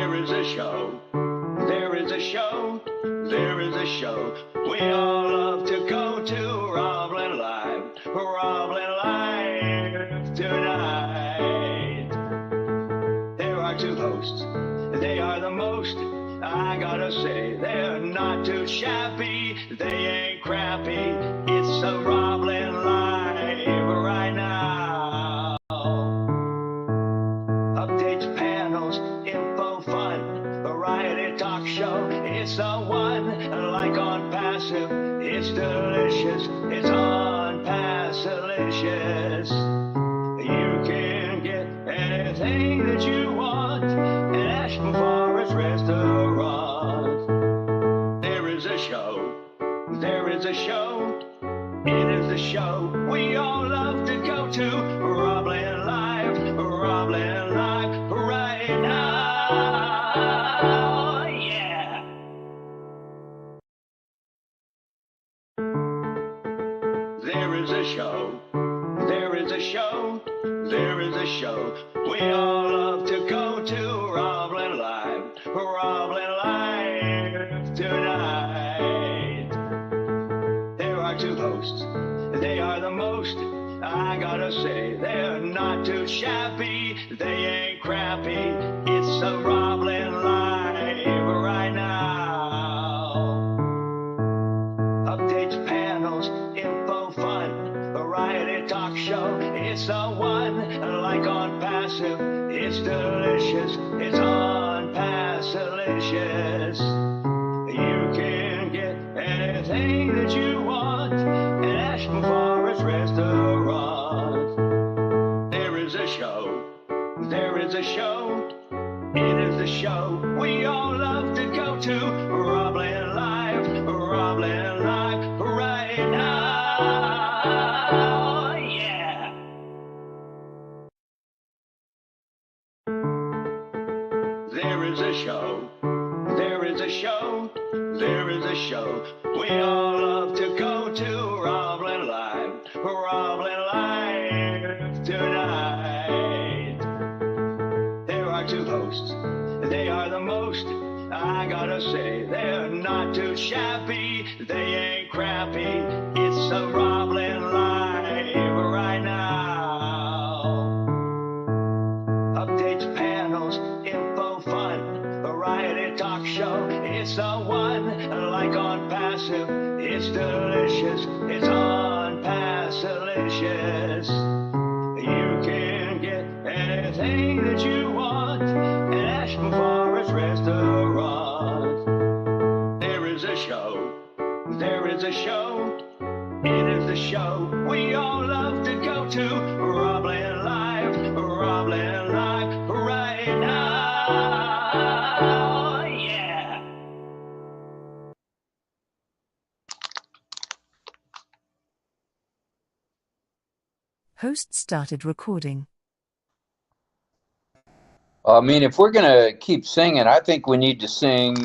There is a show. There is a show. There is a show. We all love to go to RobLynn Live. RobLynn Live tonight. There are two hosts. They are the most. I gotta say, they're not too shabby. They ain't crappy. It's a RobLynn Live right now. Updates, panels, info, fun, variety talk show. It's the one, like ONPASSIVE. It's delicious. It's ONPASSIVE-licious. You can get anything that you want at Ashmore's restaurant. There is a show. There is a show. It is the show we all love to go to. RobLynn Live. RobLynn Live right now. Yeah. There is a show. There is a show. There is a show. We all love to go to RobLynn Live. RobLynn Live tonight. There are two hosts. They are the most. I gotta say, they're not too shabby. They ain't crappy. It's a RobLynn Live right now. Updates, panels, info, fun, variety talk show. It's the one, like ONPASSIVE. It's delicious. It's ONPASSIVE-licious. You can get anything that you want at Ashmore's restaurant. There is a show. There is a show. It is the show we all love to go to. RobLynn Live. RobLynn Live right now. Yeah. There is a show. There is a show. There is a show. We all love to go to RobLynn Live. RobLynn Live tonight. There are two hosts. They are the most. I gotta say, they're not too shabby. They ain't crappy. It's a RobLynn Live right now. Updates, panels, info, fun, variety talk show. It's the one, like ONPASSIVE. It's delicious. It's ONPASSIVE-licious. You can get anything that you want at Ashmore's restaurant. There is a show. There is a show. It is the show we all love to go to. RobLynn Live. RobLynn Live right now. Yeah. Host started recording. I mean, if we're going to keep singing, I think we need to sing,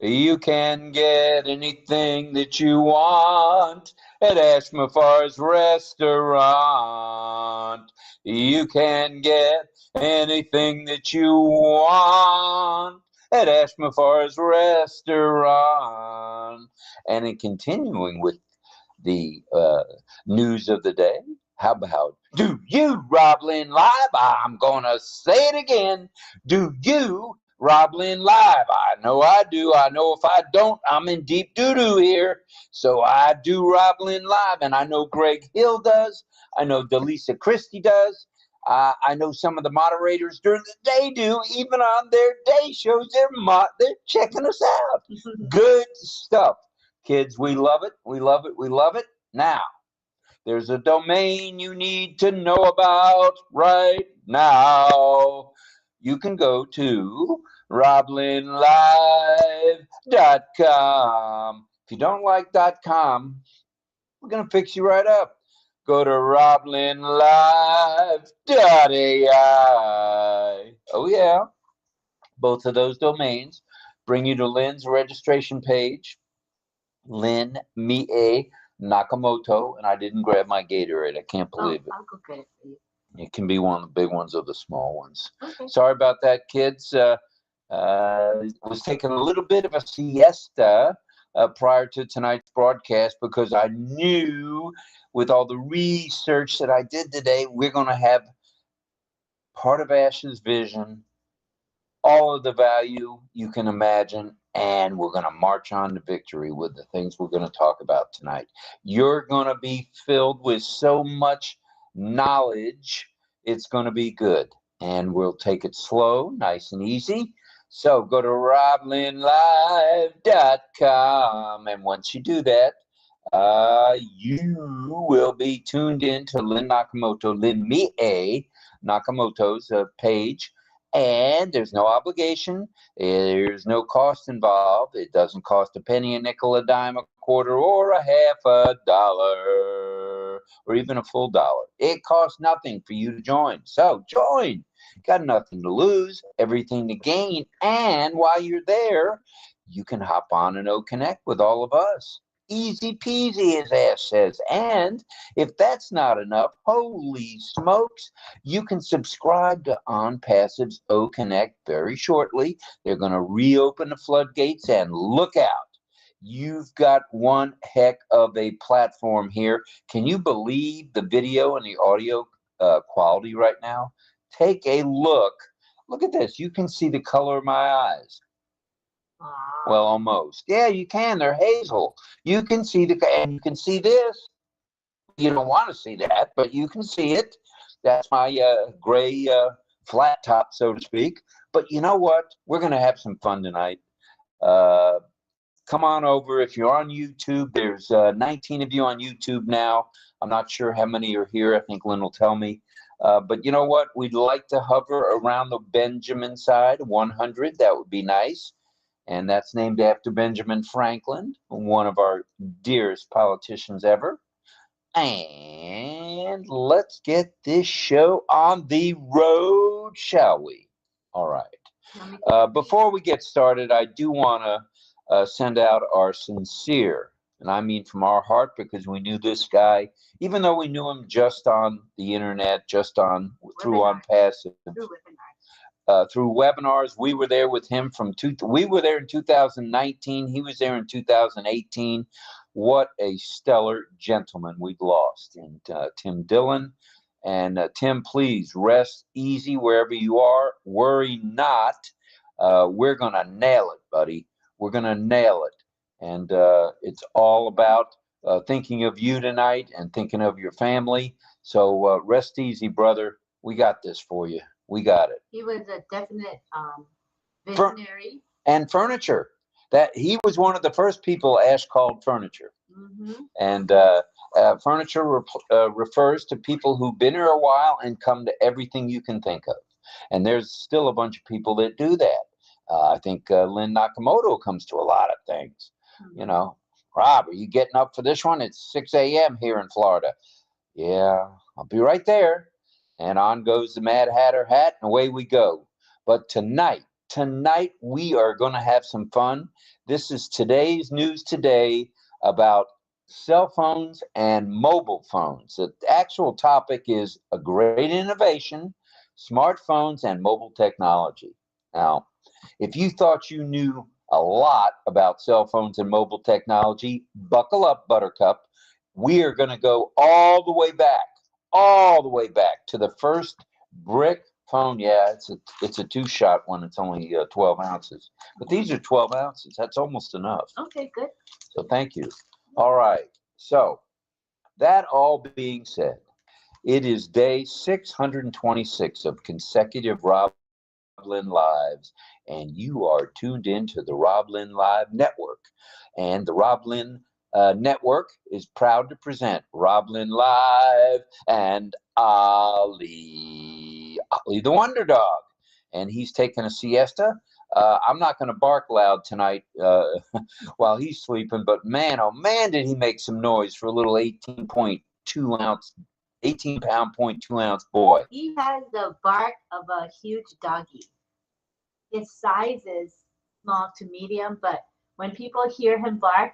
you can get anything that you want at Ashmore's restaurant. You can get anything that you want at Ashmore's restaurant. And in continuing with the news of the day, how about, do you, RobLynn Live? I'm going to say it again. Do you, RobLynn Live? I know I do. I know if I don't, I'm in deep doo-doo here. So I do RobLynn Live, and I know Greg Hill does. I know 𝗚𝗏 Christie does. I know some of the moderators during the day do. Even on their day shows, they're checking us out. Good stuff. Kids, we love it. We love it. We love it. Now, there's a domain you need to know about right now. You can go to RobLynnLive.com. If you don't like .com, we're going to fix you right up. Go to RobLynnLive.ai. Oh, yeah. Both of those domains bring you to Lynn's registration page. Lynn, me, Nakamoto, and I didn't grab my Gatorade. I can't believe it. I'll go get it for you. It can be one of the big ones or the small ones. Okay. Sorry about that, kids. Was taking a little bit of a siesta prior to tonight's broadcast because I knew with all the research that I did today, we're going to have part of Ash's vision, all of the value you can imagine, and we're going to march on to victory with the things we're going to talk about tonight. You're going to be filled with so much knowledge, it's going to be good. And we'll take it slow, nice and easy. So go to RobLynnLive.com, and once you do that, you will be tuned in to Lynn Nakamoto, Lynn Nakamoto's page, and there's no obligation, there's no cost involved. It doesn't cost a penny, a nickel, a dime, a quarter, or a half a dollar, or even a full dollar. It costs nothing for you to join. So join. Got nothing to lose, everything to gain, and while you're there, you can hop on and OCONNECT with all of us. Easy peasy, as Ash says. And if that's not enough, holy smokes, you can subscribe to ONPASSIVE's OCONNECT very shortly. They're going to reopen the floodgates, and look out. You've got one heck of a platform here. Can you believe the video and the audio quality right now? Take a look. Look at this. You can see the color of my eyes. Well, almost. Yeah, you can. They're hazel. You can see and you can see this. You don't want to see that, but you can see it. That's my gray flat top, so to speak. But you know what? We're going to have some fun tonight. Come on over. If you're on YouTube, there's 19 of you on YouTube now. I'm not sure how many are here. I think Lynn will tell me. But you know what? We'd like to hover around the Benjamin side, 100. That would be nice. And that's named after Benjamin Franklin, one of our dearest politicians ever. And let's get this show on the road, shall we? All right. Before we get started, I do want to send out our sincere, and I mean from our heart, because we knew this guy, even though we knew him just on the internet, just on through ONPASSIVE. Through webinars. We were there with him we were there in 2019. He was there in 2018. What a stellar gentleman we've lost. And Tim Dillon. And Tim, please rest easy wherever you are. Worry not. We're going to nail it, buddy. We're going to nail it. And it's all about thinking of you tonight and thinking of your family. So rest easy, brother. We got this for you. We got it. He was a definite visionary. And furniture. That he was one of the first people Ash called furniture. Mm-hmm. And furniture refers to people who've been here a while and come to everything you can think of. And there's still a bunch of people that do that. I think Lynn Nakamoto comes to a lot of things. Mm-hmm. You know, Rob, are you getting up for this one? It's 6 a.m. here in Florida. Yeah, I'll be right there. And on goes the Mad Hatter hat, and away we go. But tonight we are going to have some fun. This is today's news today about cell phones and mobile phones. The actual topic is a great innovation, smartphones and mobile technology. Now, if you thought you knew a lot about cell phones and mobile technology, buckle up, Buttercup. We are going to go all the way back to the first brick phone. Yeah, it's a two-shot one. It's only 12 ounces. But these are 12 ounces. That's almost enough. Okay, good. So thank you. All right. So that all being said, it is day 626 of consecutive RobLynn Lives, and you are tuned into the RobLynn Live Network. And the RobLynn Network is proud to present RobLynn Live and Ollie the Wonder Dog. And he's taking a siesta. I'm not going to bark loud tonight while he's sleeping, but man, oh man, did he make some noise for a little 18.2 ounce 18-pound, 0.2-ounce boy. He has the bark of a huge doggy. His size is small to medium, but when people hear him bark,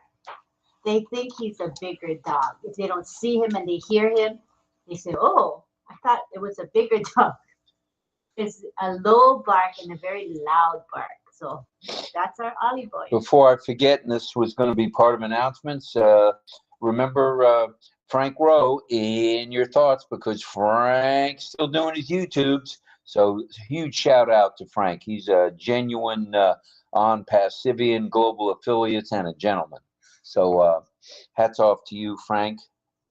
they think he's a bigger dog. If they don't see him and they hear him, they say, oh, I thought it was a bigger dog. It's a low bark and a very loud bark. So that's our Ollie boy. Before I forget, and this was going to be part of announcements, remember Frank Rowe in your thoughts, because Frank's still doing his YouTubes. So huge shout out to Frank. He's a genuine ONPASSIVE global affiliates and a gentleman. So hats off to you, Frank,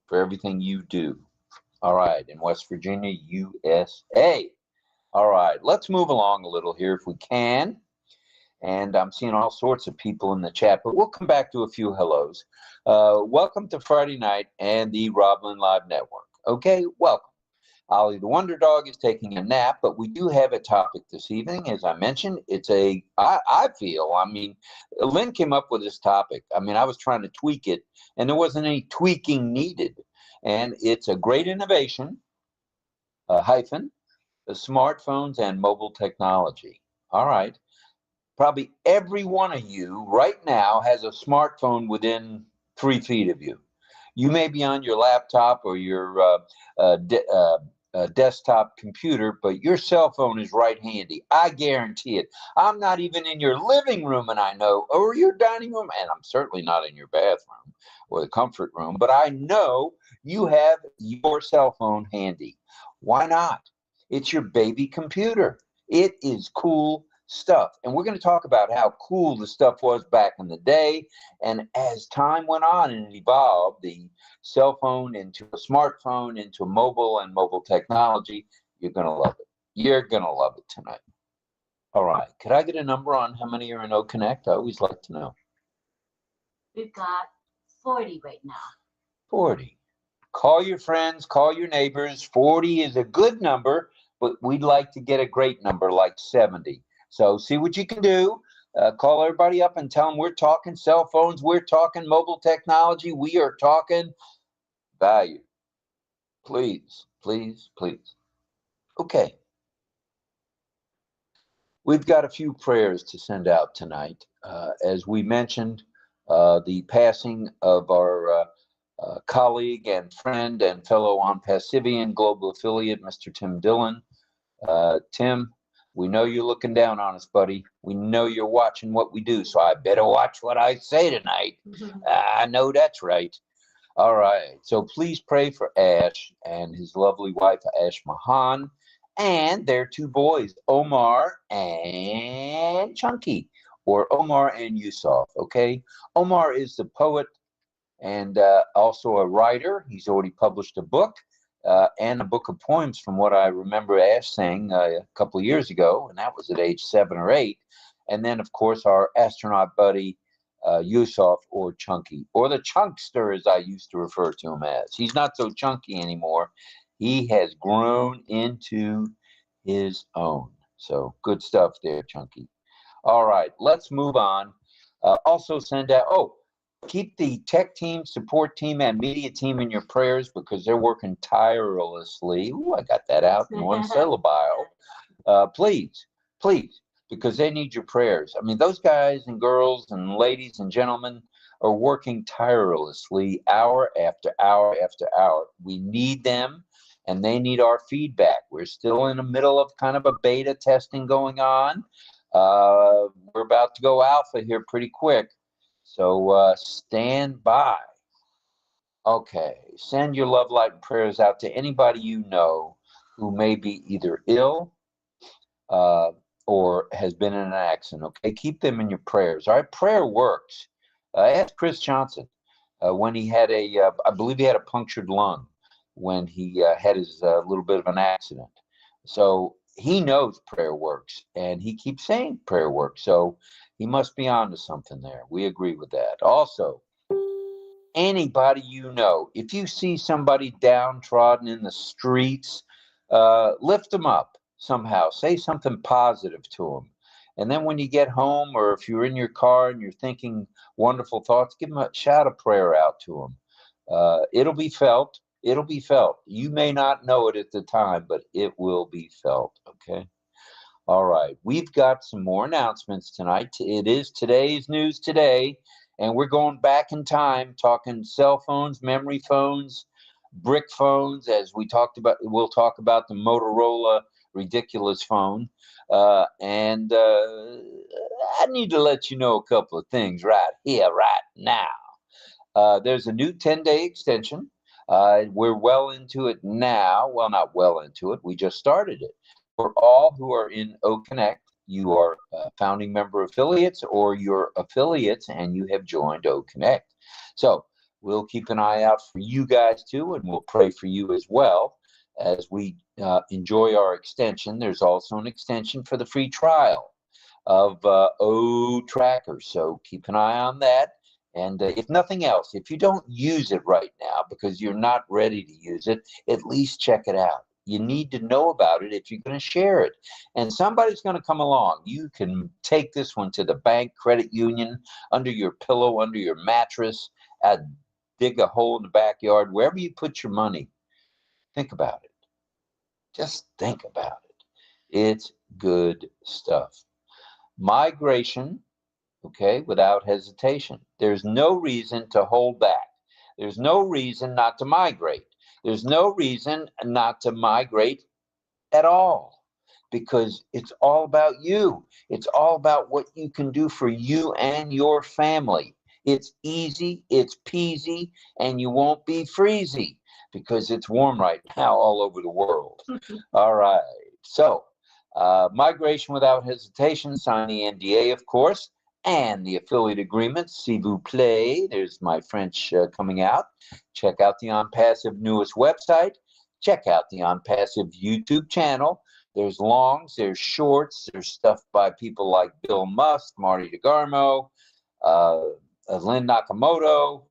for everything you do. All right, in West Virginia, USA. All right, let's move along a little here if we can. And I'm seeing all sorts of people in the chat, but we'll come back to a few hellos. Welcome to Friday night and the RobLynn Live Network. Okay, welcome. Ollie the Wonder Dog is taking a nap, but we do have a topic this evening. As I mentioned, it's I mean, Lynn came up with this topic. I mean, I was trying to tweak it, and there wasn't any tweaking needed. And it's a great innovation, hyphen, the smartphones and mobile technology. All right. Probably every one of you right now has a smartphone within 3 feet of you. You may be on your laptop or your desktop computer, but your cell phone is right handy. I guarantee it. I'm not even in your living room, and I know, or your dining room, and I'm certainly not in your bathroom or the comfort room, but I know you have your cell phone handy. Why not? It's your baby computer. It is cool stuff. And we're going to talk about how cool the stuff was back in the day. And as time went on and it evolved, the cell phone into a smartphone, into mobile and mobile technology, you're going to love it. You're going to love it tonight. All right. Could I get a number on how many are in OCONNECT? I always like to know. We've got 40 right now. 40. Call your friends, call your neighbors. 40 is a good number, but we'd like to get a great number like 70. So see what you can do. Call everybody up and tell them we're talking cell phones, we're talking mobile technology, we are talking value. Please, please, please. Okay. We've got a few prayers to send out tonight. As we mentioned, the passing of our colleague and friend and fellow ONPASSIVE global affiliate, Mr. Tim Dillon. Tim, we know you're looking down on us, buddy. We know you're watching what we do, so I better watch what I say tonight. I know that's right. All right, so please pray for Ash and his lovely wife, Ash Mahan, and their 2 boys, Omar and Chunky, or Omar and Yusuf, okay? Omar is the poet and also a writer. He's already published a book and a book of poems, from what I remember Ash saying a couple of years ago, and that was at age 7 or 8. And then, of course, our astronaut buddy, Yusuf, or Chunky, or the Chunkster, as I used to refer to him as. He's not so chunky anymore. He has grown into his own. So good stuff there, Chunky. All right, let's move on. Also send out, keep the tech team, support team, and media team in your prayers, because they're working tirelessly. Ooh, I got that out in one syllable. Please, please, because they need your prayers. I mean, those guys and girls and ladies and gentlemen are working tirelessly hour after hour after hour. We need them, and they need our feedback. We're still in the middle of kind of a beta testing going on. We're about to go alpha here pretty quick. So stand by. Okay, send your love, light, and prayers out to anybody you know who may be either ill or has been in an accident. Okay, keep them in your prayers. All right, prayer works. Ask Chris Johnson when he had I believe he had a punctured lung when he had his little bit of an accident. So he knows prayer works, and he keeps saying prayer works. So he must be on to something there. We agree with that. Also, anybody you know, if you see somebody downtrodden in the streets, lift them up somehow. Say something positive to them. And then when you get home, or if you're in your car and you're thinking wonderful thoughts, give them a shout of prayer out to them. It'll be felt. It'll be felt. You may not know it at the time, but it will be felt, okay? All right, we've got some more announcements tonight. It is today's news today, and we're going back in time, talking cell phones, memory phones, brick phones, as we talked about. We'll talk about the Motorola ridiculous phone. And I need to let you know a couple of things right here, right now. There's a new 10-day extension. We're well into it now. Well, not well into it. We just started it. For all who are in OCONNECT, you are founding member affiliates, or you're affiliates and you have joined OCONNECT. So we'll keep an eye out for you guys too, and we'll pray for you as well as we enjoy our extension. There's also an extension for the free trial of O-Tracker. So keep an eye on that. And if nothing else, if you don't use it right now because you're not ready to use it, at least check it out. You need to know about it if you're going to share it. And somebody's going to come along. You can take this one to the bank, credit union, under your pillow, under your mattress, dig a hole in the backyard, wherever you put your money. Think about it. Just think about it. It's good stuff. Migration, okay, without hesitation. There's no reason to hold back. There's no reason not to migrate. There's no reason not to migrate at all, because it's all about you. It's all about what you can do for you and your family. It's easy, it's peasy, and you won't be freezy because it's warm right now all over the world. All right, so migration without hesitation, sign the NDA, of course, and the affiliate agreement, s'il vous plaît. There's my French coming out. Check out the ONPASSIVE newest website. Check out the ONPASSIVE YouTube channel. There's longs, there's shorts, there's stuff by people like Bill Musk, Marty DeGarmo, Lynn Nakamoto,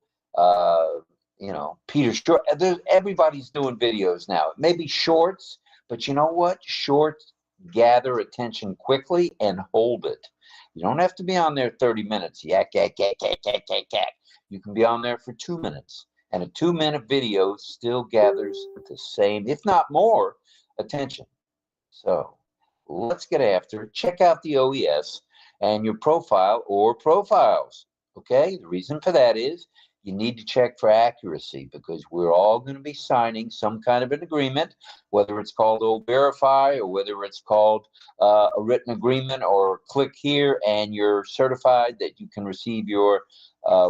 you know, Peter Short. Everybody's doing videos now. It may be shorts, but you know what? Shorts gather attention quickly and hold it. You don't have to be on there 30 minutes. Yak, yak, yak, yak, yak, yak, yak. You can be on there for 2 minutes. And a 2-minute video still gathers the same, if not more, attention. So let's get after it. Check out the OES and your profile or profiles. Okay, the reason for that is you need to check for accuracy, because we're all going to be signing some kind of an agreement, whether it's called 𝗚𝗿𝗲 or whether it's called a written agreement, or click here and you're certified that you can receive your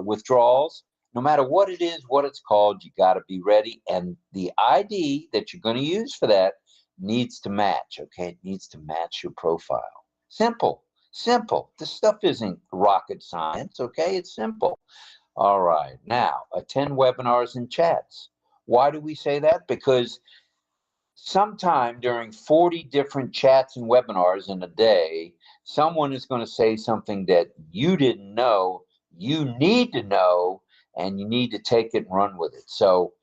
withdrawals. No matter what it is, what it's called, you got to be ready. And the ID that you're going to use for that needs to match, okay? It needs to match your profile. Simple, simple. This stuff isn't rocket science, okay? It's simple. All right, now, attend webinars and chats. Why do we say that? Because sometime during 40 different chats and webinars in a day, someone is going to say something that you didn't know, you need to know, and you need to take it and run with it. So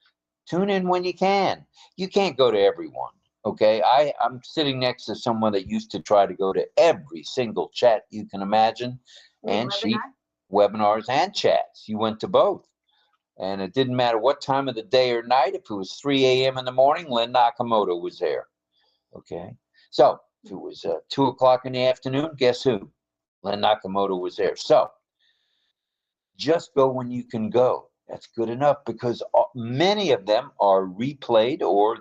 tune in when you can. You can't go to everyone, okay? I'm sitting next to someone that used to try to go to every single chat you can imagine. And she, webinars and chats, you went to both. And it didn't matter what time of the day or night. If it was 3 a.m. in the morning, Lynn Nakamoto was there, okay? So if it was 2 o'clock in the afternoon, guess who? Lynn Nakamoto was there. So just go when you can go. That's good enough, because many of them are replayed, or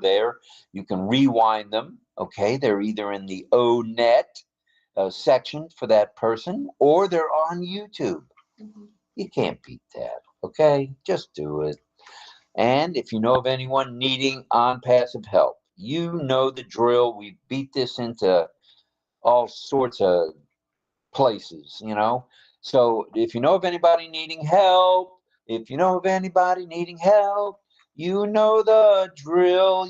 you can rewind them, okay? They're either in the ONET section for that person, or they're on YouTube. You can't beat that, okay? Just do it. And if you know of anyone needing ONPASSIVE help, you know the drill. We beat this into all sorts of places, you know? So if you know of anybody needing help, you know the drill,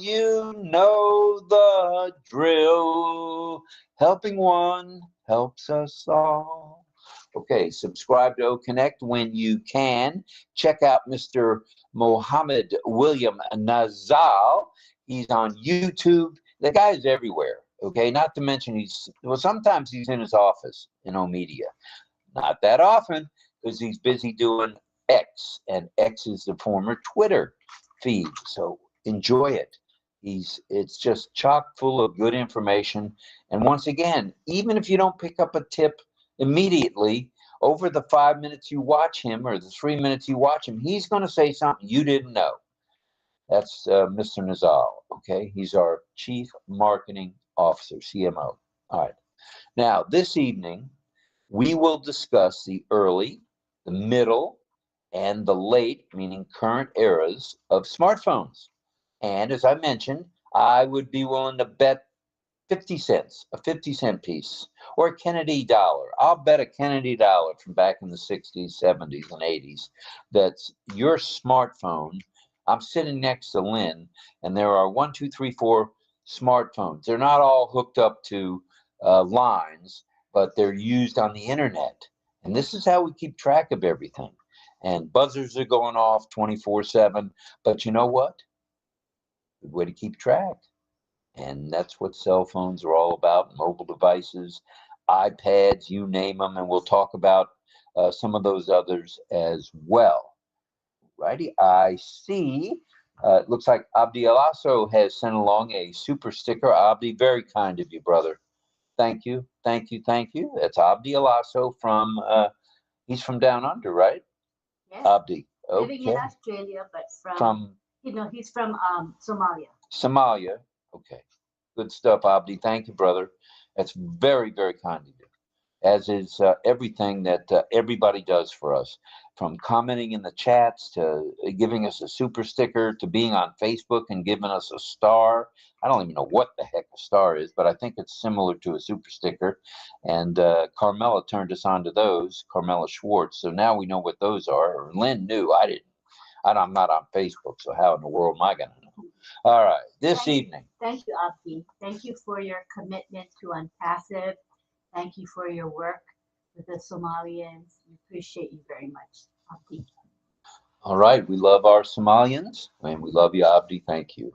Helping one helps us all. Okay, subscribe to OCONNECT when you can. Check out Mr. Mohammed William Nazal. He's on YouTube. The guy's everywhere, okay? Not to mention sometimes he's in his office in O-Media. Not that often, because he's busy doing X, and X is the former Twitter feed. So enjoy it. It's just chock full of good information. And once again, even if you don't pick up a tip immediately, over the 5 minutes you watch him, or the 3 minutes you watch him, he's going to say something you didn't know. That's Mr. Nazal, okay? He's our Chief Marketing officer, CMO. All right. Now, this evening, we will discuss the early, the middle, and the late, meaning current eras of smartphones. And as I mentioned, I would be willing to bet 50 cents, a 50-cent piece, or a Kennedy dollar. I'll bet a Kennedy dollar from back in the 60s, 70s, and 80s that's your smartphone. I'm sitting next to Lynn, and there are 1, 2, 3, 4 smartphones. They're not all hooked up to lines, but they're used on the internet. And this is how we keep track of everything. And buzzers are going off 24/7. But you know what? Good way to keep track. And that's what cell phones are all about, mobile devices, iPads, you name them. And we'll talk about some of those others as well. Righty, I see. It looks like 𝗚𝗿𝗄𝘁 has sent along a super sticker. Abdi, very kind of you, brother. Thank you, thank you, thank you. That's 𝗚𝗿𝗄𝘁 from, he's from down under, right? Yes. Abdi. Living in Okay. Australia, but from he's from Somalia. Somalia. Okay. Good stuff, Abdi. Thank you, brother. That's very, very kind of you. As is everything that everybody does for us, from commenting in the chats to giving us a super sticker to being on Facebook and giving us a star. I don't even know what the heck a star is, but I think it's similar to a super sticker. And Carmela turned us on to those, Carmela Schwartz. So now we know what those are. Lynn knew. I didn't. I'm not on Facebook, so how in the world am I going to know? All right, this evening. Thank you, Abdi. Thank you for your commitment to ONPASSIVE. Thank you for your work with the Somalians. We appreciate you very much, Abdi. All right, we love our Somalians, and we love you, Abdi. Thank you.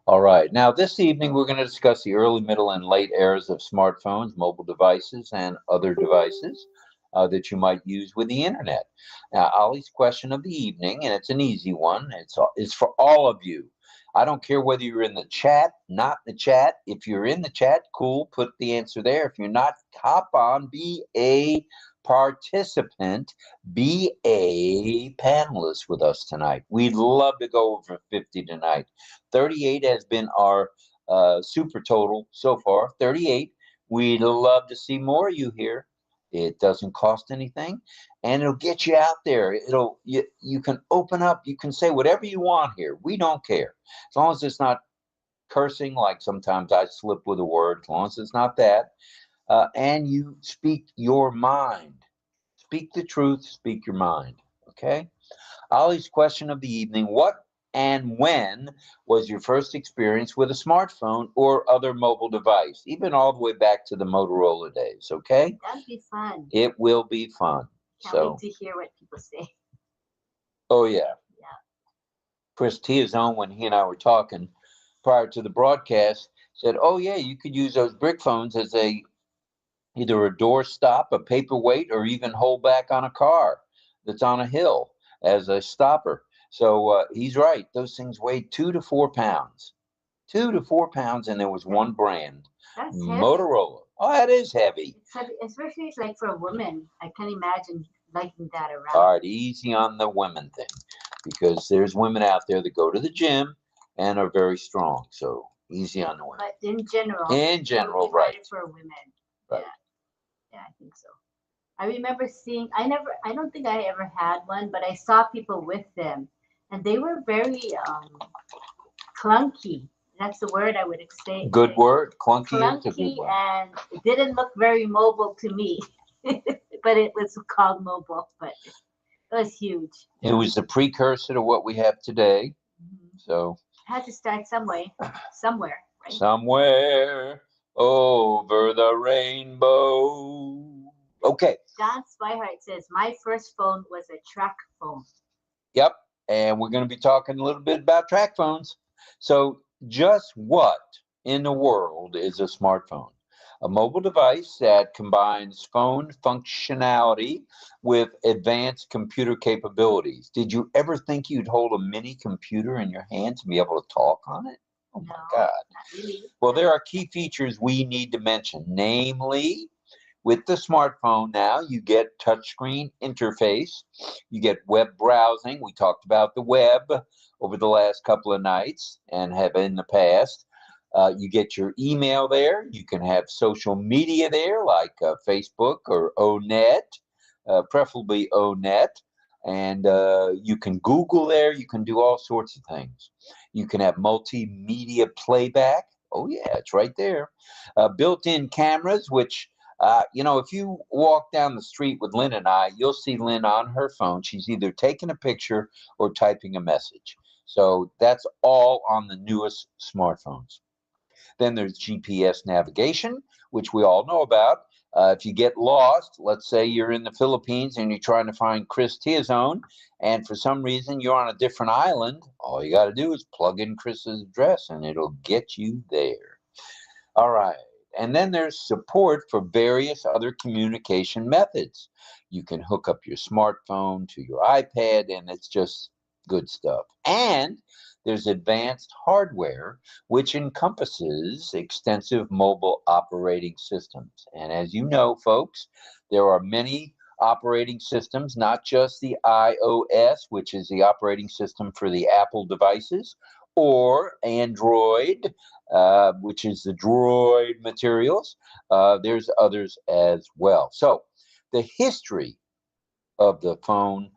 All right, now this evening we're going to discuss the early, middle, and late eras of smartphones, mobile devices, and other devices that you might use with the internet. Now, Ollie's question of the evening, and it's an easy one. It's for all of you. I don't care whether you're in the chat, not in the chat. If you're in the chat, cool, put the answer there. If you're not, hop on, be a participant, be a panelist with us tonight. We'd love to go over 50 tonight. 38 has been our super total so far, 38. We'd love to see more of you here. It doesn't cost anything, and it'll get you out there. You can open up, you can say whatever you want here. We don't care. As long as it's not cursing, like sometimes I slip with a word, as long as it's not that. And you speak your mind. Speak the truth, speak your mind. Okay? Ollie's question of the evening: what and when was your first experience with a smartphone or other mobile device, even all the way back to the Motorola days? Okay? That'd be fun. It will be fun. Can't wait to hear what people say. Oh, yeah. Yeah. Chris Tiazone, when he and I were talking prior to the broadcast, said, oh, yeah, you could use those brick phones as either a door stop, a paperweight, or even hold back on a car that's on a hill as a stopper. So he's right. Those things weighed 2 to 4 pounds. 2 to 4 pounds, and there was one brand. That's Motorola. Oh, that is heavy. It's heavy, especially like for a woman. I can't imagine liking that around. All right, easy on the women thing, because there's women out there that go to the gym and are very strong. So easy on the women. But in general. Right. For women. Right. Yeah, I think so. I remember seeing. I don't think I ever had one, but I saw people with them, and they were very clunky. That's the word I would say. Good word. Clunky is a good word. And it didn't look very mobile to me, but it was called mobile. But it was huge. It was the precursor to what we have today. Mm-hmm. So it had to start somewhere. Right? Somewhere over the rainbow. Okay. John Swihart says, my first phone was a track phone. Yep. And we're going to be talking a little bit about track phones. So just what in the world is a smartphone? A mobile device that combines phone functionality with advanced computer capabilities. Did you ever think you'd hold a mini computer in your hand to be able to talk on it? Oh my God. Not really. Well, there are key features we need to mention. Namely, with the smartphone now, you get touchscreen interface. You get web browsing. We talked about the web over the last couple of nights and have in the past. You get your email there. You can have social media there, like Facebook or ONET, preferably ONET. And you can Google there. You can do all sorts of things. You can have multimedia playback. Oh, yeah, it's right there. Built-in cameras, which, you know, if you walk down the street with Lynn and I, you'll see Lynn on her phone. She's either taking a picture or typing a message. So that's all on the newest smartphones. Then there's GPS navigation, which we all know about. If you get lost, let's say you're in the Philippines and you're trying to find 𝗚𝗏𝘁, and for some reason you're on a different island, all you got to do is plug in Chris's address and it'll get you there. All right. And then there's support for various other communication methods. You can hook up your smartphone to your iPad, and it's just good stuff. And there's advanced hardware, which encompasses extensive mobile operating systems. And as you know, folks, there are many operating systems, not just the iOS, which is the operating system for the Apple devices, or Android, which is the Droid materials. There's others as well. So the history of the phone,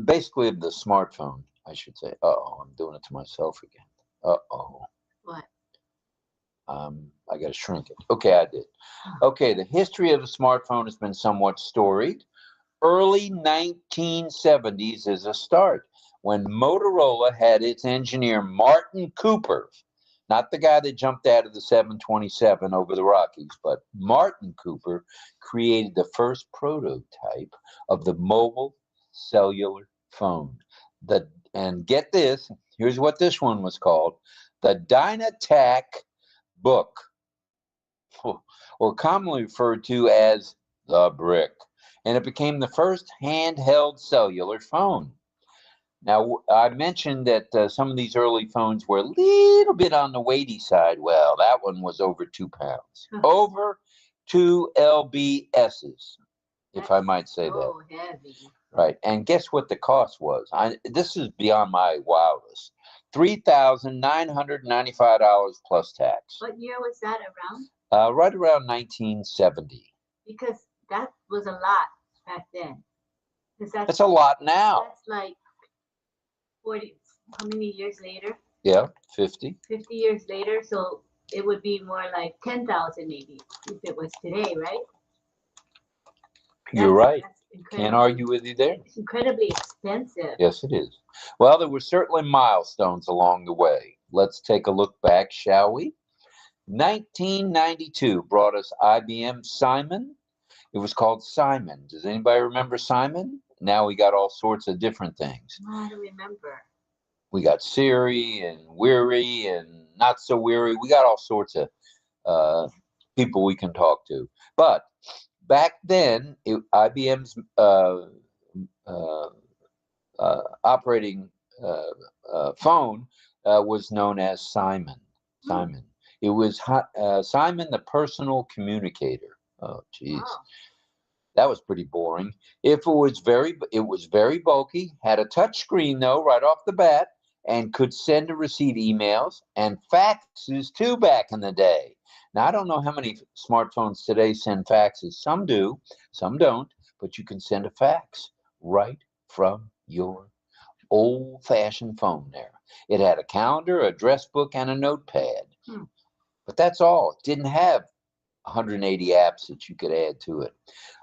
basically of the smartphone, I should say. Uh-oh, I'm doing it to myself again. Uh-oh. What? I got to shrink it. Okay, I did. Okay, the history of the smartphone has been somewhat storied. Early 1970s is a start, when Motorola had its engineer Martin Cooper, not the guy that jumped out of the 727 over the Rockies, but Martin Cooper created the first prototype of the mobile cellular phone. And get this, here's what this one was called, the Dynatac Book, or commonly referred to as the Brick. And it became the first handheld cellular phone. Now, I mentioned that some of these early phones were a little bit on the weighty side. Well, that one was over 2 pounds. Over 2 lbs's, if I might say that. So heavy. Right. And guess what the cost was? This is beyond my wildest. $3,995 plus tax. What year was that around? Right around 1970. Because that was a lot back then. That's a lot now. That's like 40, how many years later? Yeah, 50. 50 years later, so it would be more like 10,000 maybe if it was today, right? You're right. That's Can't argue with you there. It's incredibly expensive. Yes, it is. Well, there were certainly milestones along the way. Let's take a look back, shall we? 1992 brought us IBM Simon. It was called Simon. Does anybody remember Simon? Now we got all sorts of different things. I don't remember. We got Siri and Weary and Not So Weary. We got all sorts of people we can talk to. But back then, IBM's operating phone was known as Simon. Simon. It was Simon the Personal Communicator. Oh, geez. Wow. That was pretty boring. It was very bulky, had a touch screen though, right off the bat, and could send and receive emails and faxes too back in the day. Now, I don't know how many smartphones today send faxes. Some do, some don't, but you can send a fax right from your old-fashioned phone there. It had a calendar, a address book, and a notepad. But that's all. It didn't have 180 apps that you could add to it.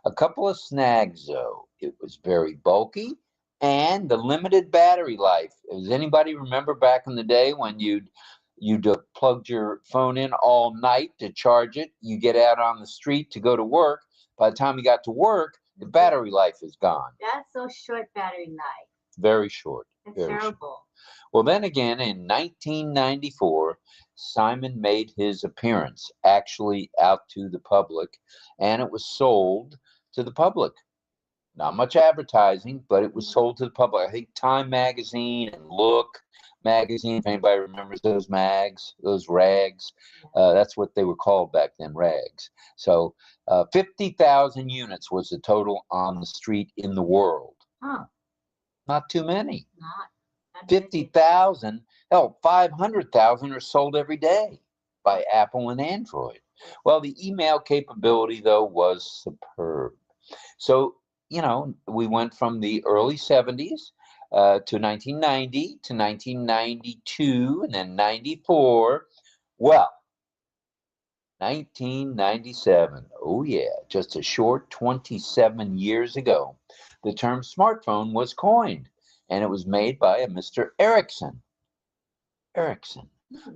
A couple of snags, though. It was very bulky, and the limited battery life. Does anybody remember back in the day when you'd plugged your phone in all night to charge it? You get out on the street to go to work. By the time you got to work, the battery life is gone. That's so short battery life. Very short. That's very terrible. Short. Well, then again, in 1994, Simon made his appearance actually out to the public, and it was sold to the public. Not much advertising, but it was sold to the public. I think Time Magazine and Look Magazine, if anybody remembers those mags, those rags, that's what they were called back then, rags. So 50,000 units was the total on the street in the world. Huh. Not too many. Not 50,000, hell, 500,000 are sold every day. by Apple and Android. Well, the email capability, though, was superb. So, you know, we went from the early 70s to 1990 to 1992 and then 94. Well, 1997, oh yeah, just a short 27 years ago, the term smartphone was coined, and it was made by a Mr. Ericsson,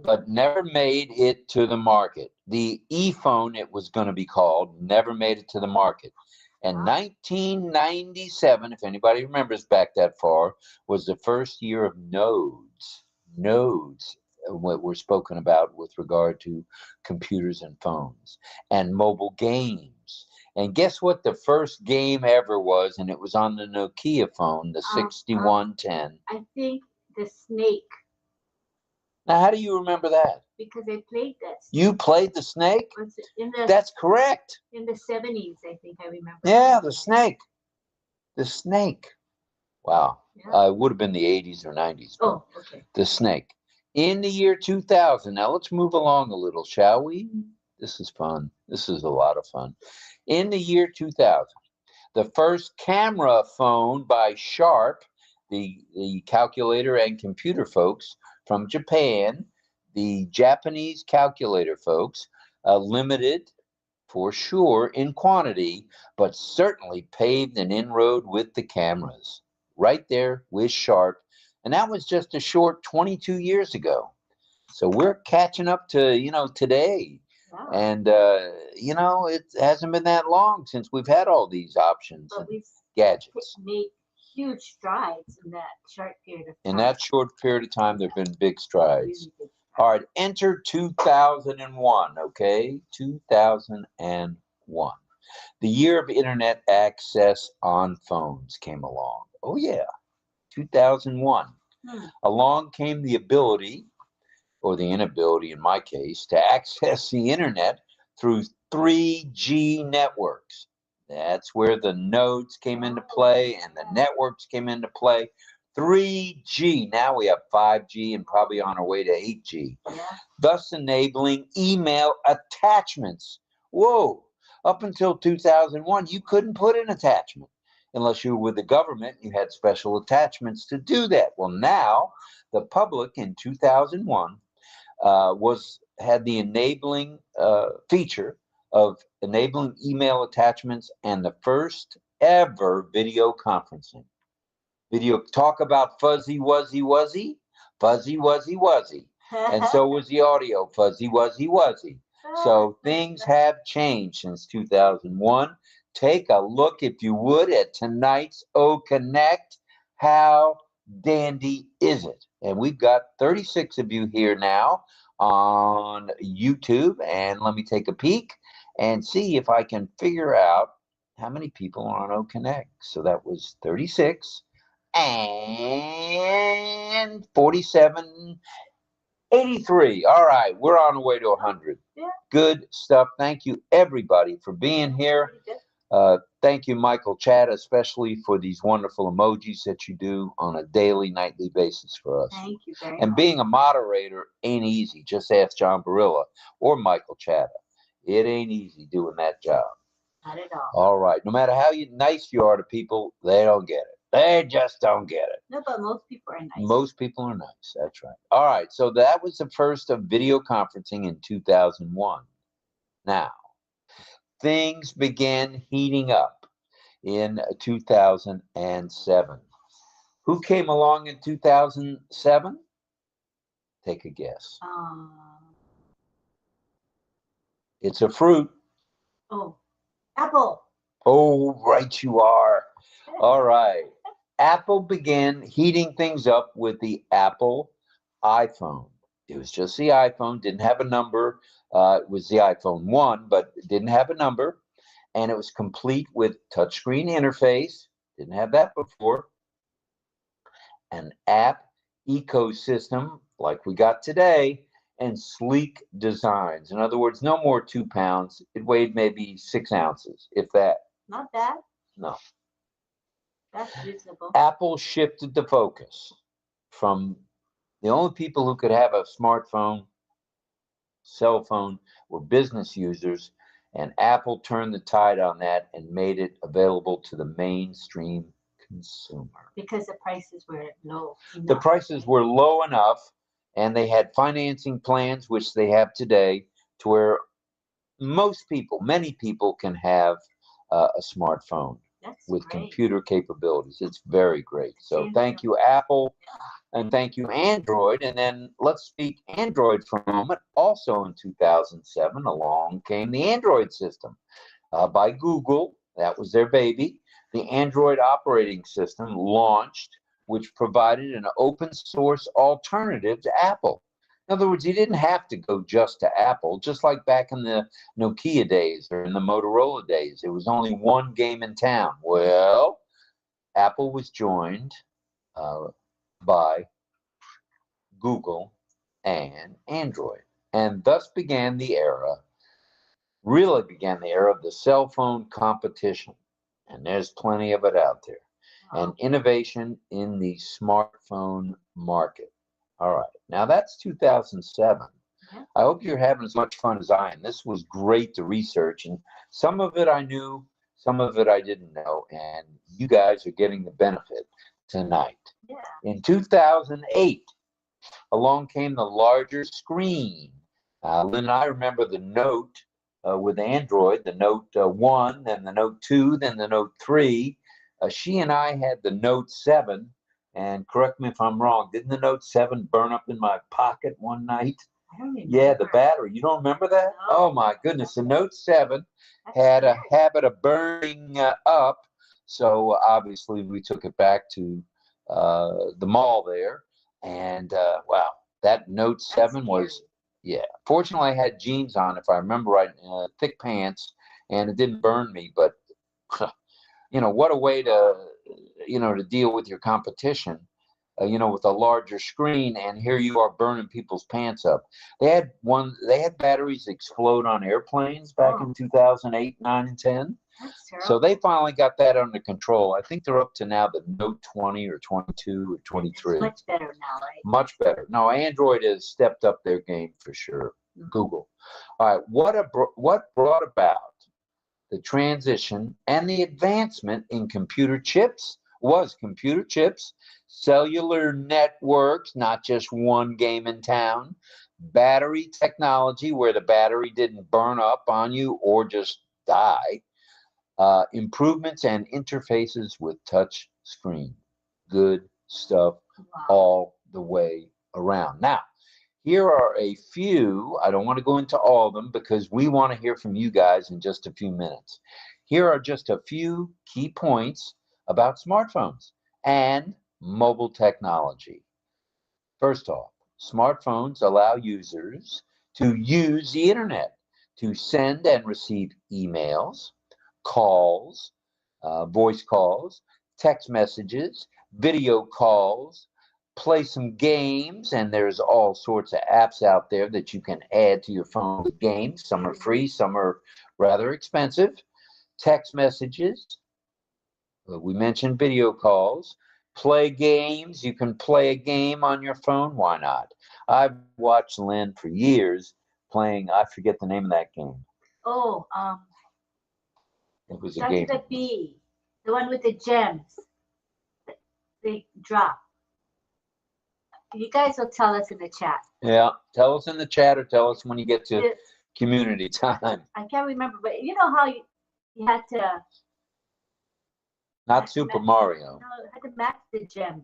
but never made it to the market. The e-phone, it was going to be called, never made it to the market. And 1997, if anybody remembers back that far, was the first year of nodes, what were spoken about with regard to computers and phones and mobile games. And guess what the first game ever was? And it was on the Nokia phone, the 6110. I think the Snake. Now, how do you remember that? Because I played this. You played the Snake? That's correct. In the 70s, I think I remember. Yeah, the Snake. The Snake. Wow. Yeah. It would have been the 80s or 90s. Oh, okay. The Snake. In the year 2000, now let's move along a little, shall we? This is fun. This is a lot of fun. In the year 2000, the first camera phone by Sharp, the calculator and computer folks from Japan, the Japanese calculator folks, limited for sure in quantity, but certainly paved an inroad with the cameras. Right there with Sharp. And that was just a short 22 years ago. So we're catching up to, you know, today. Wow. And, you know, it hasn't been that long since we've had all these options But and we've gadgets. made huge strides in that short period of time. In that short period of time, there have been big strides. Really big. All right, enter 2001, okay? 2001. The year of internet access on phones came along. Oh, yeah, 2001. Along came the ability, or the inability in my case, to access the internet through 3G networks. That's where the nodes came into play and the networks came into play. 3G. Now we have 5G and probably on our way to 8G. Yeah. Thus enabling email attachments. Whoa. Up until 2001, you couldn't put an attachment unless you were with the government. You had special attachments to do that. Well, now the public in 2001 had the enabling feature of enabling email attachments and the first ever video conferencing. Video, talk about fuzzy wuzzy wuzzy, fuzzy wuzzy wuzzy. And so was the audio, fuzzy wuzzy wuzzy. So things have changed since 2001. Take a look, if you would, at tonight's OCONNECT. How dandy is it? And we've got 36 of you here now on YouTube. And let me take a peek and see if I can figure out how many people are on OCONNECT. So that was 36 and 47. 83. All right, we're on the way to 100. Yeah. Good stuff. Thank you, everybody, for being here. Thank you, Michael Chad, especially for these wonderful emojis that you do on a daily, nightly basis for us. Thank you very And much. being a moderator ain't easy. Just ask John Barilla or Michael Chad. It ain't easy doing that job. Not at all. All right. No matter how nice you are to people, they don't get it. They just don't get it. No, but most people are nice. Most people are nice. That's right. All right. So that was the first of video conferencing in 2001. Now, things began heating up in 2007. Who came along in 2007? Take a guess. It's a fruit. Oh, apple. Oh, right you are. All right. Apple began heating things up with the Apple iPhone. It was just the iPhone, didn't have a number. It was the iPhone 1, but it didn't have a number. And it was complete with touchscreen interface. Didn't have that before. An app ecosystem like we got today, and sleek designs. In other words, no more 2 pounds. It weighed maybe 6 ounces, if that. Not bad. No. That's reasonable. Apple shifted the focus from the only people who could have a smartphone cell phone were business users, and Apple turned the tide on that and made it available to the mainstream consumer. Because the prices were low. The prices were low enough, and they had financing plans, which they have today, to where most people, many people can have a smartphone with computer capabilities. It's very great. So thank you, Apple, and thank you, Android. And then let's speak Android for a moment. Also in 2007, along came the Android system by Google. That was their baby. The Android operating system launched, which provided an open source alternative to Apple. In other words, you didn't have to go just to Apple, just like back in the Nokia days or in the Motorola days. It was only one game in town. Well, Apple was joined by Google and Android. And thus really began the era of the cell phone competition. And there's plenty of it out there. And innovation in the smartphone market. All right, now that's 2007. Yeah. I hope you're having as much fun as I am. This was great to research, and some of it I knew, some of it I didn't know, and you guys are getting the benefit tonight. Yeah. In 2008, along came the larger screen. Lynn and I remember the Note with Android, the Note 1, then the Note 2, then the Note 3. She and I had the Note 7. And correct me if I'm wrong, didn't the Note 7 burn up in my pocket one night? I don't remember. Yeah, the battery. You don't remember that? No. Oh, my goodness. The Note 7 had a habit of burning up. So, obviously, we took it back to the mall there. And, wow, that Note 7 was, yeah. Fortunately, I had jeans on, if I remember right, thick pants, and it didn't burn me. But, you know, what a way to to deal with your competition, with a larger screen, and here you are burning people's pants up. They had batteries explode on airplanes back in 2008, 9, and 10. That's terrible. So they finally got that under control. I think they're up to now the Note 20 or 22 or 23. It's much better now, right? Much better. No, Android has stepped up their game for sure. Mm-hmm. Google. All right, what brought about the transition and the advancement in computer chips was computer chips, cellular networks, not just one game in town, battery technology where the battery didn't burn up on you or just die, improvements and interfaces with touch screen. Good stuff all the way around. Now, here are a few. I don't want to go into all of them because we want to hear from you guys in just a few minutes. Here are just a few key points about smartphones and mobile technology. First off, smartphones allow users to use the internet to send and receive emails, calls, voice calls, text messages, video calls, play some games, and there's all sorts of apps out there that you can add to your phone with games. Some are free, some are rather expensive. Text messages, we mentioned video calls, play games. You can play a game on your phone. Why not? I've watched Lynn for years playing, I forget the name of that game. Oh, it was a game. The bee, the one with the gems. They drop. You guys will tell us in the chat. Yeah, tell us in the chat or tell us when you get to community time. I can't remember, but you know how you had to... Not Super Mario. No, you had to match the gems.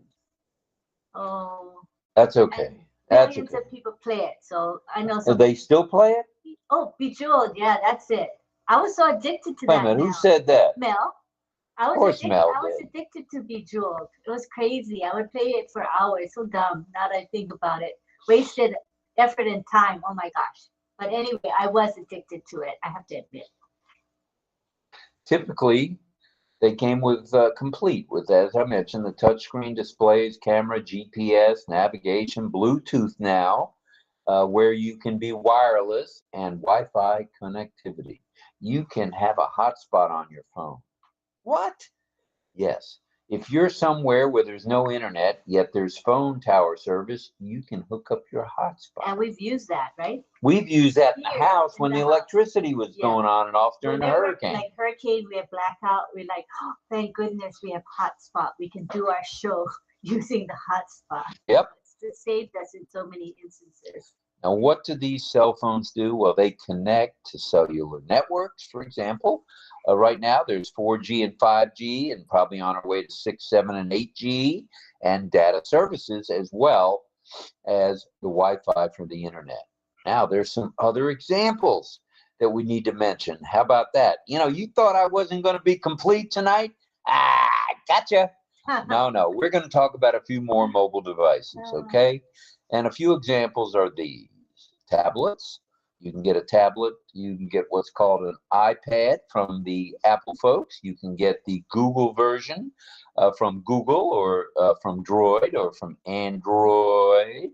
Oh. That's okay. Millions of people play it, so I know some. They still play it? Oh, Bejeweled, yeah, that's it. I was so addicted to that. Wait a minute, who said that? Mel. I was addicted to Bejeweled. It was crazy. I would play it for hours. So dumb. Now that I think about it, wasted effort and time. Oh my gosh. But anyway, I was addicted to it. I have to admit. Typically, they came with complete with, as I mentioned, the touchscreen displays, camera, GPS, navigation, Bluetooth now, where you can be wireless, and Wi-Fi connectivity. You can have a hotspot on your phone. What? Yes. If you're somewhere where there's no internet, yet there's phone tower service, you can hook up your hotspot. And we've used that, right? We've used that in the house when the electricity was Yeah. going on and off during the hurricane. Like hurricane, we have blackout. We're like, oh, thank goodness we have hotspot. We can do our show using the hotspot. Yep. It saved us in so many instances. Now, what do these cell phones do? Well, they connect to cellular networks, for example. Right now, there's 4G and 5G, and probably on our way to 6, 7, and 8G, and data services as well as the Wi-Fi from the internet. Now, there's some other examples that we need to mention. How about that? You know, you thought I wasn't going to be complete tonight? Ah, gotcha. No, we're going to talk about a few more mobile devices, okay? And a few examples are these. Tablets. You can get a tablet. You can get what's called an iPad from the Apple folks. You can get the Google version from Google or from Droid or from Android.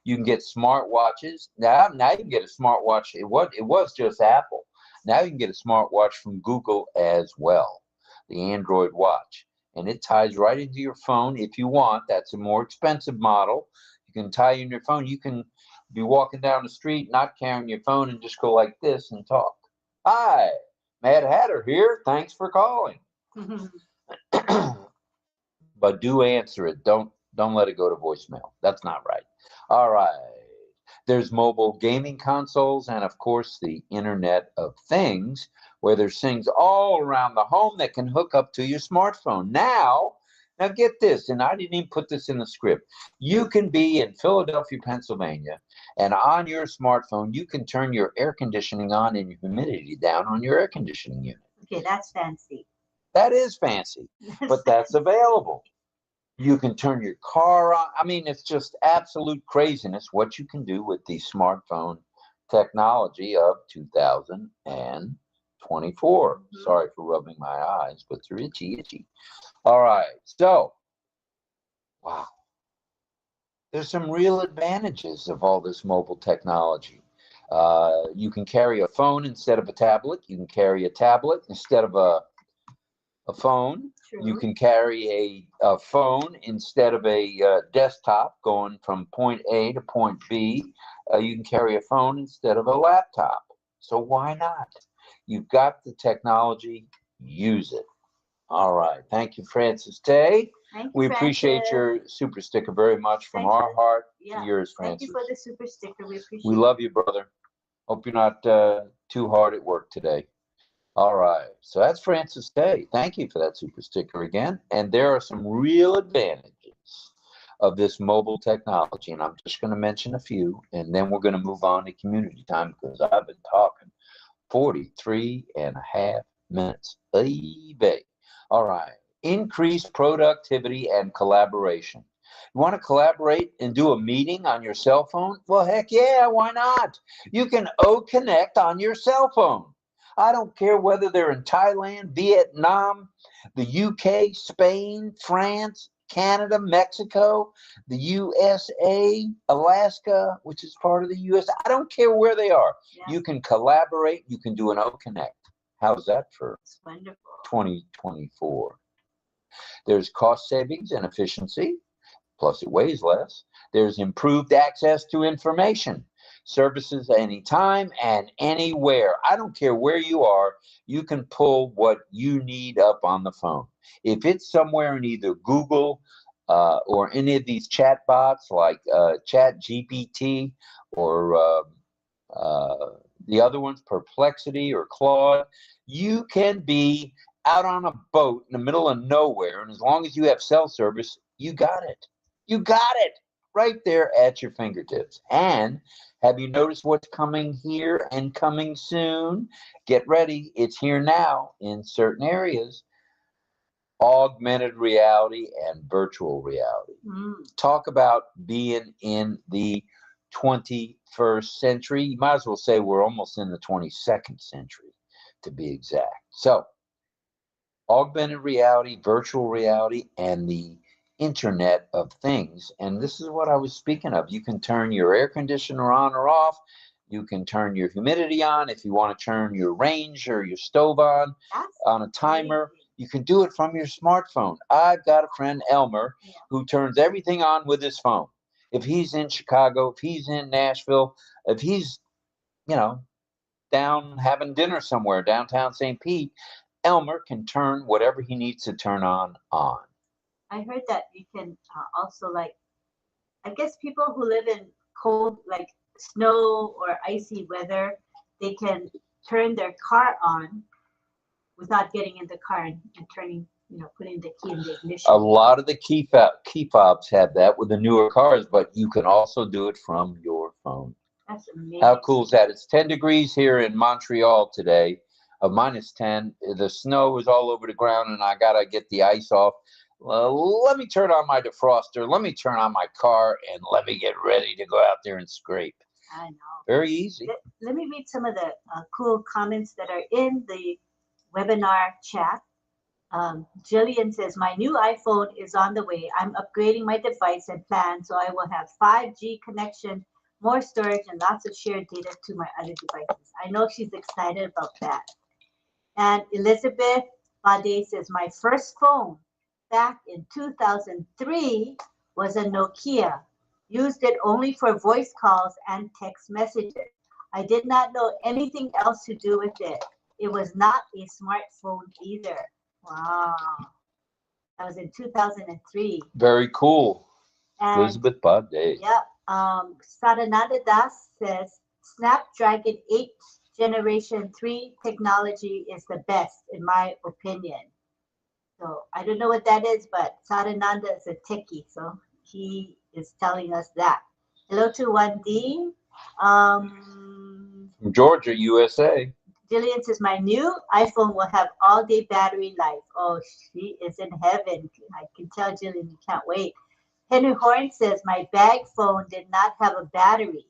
You can get smartwatches. Now you can get a smartwatch. It was just Apple. Now you can get a smartwatch from Google as well, the Android watch. And it ties right into your phone if you want. That's a more expensive model. You can tie in your phone. You can be walking down the street, not carrying your phone, and just go like this and talk. Hi, Mad Hatter here. Thanks for calling. But do answer it. Don't let it go to voicemail. That's not right. All right. There's mobile gaming consoles and, of course, the Internet of Things, where there's things all around the home that can hook up to your smartphone. Now get this, and I didn't even put this in the script. You can be in Philadelphia, Pennsylvania, and on your smartphone, you can turn your air conditioning on and your humidity down on your air conditioning unit. Okay, that's fancy. That is fancy, but that's available. You can turn your car on. I mean, it's just absolute craziness what you can do with the smartphone technology of 2024. Sorry for rubbing my eyes, but they're itchy. All right, so, wow. There's some real advantages of all this mobile technology. You can carry a phone instead of a tablet. You can carry a tablet instead of a phone. True. You can carry a phone instead of a desktop going from point A to point B. You can carry a phone instead of a laptop. So why not? You've got the technology, use it. All right. Thank you, Francis Tay. We appreciate your super sticker very much from our heart to yours, Francis. Thank you for the super sticker. We appreciate it. We love you, brother. Hope you're not too hard at work today. All right. So that's Francis Tay. Thank you for that super sticker again. And there are some real advantages of this mobile technology. And I'm just going to mention a few, and then we're going to move on to community time because I've been talking 43.5 minutes. Baby. All right. Increase productivity and collaboration. You want to collaborate and do a meeting on your cell phone? Well, heck yeah, why not? You can OCONNECT on your cell phone. I don't care whether they're in Thailand, Vietnam, the UK, Spain, France, Canada, Mexico, the USA, Alaska, which is part of the US. I don't care where they are. Yeah. You can collaborate. You can do an OCONNECT. How's that for 2024? There's cost savings and efficiency, plus it weighs less. There's improved access to information, services anytime and anywhere. I don't care where you are, you can pull what you need up on the phone. If it's somewhere in either Google or any of these chat bots like ChatGPT or the other ones, Perplexity or Claude, you can be out on a boat in the middle of nowhere, and as long as you have cell service, you got it. You got it right there at your fingertips. And have you noticed what's coming here and coming soon? Get ready. It's here now in certain areas. Augmented reality and virtual reality. Talk about being in the 21st century. You might as well say we're almost in the 22nd century, to be exact. So, augmented reality, virtual reality, and the Internet of Things. And this is what I was speaking of. You can turn your air conditioner on or off. You can turn your humidity on if you want to turn your range or your stove on a timer. You can do it from your smartphone. I've got a friend, Elmer, who turns everything on with his phone. If he's in Chicago, if he's in Nashville, if he's, down having dinner somewhere, downtown St. Pete, Elmer can turn whatever he needs to turn on. I heard that you can also, like, I guess people who live in cold, like snow or icy weather, they can turn their car on without getting in the car and turning, putting the key in the ignition. A lot of the key fobs have that with the newer cars, but you can also do it from your phone. That's amazing. How cool is that? It's 10 degrees here in Montreal today, -10. The snow is all over the ground, and I got to get the ice off. Let me turn on my defroster. Let me turn on my car, and let me get ready to go out there and scrape. I know. Very easy. Let me read some of the cool comments that are in the webinar chat. Jillian says, my new iPhone is on the way. I'm upgrading my device and plan, so I will have 5G connection, more storage, and lots of shared data to my other devices. I know she's excited about that. And Elizabeth Bade says, my first phone back in 2003 was a Nokia. Used it only for voice calls and text messages. I did not know anything else to do with it. It was not a smartphone either. Wow. That was in 2003. Very cool. And, Elizabeth Bade. Yep. Sadananda Das says, Snapdragon 8 Generation 3 technology is the best, in my opinion. So I don't know what that is, but Sadananda is a techie, so he is telling us that. Hello to 1D. From Georgia, USA. Jillian says, my new iPhone will have all-day battery life. Oh, she is in heaven. I can tell Jillian, you can't wait. Henry Horn says, my bag phone did not have a battery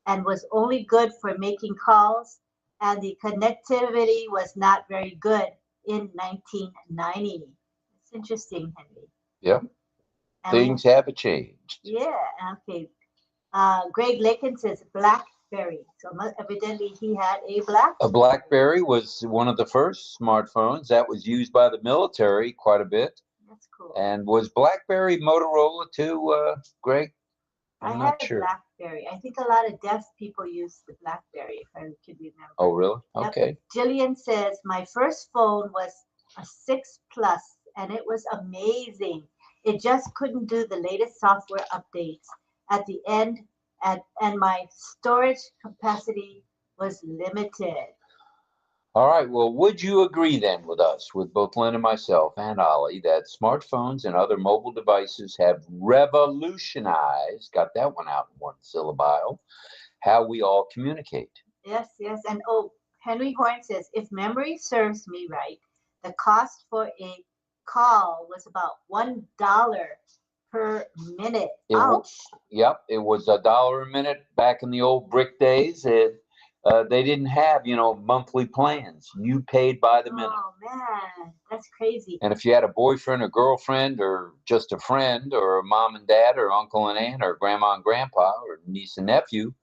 and was only good for making calls, and the connectivity was not very good in 1990. It's interesting, Henry. Yep. Things have changed. Yeah, okay. Greg Lakin says BlackBerry. So evidently he had a BlackBerry. A BlackBerry was one of the first smartphones that was used by the military quite a bit. That's cool. And was BlackBerry Motorola too, Greg? I'm not sure. BlackBerry. I think a lot of deaf people use the BlackBerry, if I could remember. Oh, really? Yep. Okay. Jillian says, my first phone was a 6 Plus, and it was amazing. It just couldn't do the latest software updates at the end, and my storage capacity was limited. All right. Well, would you agree then with us, with both Lynn and myself and Ollie, that smartphones and other mobile devices have revolutionized, got that one out in one syllable, how we all communicate? Yes, yes. And Henry Horn says, if memory serves me right, the cost for a call was about $1 per minute. Ouch. Yep, it was $1 a minute back in the old brick days. They didn't have, monthly plans. You paid by the minute. Oh, man, that's crazy. And if you had a boyfriend or girlfriend or just a friend or a mom and dad or uncle and aunt or grandma and grandpa or niece and nephew,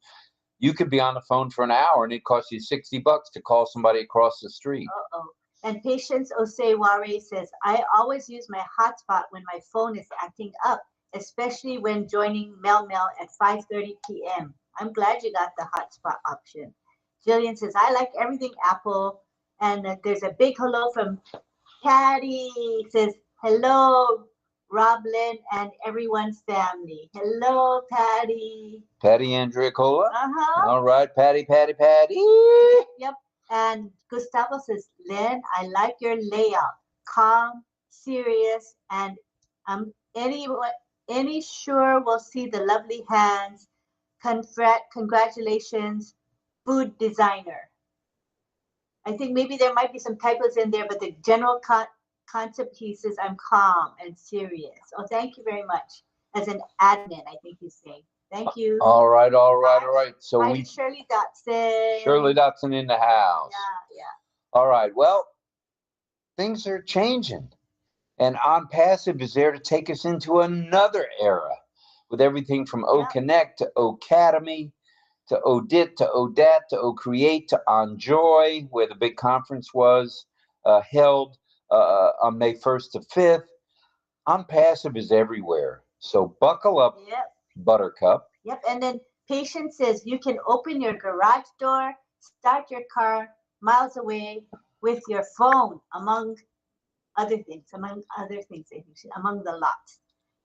you could be on the phone for an hour and it cost you $60 to call somebody across the street. Uh-oh. And Patience Oseware says, I always use my hotspot when my phone is acting up, especially when joining Mel at 5:30 p.m. I'm glad you got the hotspot option. Jillian says, I like everything Apple. And there's a big hello from Patty. Says, hello, RobLynn and everyone's family. Hello, Patty. Patty Andriacola? Uh-huh. All right, Patty. Yep. And Gustavo says, Lynn, I like your layout. Calm, serious, and any sure will see the lovely hands. Congratulations, food designer. I think maybe there might be some typos in there, but the general concept, he says, I'm calm and serious. Oh, thank you very much. As an admin, I think he's saying. Thank you. All right. So hi, Shirley Dotson. Shirley Dotson in the house. Yeah. All right. Well, things are changing. And ONPASSIVE is there to take us into another era with everything from OCONNECT to OCADEMY to ODIT to ODAT to OCREATE to OnJoy, where the big conference was held. on May 1st to 5th. ONPASSIVE is everywhere. So buckle up, Yep. Buttercup. Yep. And then Patience says you can open your garage door, start your car miles away with your phone, among other things, among the lot.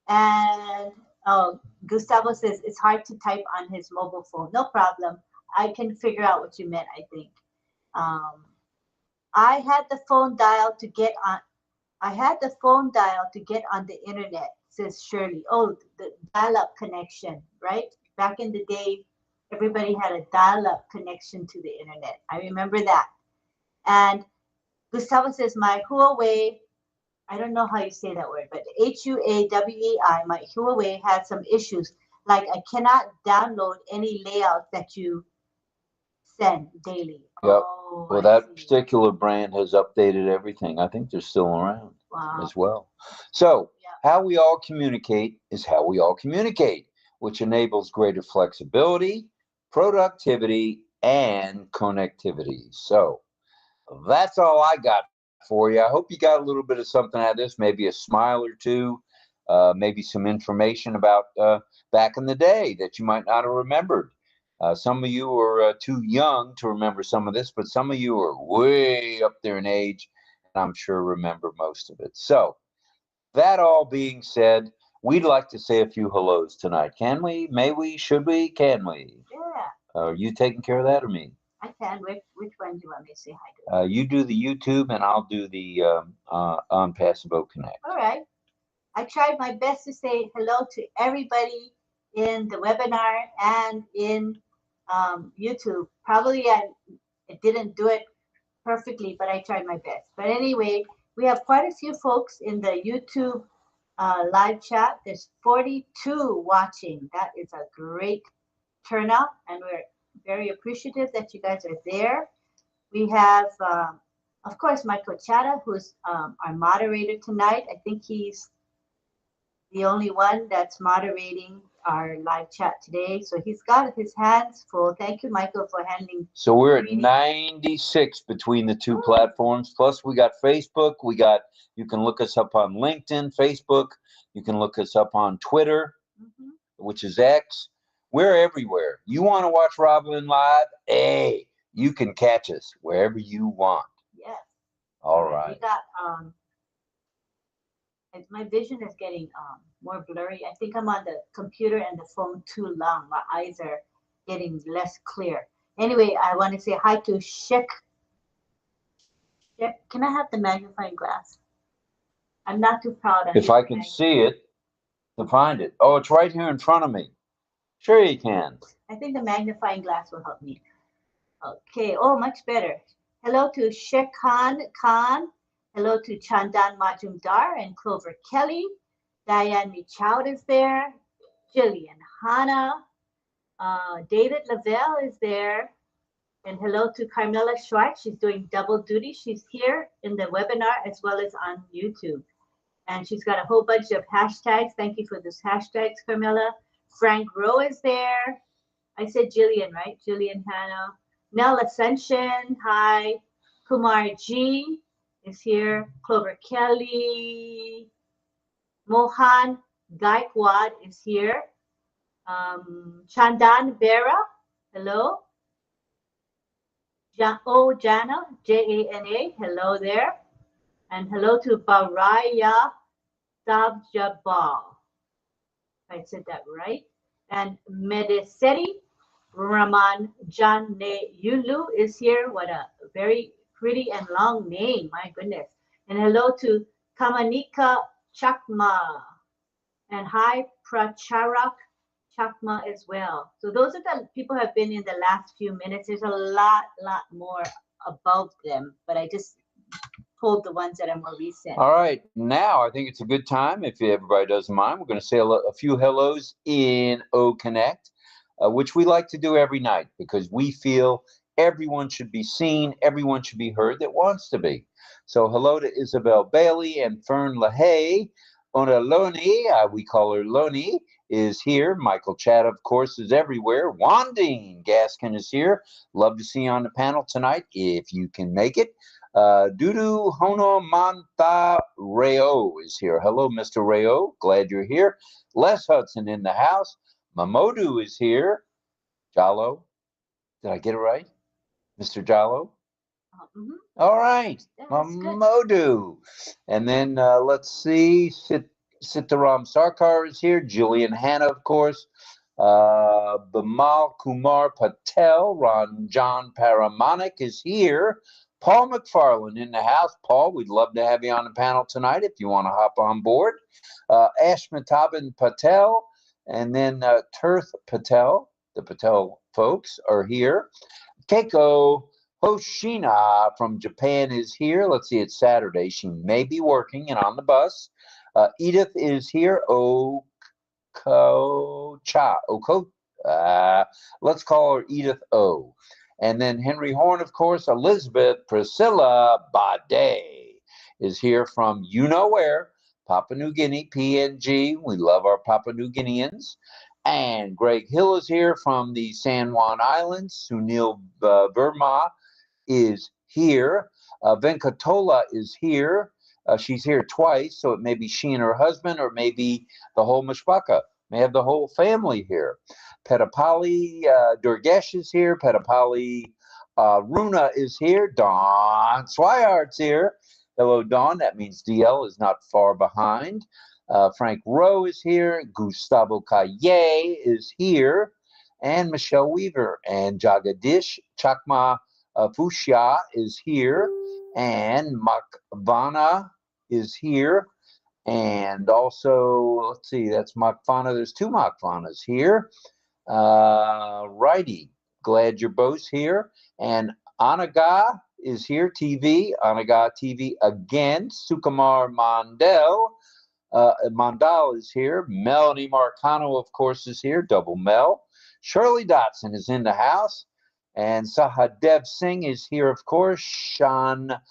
And Gustavo says it's hard to type on his mobile phone. No problem. I can figure out what you meant, I think. I had the phone dial to get on. I had the phone dial to get on the internet, says Shirley. Oh, the dial-up connection, right? Back in the day, everybody had a dial-up connection to the internet. I remember that. And Gustavo says, my Huawei, I don't know how you say that word, but HUAWEI, my Huawei had some issues. Like I cannot download any layouts that you send daily. Yep. Oh, Well, that particular brand has updated everything. I think they're still around as well. So how we all communicate is how we all communicate, which enables greater flexibility, productivity, and connectivity. So that's all I got for you. I hope you got a little bit of something out of this, maybe a smile or two, maybe some information about back in the day that you might not have remembered. Some of you are too young to remember some of this, but some of you are way up there in age, and I'm sure remember most of it. So that all being said, we'd like to say a few hellos tonight. Can we? May we? Should we? Can we? Yeah. Are you taking care of that or me? I can. Which one do you want me to say hi to? You do the YouTube, and I'll do the ONPASSIVE OCONNECT. All right. I tried my best to say hello to everybody in the webinar and in YouTube. Probably I didn't do it perfectly, but I tried my best. But anyway, we have quite a few folks in the YouTube live chat. There's 42 watching. That is a great turnout, and we're very appreciative that you guys are there. We have, of course, Michael Chata, who's our moderator tonight. I think he's the only one that's moderating our live chat today. So he's got his hands full. Thank you, Michael, for handling. So we're at 96 between the two platforms. Plus we got Facebook. You can look us up on LinkedIn, Facebook. You can look us up on Twitter, which is X. We're everywhere. You want to watch RobLynn live? Hey, you can catch us wherever you want. Yes. All right. We got, my vision is getting more blurry. I think I'm on the computer and the phone too long. My eyes are getting less clear. Anyway, I want to say hi to 𝗚𝗿𝗄𝘁. Can I have the magnifying glass? I'm not too proud. If I can see it, to find it. Oh, it's right here in front of me. Sure you can. I think the magnifying glass will help me. Okay. Oh, much better. Hello to 𝗚𝗿𝗄𝘁 Khan. Hello to Chandan Majumdar and Clover Kelly. Diane Michaud is there. Jillian Hanna. David Lavelle is there. And hello to Carmela Schwartz. She's doing double duty. She's here in the webinar as well as on YouTube. And she's got a whole bunch of hashtags. Thank you for those hashtags, Carmela. Frank Rowe is there. I said Jillian, right? Jillian Hanna. Nell Ascension. Hi. Kumar G is here. Clover Kelly. Mohan Gaikwad is here. Chandan Vera, hello. Jana, Jana, hello there. And hello to Baraya Sabjabal. I said that right. And Medeseti Raman Janne Yulu is here. What a very pretty and long name, my goodness. And hello to Kamanika Chakma. And hi Pracharak Chakma as well. So those are the people who have been in the last few minutes. There's a lot more above them, but I just pulled the ones that are more recent. All right, now I think it's a good time, if everybody doesn't mind, we're going to say a few hellos in OCONNECT, which we like to do every night because we feel everyone should be seen, everyone should be heard that wants to be. So hello to Isabel Bailey and Fern LaHaye. Onaloni, we call her Loni, is here. Michael Chad, of course, is everywhere. Wandine Gaskin is here. Love to see you on the panel tonight if you can make it. Dudu Hono Manta Rayo is here. Hello, Mr. Rayo. Glad you're here. Les Hudson in the house. Mamodu is here. Jalo. Did I get it right? Mr. Jalo? Mhm. All right. Yeah, that's good. Mamodu. And then let's see. Sitaram Sarkar is here. Julian Hanna, of course. Bimal Kumar Patel. Ranjan Paramanik is here. Paul McFarland in the house. Paul, we'd love to have you on the panel tonight if you want to hop on board. Ashmataban Patel. And then Tirth Patel. The Patel folks are here. Keiko Hoshina from Japan is here. Let's see, it's Saturday. She may be working and on the bus. Edith is here. Let's call her Edith O. And then Henry Horn, of course. Elizabeth Priscilla Bade is here from you-know-where, Papua New Guinea, PNG. We love our Papua New Guineans. And Greg Hill is here from the San Juan Islands. Sunil Verma is here. Venkatola is here. She's here twice, so it may be she and her husband, or maybe the whole mishpaka. May have the whole family here. Petapali Durgesh is here. Petapali Runa is here. Dawn Swihart's here. Hello, Dawn. That means DL is not far behind. Frank Rowe is here. Gustavo Calle is here. And Michelle Weaver. And Jagadish Chakma Fushia is here. And Makvana is here. And also, let's see, that's Makvana. There's two Makvanas here. Righty. Glad you're both here. And Anaga is here, TV. Anaga TV again. Sukumar Mandel. Mandal is here. Melanie Marcano, of course, is here. Double Mel. Shirley Dotson is in the house. And Sahadev Singh is here, of course. Sean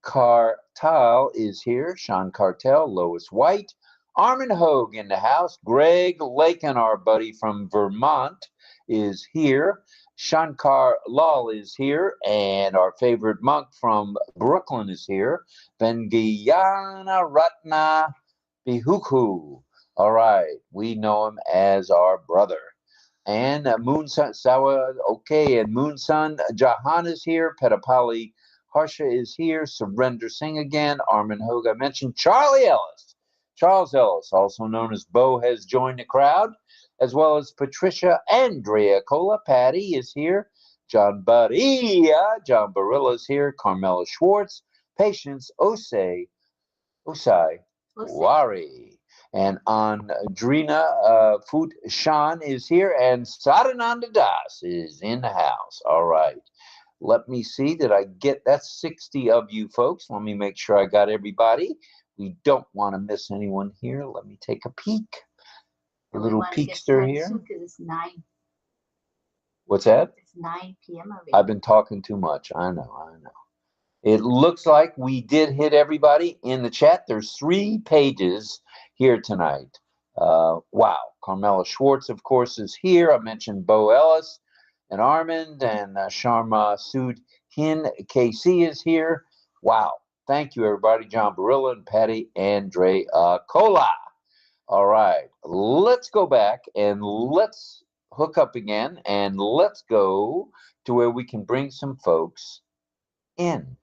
Cartel is here. Sean Cartel. Lois White. Armin Hogue in the house. Greg Lakin, our buddy from Vermont, is here. Shankar Lal is here. And our favorite monk from Brooklyn is here. Vengayana Ratna Bihuku. All right. We know him as our brother. And Moon Sun Sawa, okay, and Moon Sun Jahan is here. Petapali Harsha is here. Surrender Singh again. Armin Hogue, I mentioned. Charlie Ellis. Charles Ellis, also known as Bo, has joined the crowd, as well as Patricia Andrea Cola. Patty is here. John Baria. John Barilla is here. Carmela Schwartz. Patience Osai Wari. And Andrina Foot Shan is here, and Sadananda Das is in the house. All right. Let me see. Did I get that's 60 of you folks? Let me make sure I got everybody. We don't want to miss anyone here. Let me take a peek. A little peekster here. It's 9. What's that? It's 9 p.m. already. I've been talking too much. I know. It looks like we did hit everybody in the chat. There's 3 pages here tonight. Wow. Carmela Schwartz, of course, is here. I mentioned Bo Ellis and Armand, and Sharma Sood Hin KC is here. Wow. Thank you, everybody. John Barilla and Patty Andre Cola. All right. Let's go back and let's hook up again, and let's go to where we can bring some folks in.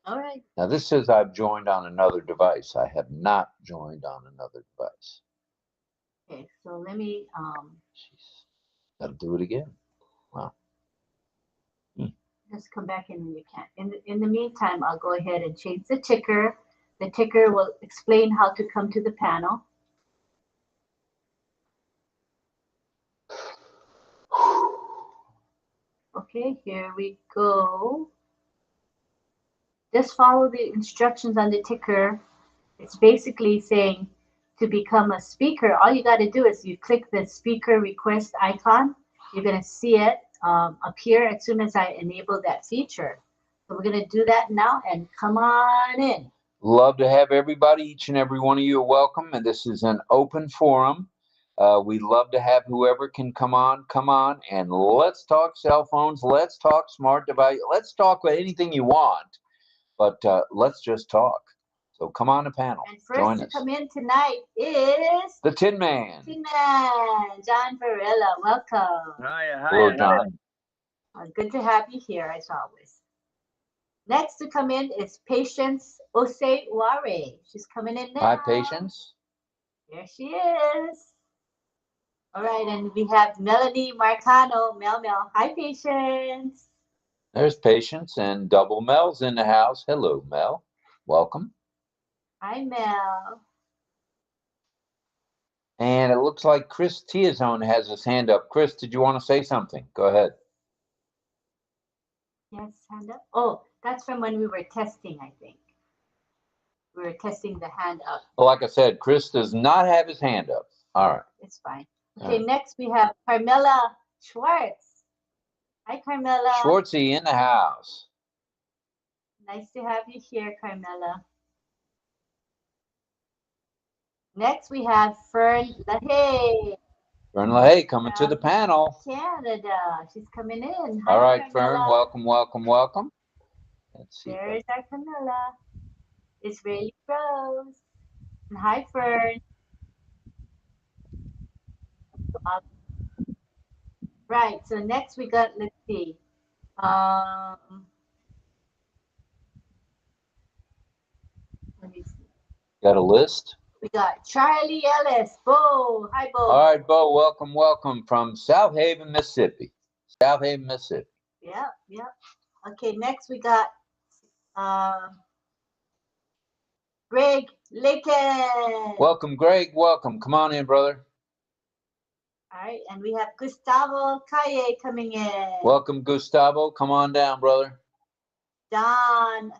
All right. Now, this says I've joined on another device. I have not joined on another device. Okay, so let me Gotta do it again. Wow. just come back in when you can. In the meantime, I'll go ahead and change the ticker. The ticker will explain how to come to the panel. Okay, here we go. Just follow the instructions on the ticker. It's basically saying to become a speaker. All you got to do is you click the speaker request icon. You're going to see it appear as soon as I enable that feature. So we're going to do that now, and come on in. Love to have everybody. Each and every one of you are welcome, and this is an open forum. We love to have whoever can come on, and let's talk cell phones. Let's talk smart device. Let's talk with anything you want. but let's just talk. So come on the panel. And first Join to us. come in tonight is The Tin Man. Tin Man, John Varela. Welcome. Hiya, Hello, hiya, John. Good to have you here as always. Next to come in is Patience 𝗚𝗿𝗲𝘁. She's coming in now. Hi, Patience. There she is. All right, and we have Melanie Marcano. Mel. Hi, Patience. There's Patience, and Double Mel's in the house. Hello, Mel. Welcome. Hi, Mel. And it looks like Chris Tiazone has his hand up. Chris, did you want to say something? Go ahead. Yes, hand up. Oh, that's from when we were testing, I think. We were testing the hand up. Well, like I said, Chris does not have his hand up. All right. It's fine. Okay, next we have Carmela Schwartz. Hi, Carmela. Schwartzy in the house. Nice to have you here, Carmela. Next we have Fern LaHaye. Fern LaHaye coming to the panel. Canada. She's coming in. Hi, All right, Carmela. Fern, welcome, welcome, welcome. Let's see. There's our Camilla. Israeli Rose. And hi, Fern. Right, so next we got, let's see. Let me see. Got a list? We got Charlie Ellis. Bo. Hi, Bo. All right, Bo, welcome, welcome from South Haven, Mississippi. South Haven, Mississippi. Yeah. Okay, next we got Greg Laken. Welcome, Greg. Welcome. Come on in, brother. All right, and we have Gustavo Calle coming in. Welcome, Gustavo. Come on down, brother. Dawn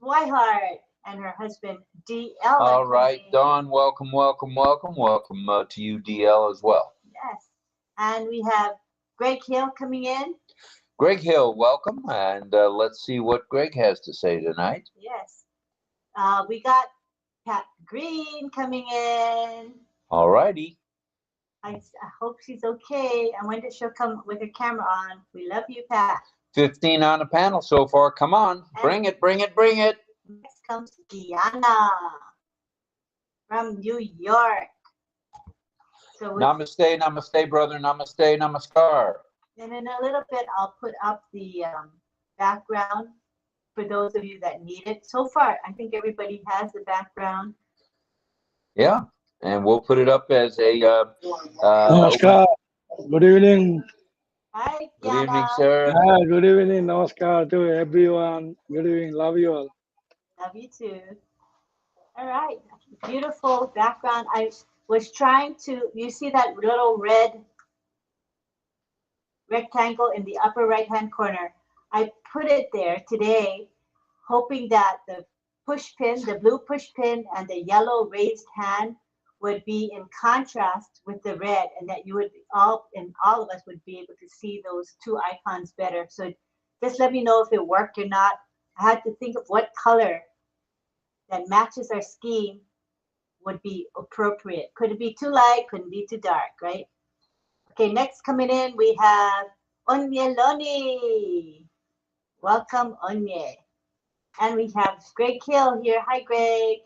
Swihart and her husband DL. All right, Dawn. Welcome, welcome, welcome, welcome to you, DL, as well. Yes, and we have Greg Hill coming in. Greg Hill, welcome, and let's see what Greg has to say tonight. Yes, we got Pat Green coming in. All righty. I hope she's okay. I wonder if she'll come with her camera on. We love you, Pat. 15 on the panel so far. Come on. Bring it, bring it, bring it. Next comes Diana from New York. So Namaste, namaste, brother. Namaste, namaskar. And in a little bit, I'll put up the background for those of you that need it. So far, I think everybody has the background. Yeah. And we'll put it up as a Namaskar. Good evening. Hi, Good evening, sir. Good evening. Namaskar to everyone. Good evening. Love you all. Love you too. All right. Beautiful background. I was trying to, you see that little red rectangle in the upper right-hand corner? I put it there today, hoping that the push pin, the blue push pin and the yellow raised hand would be in contrast with the red, and that you would all of us would be able to see those two icons better. So just let me know if it worked or not. I had to think of what color that matches our scheme would be appropriate. Could it be too light? Couldn't be too dark, right? Okay, next coming in, we have Onyeloni. Welcome, Onye. And we have Greg Hill here. Hi, Greg.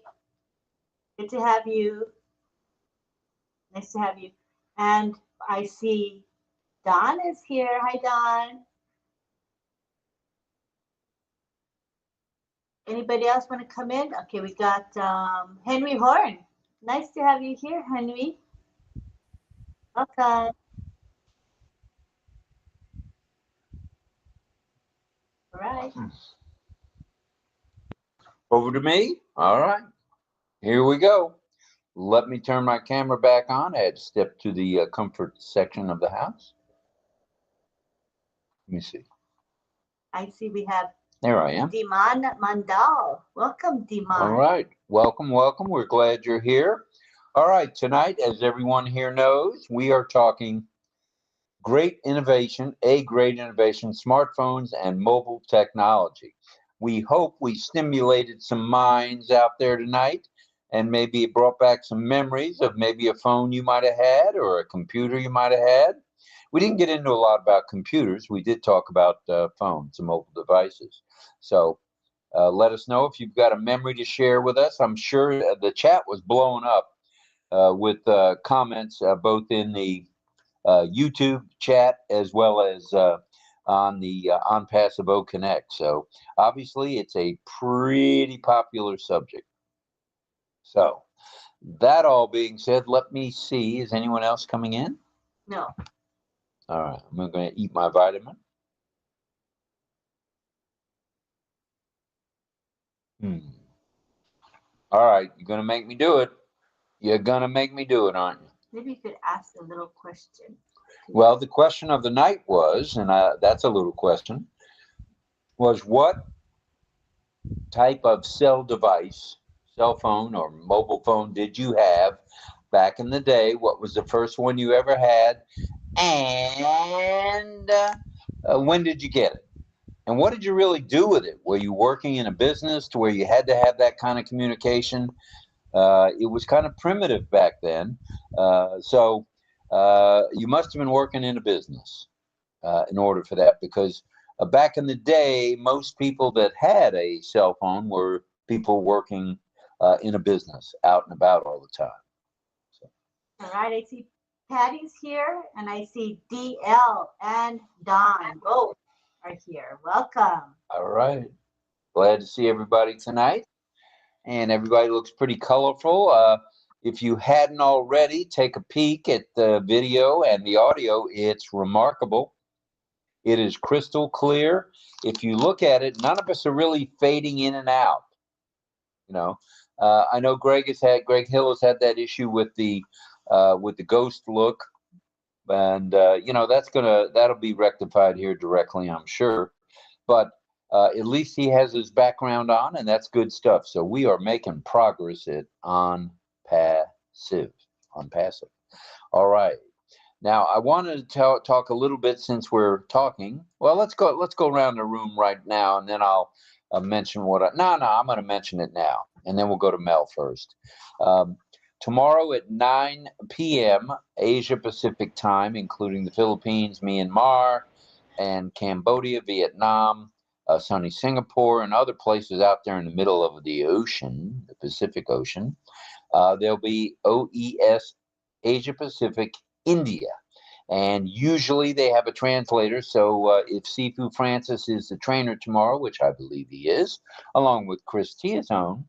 Good to have you. Nice to have you. And I see Don is here. Hi, Don. Anybody else want to come in? Okay, we got Henry Horn. Nice to have you here, Henry. Welcome. All right. Over to me. All right. Here we go. Let me turn my camera back on. I had to step to the comfort section of the house. Let me see. I see we have There I am. Diman Mandal. Welcome, Diman. All right. Welcome, welcome. We're glad you're here. All right. Tonight, as everyone here knows, we are talking great innovation, smartphones and mobile technology. We hope we stimulated some minds out there tonight, and maybe it brought back some memories of maybe a phone you might have had or a computer you might have had. We didn't get into a lot about computers. We did talk about phones and mobile devices. So Let us know if you've got a memory to share with us. I'm sure the chat was blowing up with comments both in the YouTube chat as well as on the ONPASSIVE OCONNECT. So obviously it's a pretty popular subject. So that all being said, let me see, is anyone else coming in? No. All right, I'm going to eat my vitamin. All right, you're going to make me do it. You're going to make me do it, aren't you? Maybe you could ask a little question. Well, the question of the night was, and that's a little question, was what type of cell device, cell phone or mobile phone did you have back in the day? What was the first one you ever had? And when did you get it? And what did you really do with it? Were you working in a business to where you had to have that kind of communication? It was kind of primitive back then. So you must have been working in a business in order for that, because back in the day, most people that had a cell phone were people working in a business, out and about all the time. So. All right, I see Patty's here, and I see DL and Don both are here. Welcome. All right. Glad to see everybody tonight. And everybody looks pretty colorful. If you hadn't already, take a peek at the video and the audio. It's remarkable. It is crystal clear. If you look at it, none of us are really fading in and out. You know, I know Greg Hill has had that issue with the ghost look, and you know, that'll be rectified here directly, I'm sure. But at least he has his background on, and that's good stuff. So we are making progress at ONPASSIVE. All right. Now I wanted to talk a little bit, since we're talking. Well, let's go around the room right now, and then I'll mention what I'm going to mention it now, and then we'll go to Mel first. Tomorrow at 9 p.m. Asia Pacific time, including the Philippines, Myanmar, and Cambodia, Vietnam, sunny Singapore, and other places out there in the middle of the ocean, the Pacific Ocean. There'll be OES Asia Pacific India, and usually they have a translator. So if Sifu Francis is the trainer tomorrow, which I believe he is, along with Chris Tiazone,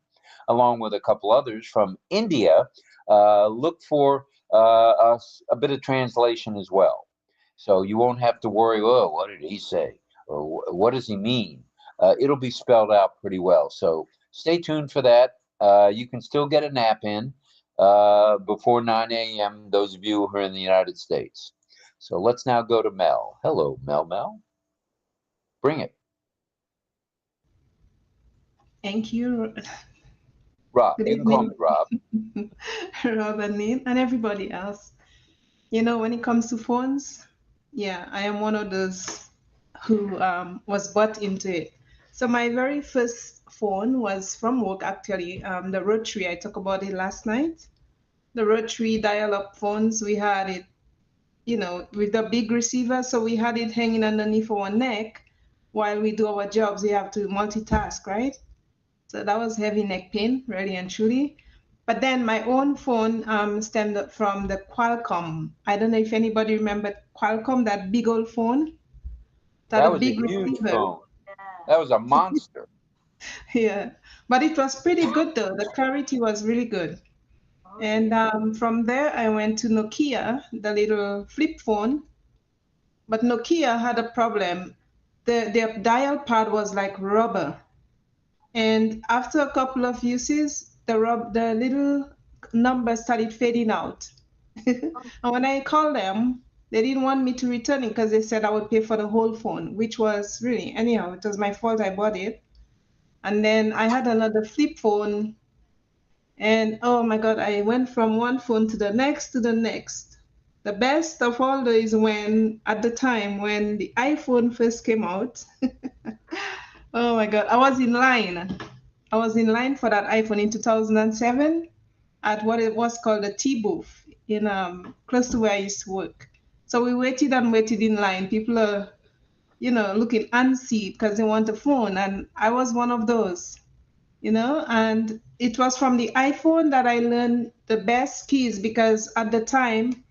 along with a couple others from India, look for a bit of translation as well. So you won't have to worry, oh, what did he say? Or what does he mean? It'll be spelled out pretty well. So stay tuned for that. You can still get a nap in before 9 a.m., those of you who are in the United States. So let's now go to Mel. Hello, Mel. Bring it. Thank you. Rob. Good You can call me evening. Rob. Rob and Lynn and everybody else. You know, when it comes to phones, yeah, I am one of those who was bought into it. So my very first phone was from work, actually. The rotary, I talked about it last night. The rotary dial-up phones, we had it, you know, with the big receiver. So we had it hanging underneath our neck. While we do our jobs, we have to multitask, right? So that was heavy neck pain, really and truly. But then my own phone stemmed from the Qualcomm. I don't know if anybody remembered Qualcomm, that big old phone. That A was a big huge receiver. phone. That was a monster. Yeah, but it was pretty good though. The clarity was really good. And from there, I went to Nokia, the little flip phone. But Nokia had a problem. Their dial pad was like rubber. And after a couple of uses, the little numbers started fading out. And when I called them, they didn't want me to return it because they said I would pay for the whole phone, which was really, anyhow, it was my fault I bought it. And then I had another flip phone. And oh my God, I went from one phone to the next to the next. The best of all though is when, at the time when the iPhone first came out, oh my God, I was in line. I was in line for that iPhone in 2007 at what it was called the T booth in close to where I used to work. So we waited and waited in line. People are looking antsy because they want a phone. And I was one of those, and it was from the iPhone that I learned the best keys, because at the time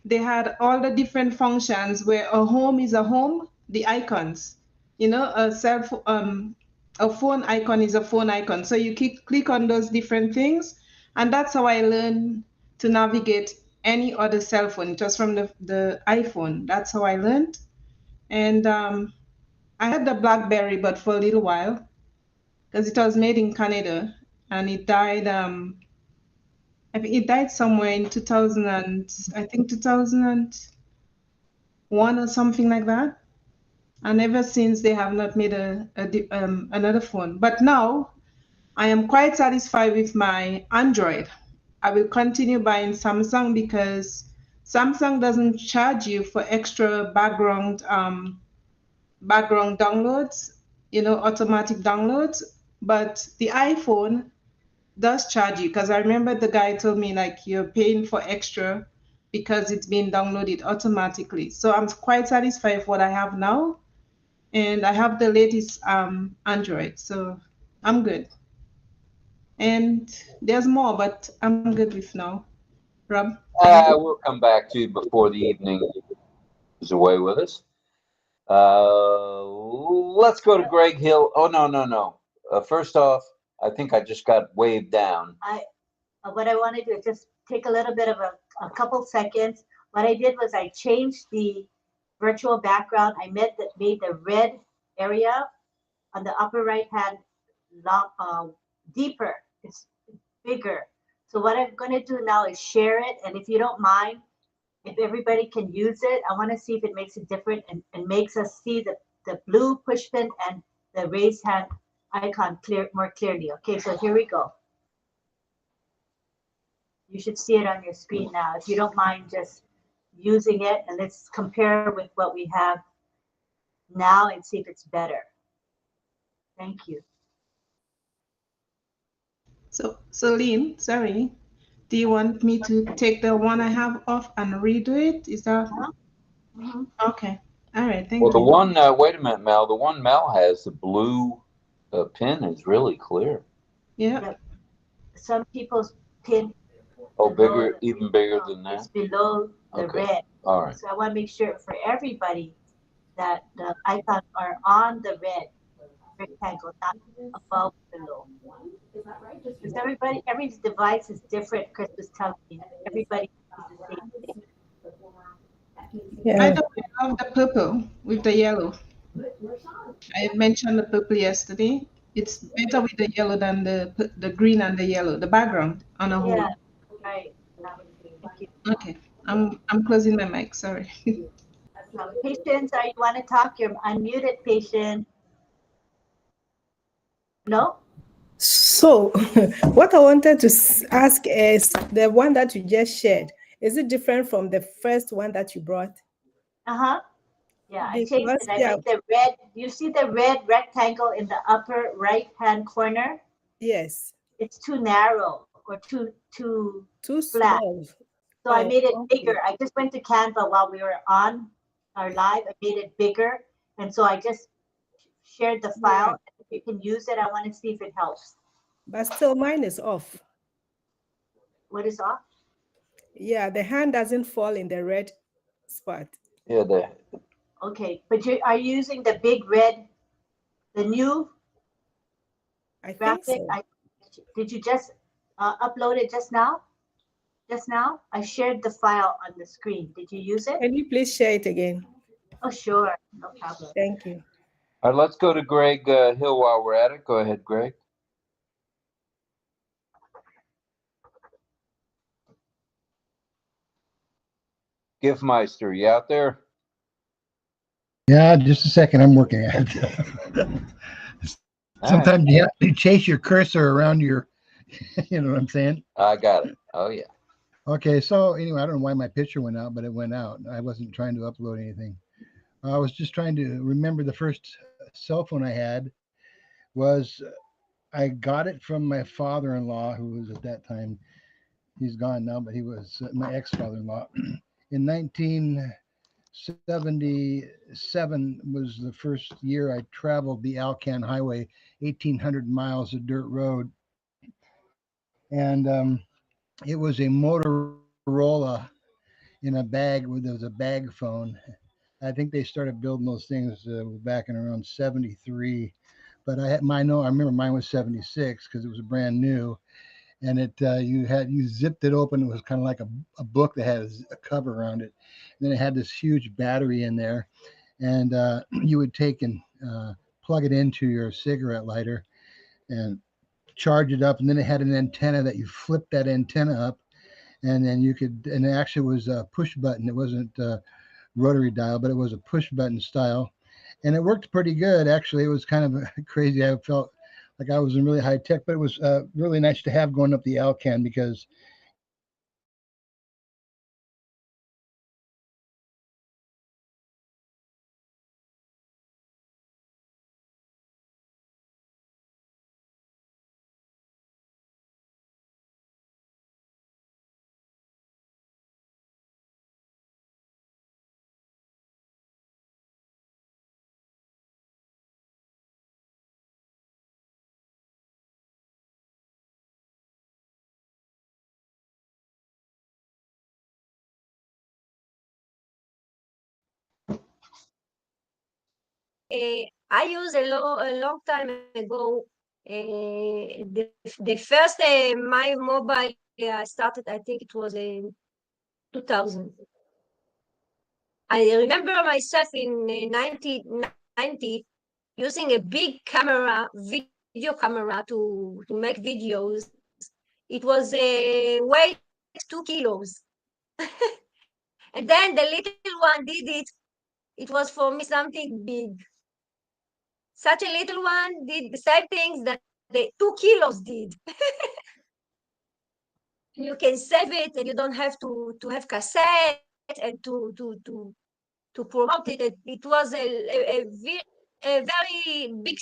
they had all the different functions where a home is a home, the icons, a phone icon is a phone icon. So you click on those different things. And that's how I learned to navigate any other cell phone, just from the iPhone. That's how I learned. And I had the BlackBerry, but for a little while, because it was made in Canada, and it died. I think it died somewhere in 2000, I think 2001 or something like that. And ever since, they have not made another phone. But now I am quite satisfied with my Android. I will continue buying Samsung because Samsung doesn't charge you for extra background downloads, automatic downloads. But the iPhone does charge you, because I remember the guy told me like you're paying for extra because it's being downloaded automatically. So I'm quite satisfied with what I have now, and I have the latest Android, so I'm good. And there's more, but I'm good with now. Rob? We'll come back to you before the evening is away with us. Let's go to Greg Hill. Oh, no. First off, I think I just got waved down. What I want to do is just take a little bit of a couple seconds. What I did was I changed the virtual background. I made the red area on the upper right hand deeper. It's bigger. So what I'm going to do now is share it. And if you don't mind, if everybody can use it, I want to see if it makes it different and makes us see the blue push pin and the raised hand icon more clearly. Okay, so here we go. You should see it on your screen now. If you don't mind just using it, and let's compare with what we have now and see if it's better. Thank you. So Lynn, sorry, do you want me to take the one I have off and redo it? Is that? Mm-hmm. Okay. All right. Thank you. Well, the one, wait a minute, Mel. The one Mel has, the blue pin is really clear. Yeah. Some people's pin. Oh, bigger, even bigger than that? It's below the red. All right. So I want to make sure for everybody that the icons are on the red rectangle, not above, below. Because every device is different. Chris was telling me everybody uses the same thing. Yeah. I don't love the purple with the yellow. I mentioned the purple yesterday. It's better with the yellow than the green and the yellow, the background on a whole. Yeah, right. Thank you. Okay, I'm closing my mic. Sorry. Patience, you want to talk? You're unmuted, Patient. No? So, what I wanted to ask is, the one that you just shared, is it different from the first one that you brought? Yeah, I changed it. I made the red. You see the red rectangle in the upper right-hand corner? Yes. It's too narrow or too flat. Small. So I made it bigger. I just went to Canva while we were on our live. I made it bigger. And so I just shared the file. Yeah. If you can use it, I want to see if it helps. But still, mine is off. What is off? Yeah, the hand doesn't fall in the red spot. Yeah, there. Okay, but are you using the big red, the new graphic? Think so. Did you just upload it just now? Just now? I shared the file on the screen. Did you use it? Can you please share it again? Oh, sure. No problem. Thank you. All right, let's go to Greg Hill while we're at it. Go ahead, Greg. 𝗚𝗿𝗄𝘁, you out there? Yeah, just a second. I'm working at it. Sometimes you have to chase your cursor around your, you know what I'm saying? I got it. Oh, yeah. Okay, so anyway, I don't know why my picture went out, but it went out. I wasn't trying to upload anything. I was just trying to remember the first cell phone I had was, I got it from my father-in-law, who was at that time, he's gone now, but he was my ex-father-in-law. In 77 was the first year I traveled the Alcan Highway, 1,800 miles of dirt road. And it was a Motorola in a bag. There was a bag phone. I think they started building those things back in around 73. But I remember mine was 76 because it was brand new. And it you zipped it open. It was kind of like a book that had a cover around it. And then it had this huge battery in there, and you would take and plug it into your cigarette lighter and charge it up. And then it had an antenna that you flipped that antenna up, and then you could. And it actually was a push button. It wasn't rotary dial, but it was a push button style, and it worked pretty good. Actually, it was kind of crazy. I felt like I was in really high tech, but it was really nice to have going up the Alcan because I used a long time ago. The first my mobile started, I think it was in 2000. I remember myself in 1990 using a big camera, video camera to make videos. It was weight 2 kilos. And then the little one did it. It was for me something big. Such a little one did the same things that the 2 kilos did. You can save it, and you don't have to have cassette and to promote it. It was a very big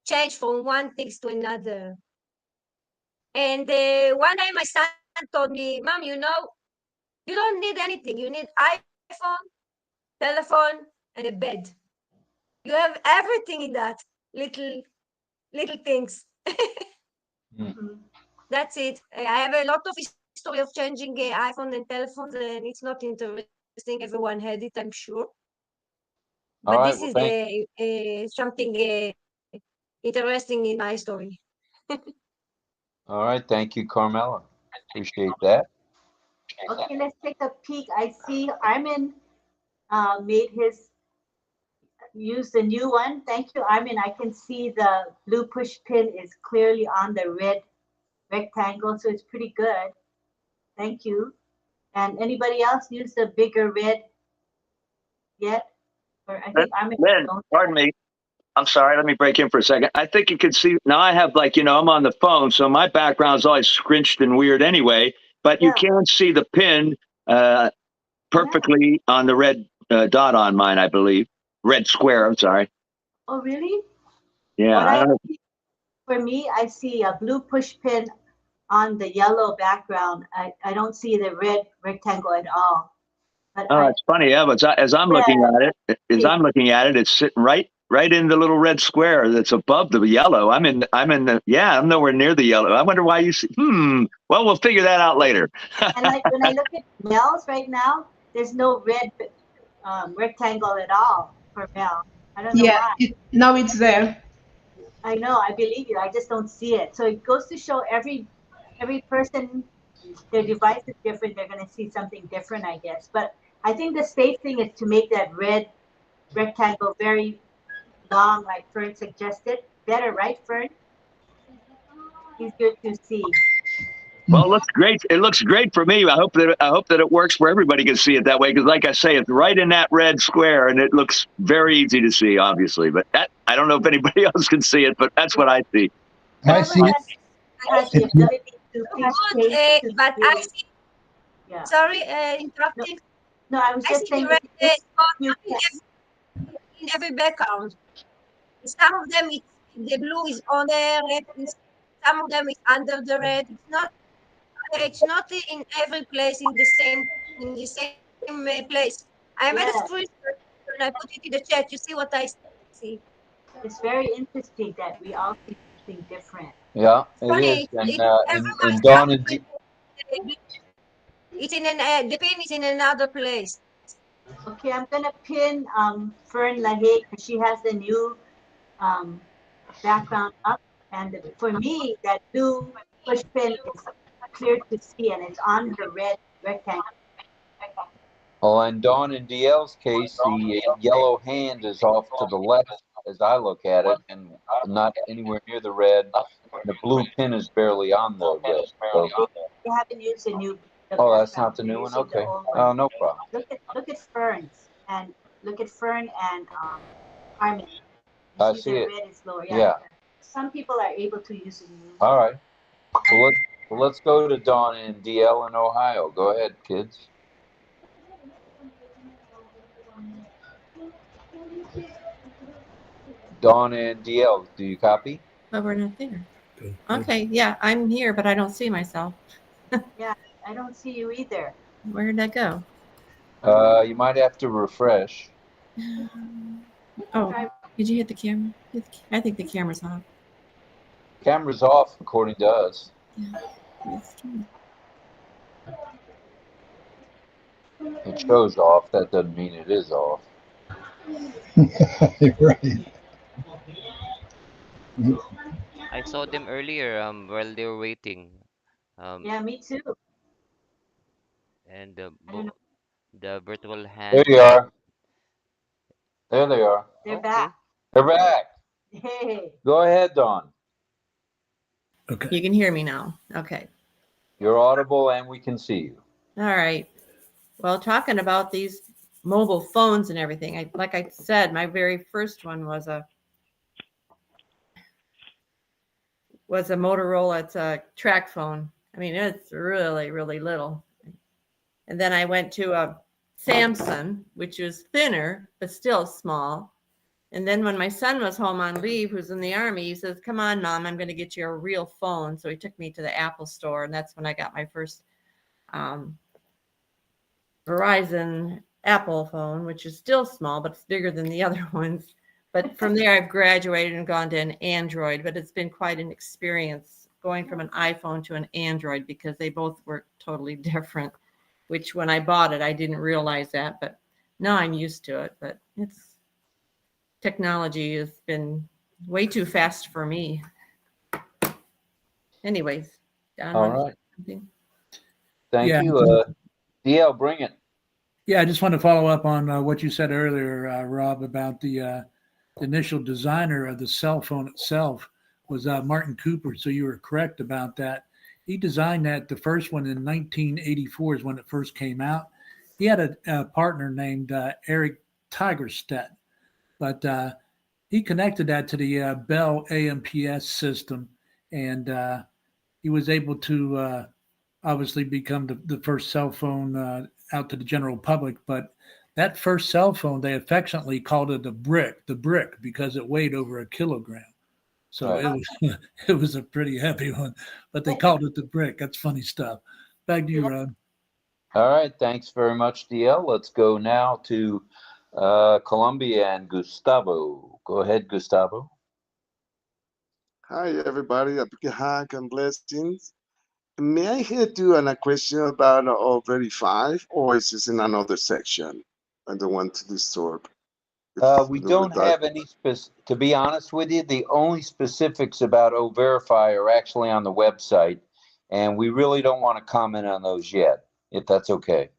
change from one thing to another. And one day my son told me, "Mom, you don't need anything. You need iPhone, telephone, and a bed. You have everything in that little things." That's it. I have a lot of history of changing iPhone and telephones, and it's not interesting. Everyone had it, I'm sure. But All right. this Well, is something interesting in my story. all right. Thank you, Carmela. Appreciate that. Okay, let's take a peek. I see Armin used the new one. Thank you, Armin. I can see the blue push pin is clearly on the red rectangle, so it's pretty good. Thank you. And anybody else use the bigger red yet? Or I think Armin. Lynn, pardon me. I'm sorry, let me break in for a second. I think you can see now I have I'm on the phone, so my background's always scrinched and weird anyway, but you can see the pin perfectly on the red dot on mine, I believe. Red square, I'm sorry. Oh, really? Yeah, I don't know. For me, I see a blue push pin on the yellow background. I don't see the red rectangle at all. But it's funny, yeah, but as I'm looking at it, it's sitting right in the little red square that's above the yellow. I'm nowhere near the yellow. I wonder why you see. Well, we'll figure that out later. And when I look at Mel's right now, there's no red rectangle at all for Mel. I don't know why. Now it's there. I know, I believe you. I just don't see it. So it goes to show every person, their device is different. They're going to see something different, I guess. But I think the safe thing is to make that red rectangle very long, like Fern suggested. Better, right, Fern? Easier to see. Well, it looks great. It looks great for me. I hope that it works where everybody can see it that way. Because, like I say, it's right in that red square, and it looks very easy to see, obviously. But I don't know if anybody else can see it, but that's what I see. I see it. Has the ability to Good, but I see. Yeah. Sorry, interrupting. No, I was just saying. In every background. Some of them, the blue is on the red. Some of them is under the red. It's not in every place in the same place. I made a Yes. screenshot and I put it in the chat. You see what I see? It's very interesting that we all see something different. Yeah, It's it is. funny. And Everybody's Dawn and happy. It's in the pin is in another place. Okay, I'm gonna pin 𝗚𝗿𝗁 because she has the new background up, and for me that blue push pin is clear to see, and it's on the red rectangle. Oh, and Dawn and DL's case, the yellow hand is off to the left as I look at it, and not anywhere near the red. The blue pin is barely on the red. So, They haven't used the new. oh, that's not background, the they're new one? using the Okay. old Oh, one. no problem. Look at Fern's and look at Fern and Carmen. I You see the it. red is lower. Yeah. Some people are able to use the new. All right. Well, let's go to Dawn and DL in Ohio. Go ahead, kids. Dawn and DL, do you copy? Oh, we're not there. Okay, yeah, I'm here, but I don't see myself. Yeah, I don't see you either. Where did that go? You might have to refresh. Oh, did you hit the camera? I think the camera's off. Camera's off, according to us. It shows off. That doesn't mean it is off. Right. I saw them earlier while they were waiting. Yeah, me too. And the virtual hand. There you are. There they are. They're back. They're back. Hey. Go ahead, Dawn. Okay. You can hear me now. Okay. You're audible and we can see you. All right. Well, talking about these mobile phones and everything, like I said, my very first one was a Motorola. It's a track phone. I mean, it's really, really little. And then I went to a Samsung, which was thinner, but still small. And then when my son was home on leave, who's in the Army, he says, "Come on, Mom, I'm going to get you a real phone." So he took me to the Apple store, and that's when I got my first Verizon Apple phone, which is still small, but it's bigger than the other ones. But from there, I've graduated and gone to an Android, but it's been quite an experience going from an iPhone to an Android because they both work totally different, which when I bought it, I didn't realize that, but now I'm used to it. But technology has been way too fast for me. Anyways, Don, all right. Something? Thank you. DL, bring it. Yeah, I just want to follow up on what you said earlier, Rob, about the initial designer of the cell phone itself was Martin Cooper. So you were correct about that. He designed that. The first one in 1984 is when it first came out. He had a partner named Eric Tigerstedt, but he connected that to the Bell AMPS system, and he was able to obviously become the first cell phone out to the general public. But that first cell phone, they affectionately called it the brick, because it weighed over 1 kilogram. So it was a pretty heavy one, but they called it the brick. That's funny stuff. Back to you, Rob. All right. Thanks very much, DL. Let's go now to Colombia and Gustavo. Go ahead, Gustavo. Hi, everybody. A big hug and blessings. May I hit you on a question about 𝗚𝗿𝗁, or is this in another section? I don't want to disturb. We don't have any to be honest with you, the only specifics about 𝗚𝗿𝗁 are actually on the website, and we really don't want to comment on those yet, if that's okay.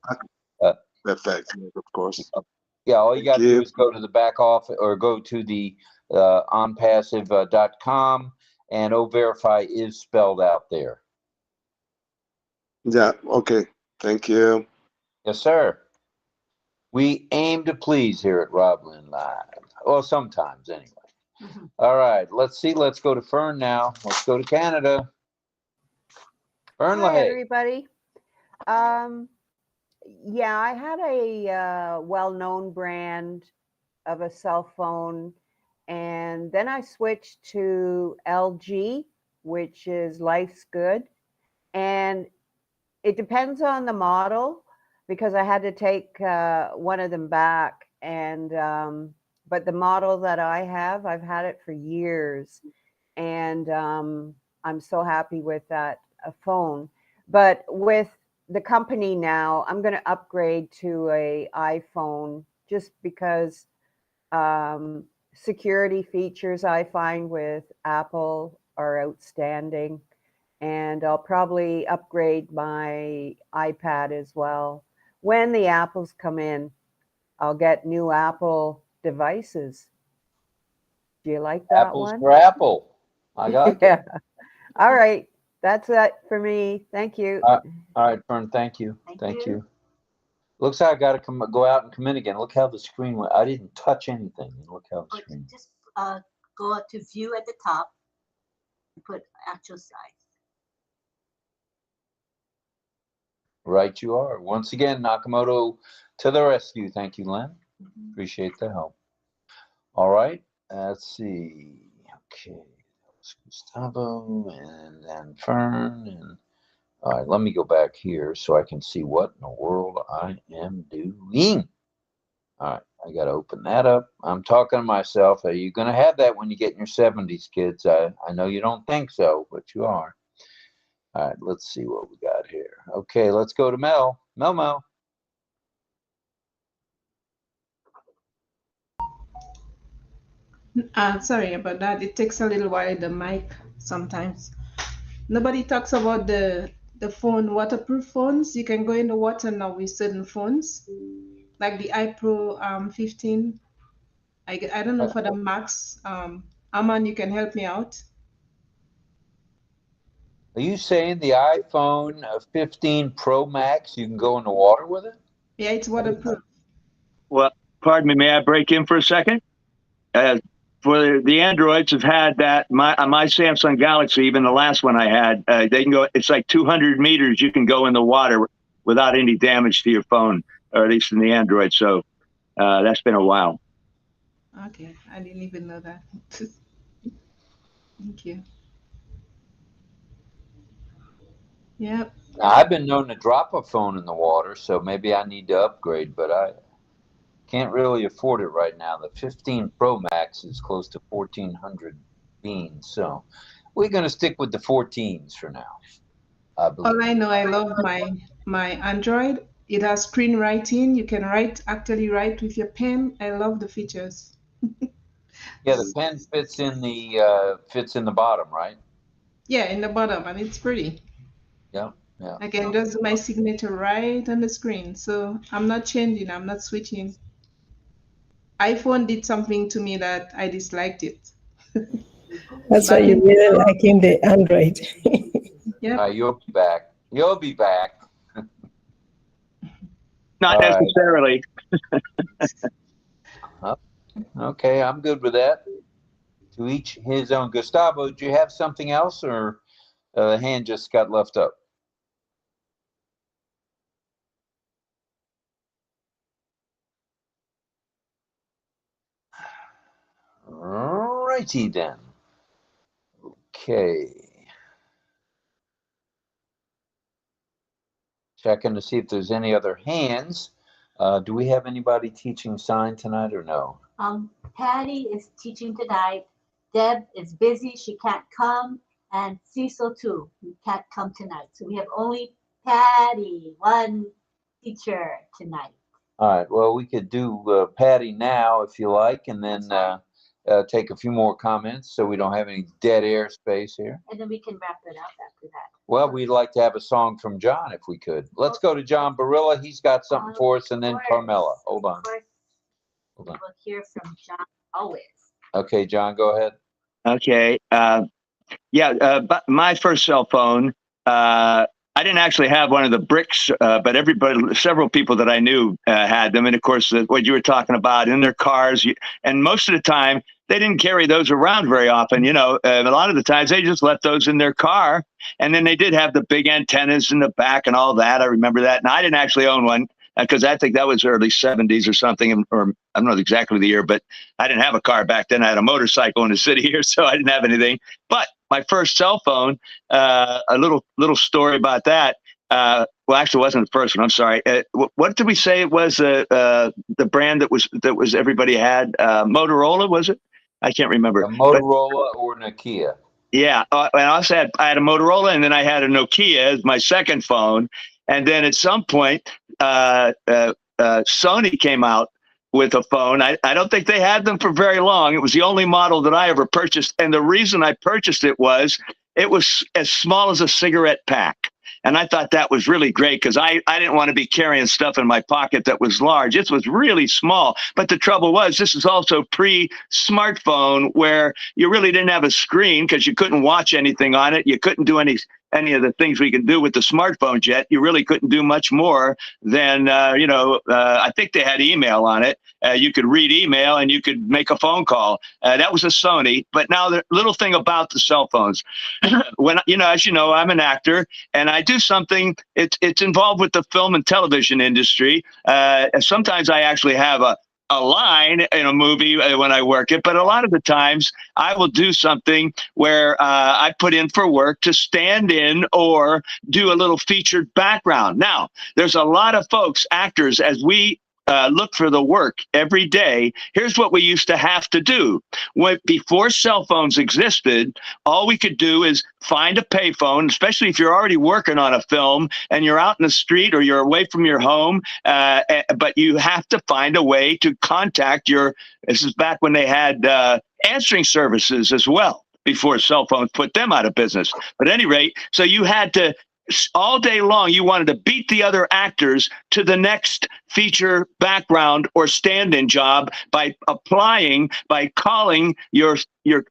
Perfect, of course. Yeah, all you got to do is go to the back office or go to the ONPASSIVE.com, and 𝗚𝗿𝗁 is spelled out there. Yeah, okay. Thank you. Yes, sir. We aim to please here at RobLynn Live. Well, sometimes anyway. All right, let's see. Let's go to Fern now. Let's go to Canada. Fern Hi, LaHaye. everybody. Yeah, I had a well-known brand of a cell phone, and then I switched to LG, which is Life's Good. And it depends on the model. because I had to take one of them back. And but the model that I have, I've had it for years, and I'm so happy with that phone. But with the company now, I'm going to upgrade to a iPhone just because security features I find with Apple are outstanding. And I'll probably upgrade my iPad as well. When the Apples come in, I'll get new Apple devices. Do you like that Apples one? for Apple. I got Yeah. All right. That's it for me. Thank you. All right, Fern. Thank you. Thank you. Looks like I got to go out and come in again. Look how the screen went. I didn't touch anything. Look how the screen. Just go up to view at the top and put actual size. Right, you are. Once again, Nakamoto to the rescue. Thank you, Lynn. Appreciate the help. All right. Let's see. Okay. Gustavo and then Fern. And all right, let me go back here so I can see what in the world I am doing. All right, I got to open that up. I'm talking to myself. Are you going to have that when you get in your 70s, kids? I know you don't think so, but you are. All right, let's see what we got here. Okay, let's go to Mel. Mel. Sorry about that. It takes a little while, the mic sometimes. Nobody talks about the phone, waterproof phones. You can go in the water now with certain phones, like the iPro 15. I don't know for the Max. Aman, you can help me out. Are you saying the iPhone 15 Pro Max, you can go in the water with it? Yeah, it's waterproof. Well, pardon me, may I break in for a second? For the Androids have had that, my Samsung Galaxy, even the last one I had, they can go, it's like 200 meters you can go in the water without any damage to your phone, or at least in the Android. So that's been a while. Okay, I didn't even know that. Thank you. Yep. Now, I've been known to drop a phone in the water, so maybe I need to upgrade, but I can't really afford it right now. The 15 Pro Max is close to 1,400 beans, so we're going to stick with the 14s for now. All I know, I love my Android. It has screenwriting. You can actually write with your pen. I love the features. Yeah, the pen fits in the bottom, right? Yeah, in the bottom, and it's pretty. Yeah. I can just do my signature right on the screen. So I'm not changing, I'm not switching. iPhone did something to me that I disliked it. That's why you really liking the Android. Yeah. You'll be back. You'll be back. Not necessarily. Okay, I'm good with that. To each his own. Gustavo, do you have something else, or the hand just got left up? Righty then. Okay. Checking to see if there's any other hands. Do we have anybody teaching sign tonight or no? Patty is teaching tonight. Deb is busy, she can't come, and Cecil too, he can't come tonight. So we have only Patty, one teacher tonight. All right, well, we could do Patty now if you like, and then take a few more comments so we don't have any dead air space here. And then we can wrap it up after that. Well, we'd like to have a song from John if we could. Let's go to John Barilla. He's got something for us, and then Carmela. Hold on. We'll hear from John always. Okay, John, go ahead. Okay. But my first cell phone, I didn't actually have one of the bricks, but several people that I knew had them. And of course, what you were talking about in their cars, and most of the time, they didn't carry those around very often. A lot of the times they just left those in their car. And then they did have the big antennas in the back and all that. I remember that. And I didn't actually own one because I think that was early 70s or something, or I don't know exactly the year, but I didn't have a car back then. I had a motorcycle in the city here, so I didn't have anything. But my first cell phone, a little story about that. well, actually, it wasn't the first one. I'm sorry. What did we say it was? The brand that was everybody had. Motorola, was it? I can't remember. A Motorola or Nokia. Yeah, and I had a Motorola, and then I had a Nokia as my second phone, and then at some point, Sony came out with a phone. I don't think they had them for very long. It was the only model that I ever purchased, and the reason I purchased it was as small as a cigarette pack. And I thought that was really great because I didn't want to be carrying stuff in my pocket that was large. This was really small. But the trouble was, this is also pre-smartphone where you really didn't have a screen because you couldn't watch anything on it. You couldn't do any of the things we can do with the smartphone yet. You really couldn't do much more than, I think they had email on it. You could read email and you could make a phone call. That was a Sony. But now the little thing about the cell phones, as you know, I'm an actor and I do something. It's involved with the film and television industry. Sometimes I actually have a line in a movie when I work it, but a lot of the times I will do something where I put in for work to stand in or do a little featured background. Now, there's a lot of folks, actors, as we look for the work every day. Here's what we used to have to do. Before cell phones existed, all we could do is find a payphone, especially if you're already working on a film and you're out in the street or you're away from your home, but you have to find a way to contact this is back when they had answering services as well, before cell phones put them out of business. But at any rate, so you had to, all day long, you wanted to beat the other actors to the next feature background or stand-in job by calling your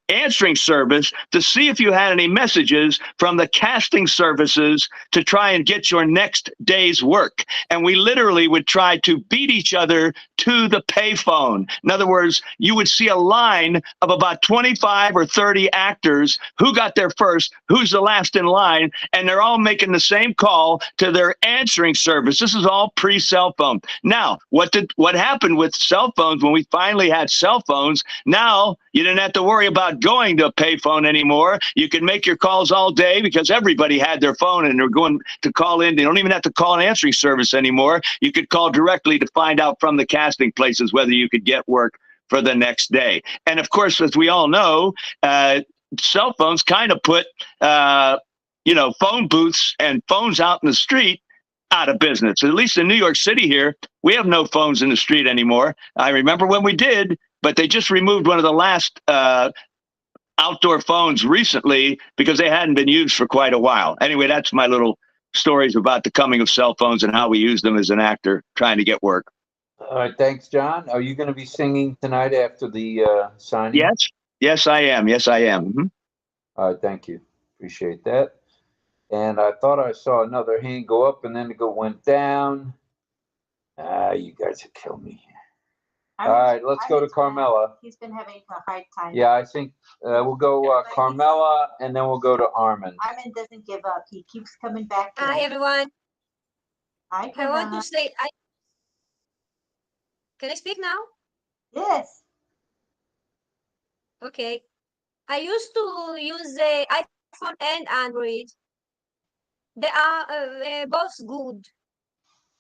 answering service to see if you had any messages from the casting services to try and get your next day's work. And we literally would try to beat each other to the payphone. In other words, you would see a line of about 25 or 30 actors. Who got there first? Who's the last in line? And they're all making the same call to their answering service. This is all pre-cell phone. Now, what happened with cell phones when we finally had cell phones? Now you didn't have to worry about going to a payphone anymore. You could make your calls all day because everybody had their phone and they're going to call in. They don't even have to call an answering service anymore. You could call directly to find out from the casting places whether you could get work for the next day. And of course, as we all know, cell phones kind of put phone booths and phones out in the street out of business. At least in New York City here, we have no phones in the street anymore. I remember when we did, but they just removed one of the last outdoor phones recently because they hadn't been used for quite a while. Anyway, that's my little stories about the coming of cell phones and how we use them as an actor trying to get work. All right, thanks, John. Are you going to be singing tonight after the signing? Yes, I am. Yes, I am. Mm-hmm. All right, thank you. Appreciate that. And I thought I saw another hand go up and then it went down. You guys will kill me. All right, let's go to Carmela. He's been having a hard time. Yeah, I think we'll go Carmela and then we'll go to Armin. Armin doesn't give up. He keeps coming back. Hi, everyone. Hi, I want to say, can I speak now? Yes. Okay. I used to use the iPhone and Android. They are both good,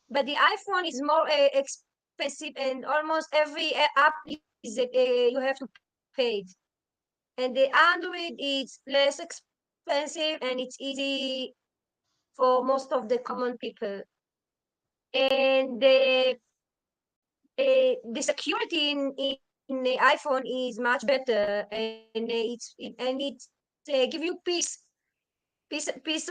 but the iPhone is more expensive, and almost every app is you have to pay. And the Android is less expensive, and it's easy for most of the common people. And the security in the iPhone is much better, and it give you peace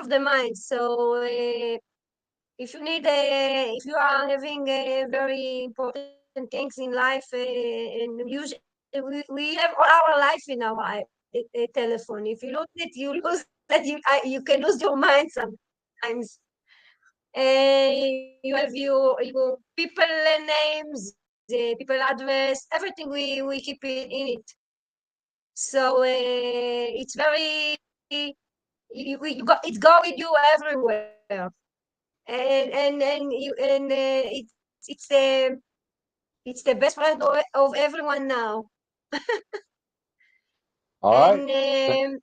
of the mind. So if you are having very important things in life, and usually we have all our life in our telephone. If you lose it, you lose that. You can lose your mind sometimes. You have your people names, the people address, everything we keep it in it. So it's very it go with you everywhere, and it's the best friend of everyone now. All right.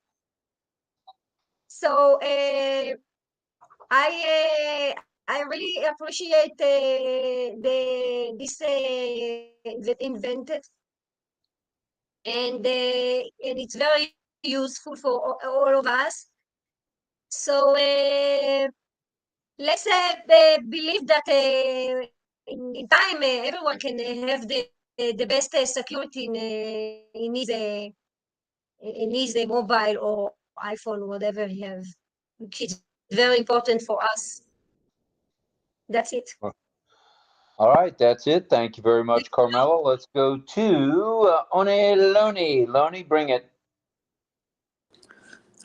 And I really appreciate this that invented, and it's very useful for all of us. So let's believe that in time everyone can have the best security in his mobile or iPhone, whatever he has, which is very important for us. That's it. All right, that's it. Thank you very much, Carmela. Let's go to 𝗚𝗿𝗄𝘁. Lonnie, bring it.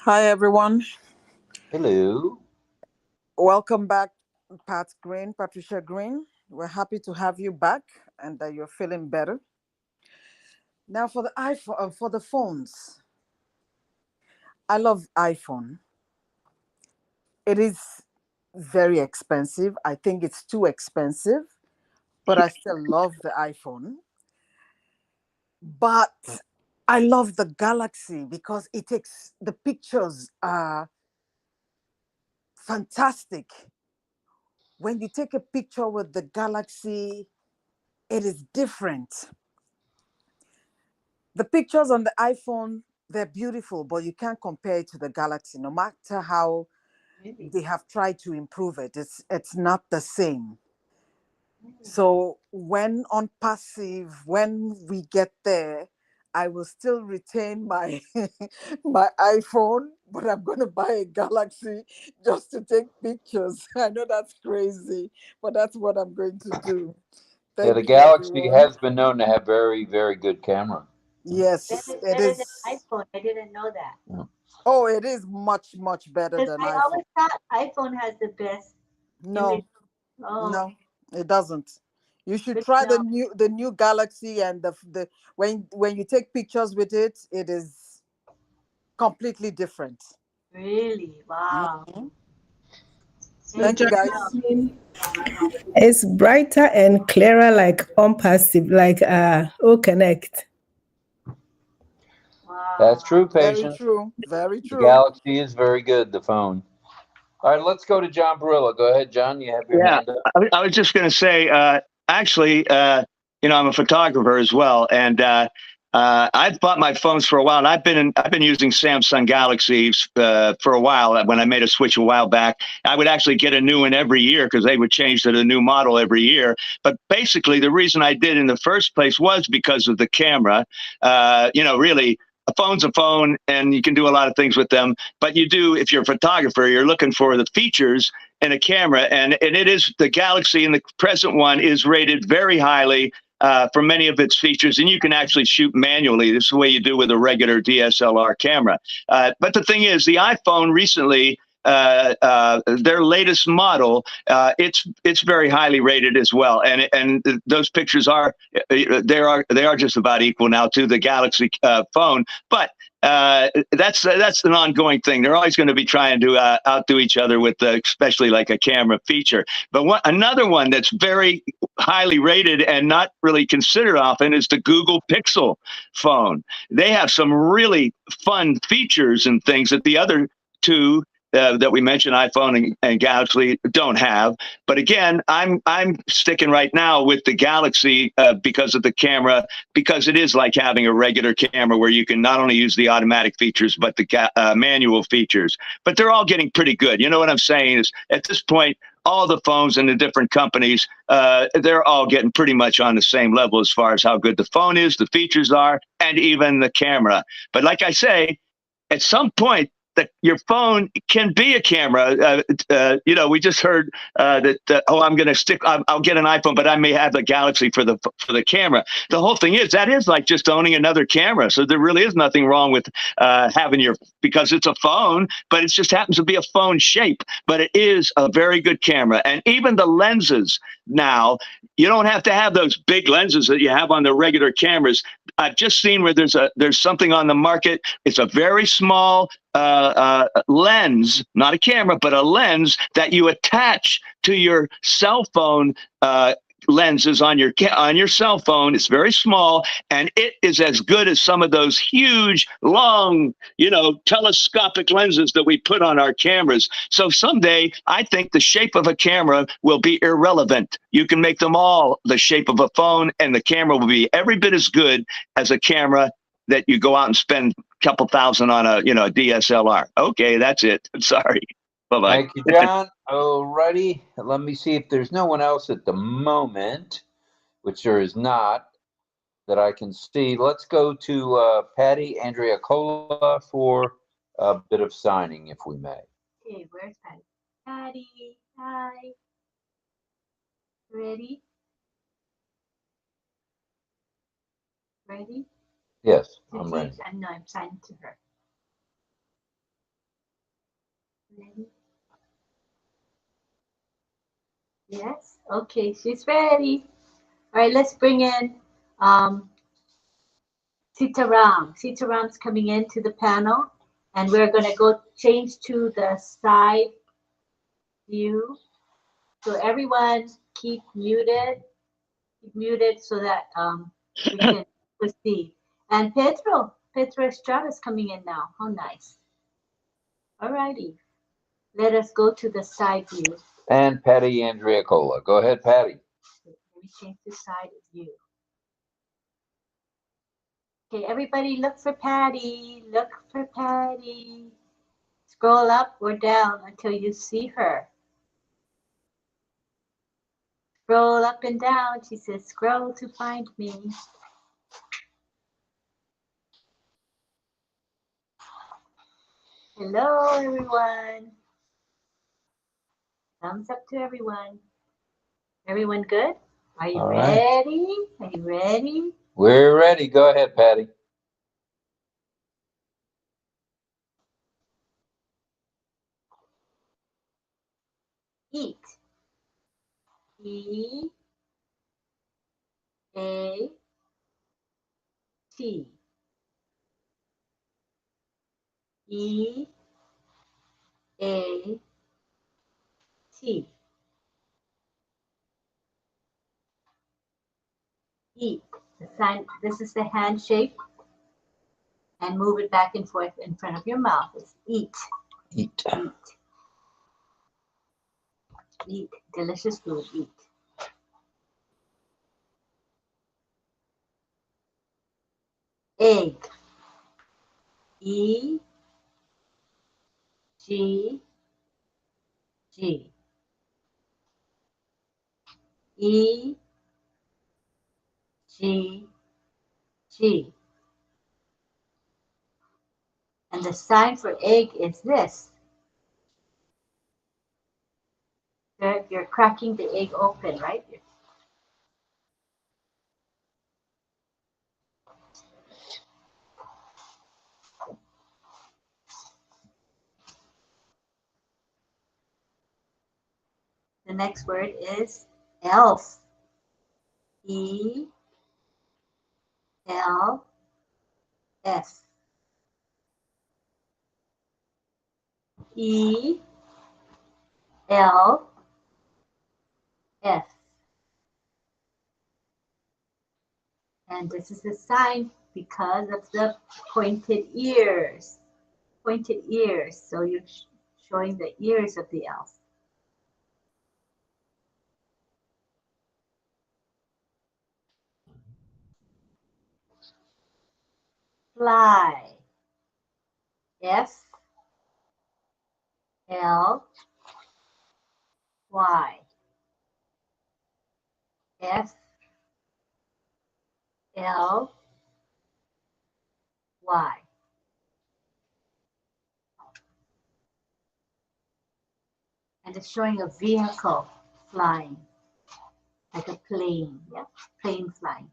Hi, everyone. Hello. Welcome back, Patricia Green. We're happy to have you back and that you're feeling better. Now for the iPhone, for the phones. I love iPhone. It is very expensive. I think it's too expensive, but I still love the iPhone. But I love the Galaxy because it takes, the pictures are fantastic. When you take a picture with the Galaxy, it is different. The pictures on the iPhone, they're beautiful, but you can't compare it to the Galaxy. No matter how they have tried to improve it, it's not the same. So when ONPASSIVE, when we get there, I will still retain my my iPhone, but I'm going to buy a Galaxy just to take pictures. I know that's crazy, but that's what I'm going to do. Yeah, the Thank you, Galaxy everyone. has been known to have very, very good camera. Yes, it Better is. than iPhone. I didn't know that. Oh, it is much, much better Because than I iPhone. always thought iPhone has the best No, image. Oh, no, it doesn't. You should good try to the new Galaxy, and the when you take pictures with it, it is completely different. really? Wow. Mhm. So Thank you, guys. Jasmine, It's brighter and clearer like ONPASSIVE, like OCONNECT. That's true, Very Patience. true. Very The true. Galaxy is very good, the phone. All right, let's go to John Barilla. Go ahead, John. You have your Yeah, hand up. I was just going to say, actually, I'm a photographer as well, and I've bought my phones for a while. And I've been using Samsung Galaxies for a while. When I made a switch a while back, I would actually get a new one every year because they would change to the new model every year. But basically, the reason I did in the first place was because of the camera. Really, a phone's a phone, and you can do a lot of things with them. But if you're a photographer, you're looking for the features in a camera, and it is the Galaxy, and the present one is rated very highly for many of its features, and you can actually shoot manually. This is the way you do with a regular DSLR camera. But the thing is, the iPhone recently, their latest model, it's very highly rated as well, and those pictures are just about equal now to the Galaxy phone, but. That's an ongoing thing. They're always going to be trying to outdo each other with, especially like a camera feature. But another one that's very highly rated and not really considered often is the Google Pixel phone. They have some really fun features and things that the other two that we mentioned, iPhone and Galaxy, don't have. But again, I'm sticking right now with the Galaxy because of the camera, because it is like having a regular camera where you can not only use the automatic features, but the manual features. But they're all getting pretty good. You know what I'm saying is, at this point, all the phones in the different companies, they're all getting pretty much on the same level as far as how good the phone is, the features are, and even the camera. But like I say, at some point, your phone can be a camera. We just heard that. I'm going to stick. I'll get an iPhone, but I may have the Galaxy for the camera. The whole thing is that is like just owning another camera. So there really is nothing wrong with having because it's a phone, but it just happens to be a phone shape. But it is a very good camera, and even the lenses now. You don't have to have those big lenses that you have on the regular cameras. I've just seen where there's something on the market. It's a very small lens, not a camera, but a lens that you attach to your cell phone lenses on your cell phone. It's very small, and it is as good as some of those huge, long, telescopic lenses that we put on our cameras. So someday, I think the shape of a camera will be irrelevant. You can make them all the shape of a phone, and the camera will be every bit as good as a camera that you go out and spend a couple thousand on a DSLR. Okay, that's it. Sorry. Bye-bye. Thank you, John. Alrighty. Let me see if there's no one else at the moment, which there is not, that I can see. Let's go to Patty Andrea-Cola for a bit of signing, if we may. Okay, where's Patty? Patty, hi. Ready? Ready? Yes, I'm ready. I'm signing to her. Ready? Yes? Okay, she's ready. All right, let's bring in Sitaram. Sitaram's coming into the panel, and we're going to go change to the side view. So everyone keep muted so that we can proceed. And Pedro Estrada is coming in now. How nice. All righty. Let us go to the side view. And Patty Andrea-Cola. Go ahead, Patty. Let me change the side view. Okay, everybody look for Patty. Look for Patty. Scroll up or down until you see her. Scroll up and down. She says, scroll to find me. Hello, everyone. Thumbs up to everyone. Everyone good? Are you ready? Are you ready? We're ready. Go ahead, Patty. Eat. E-A-T. E-A-T. Eat. The sign, this is the hand shape. And move it back and forth in front of your mouth. It's eat. Eat. Eat. Eat. Delicious food. Eat. Egg. E-G-G. E-G-G. And the sign for egg is this. You're cracking the egg open, right? The next word is elf. E-L-F. E-L-F. And this is the sign because of the pointed ears. Pointed ears. So you're showing the ears of the elf. Fly. F-L-Y. F-L-Y. And it's showing a vehicle flying, like a plane. Yeah, plane flying.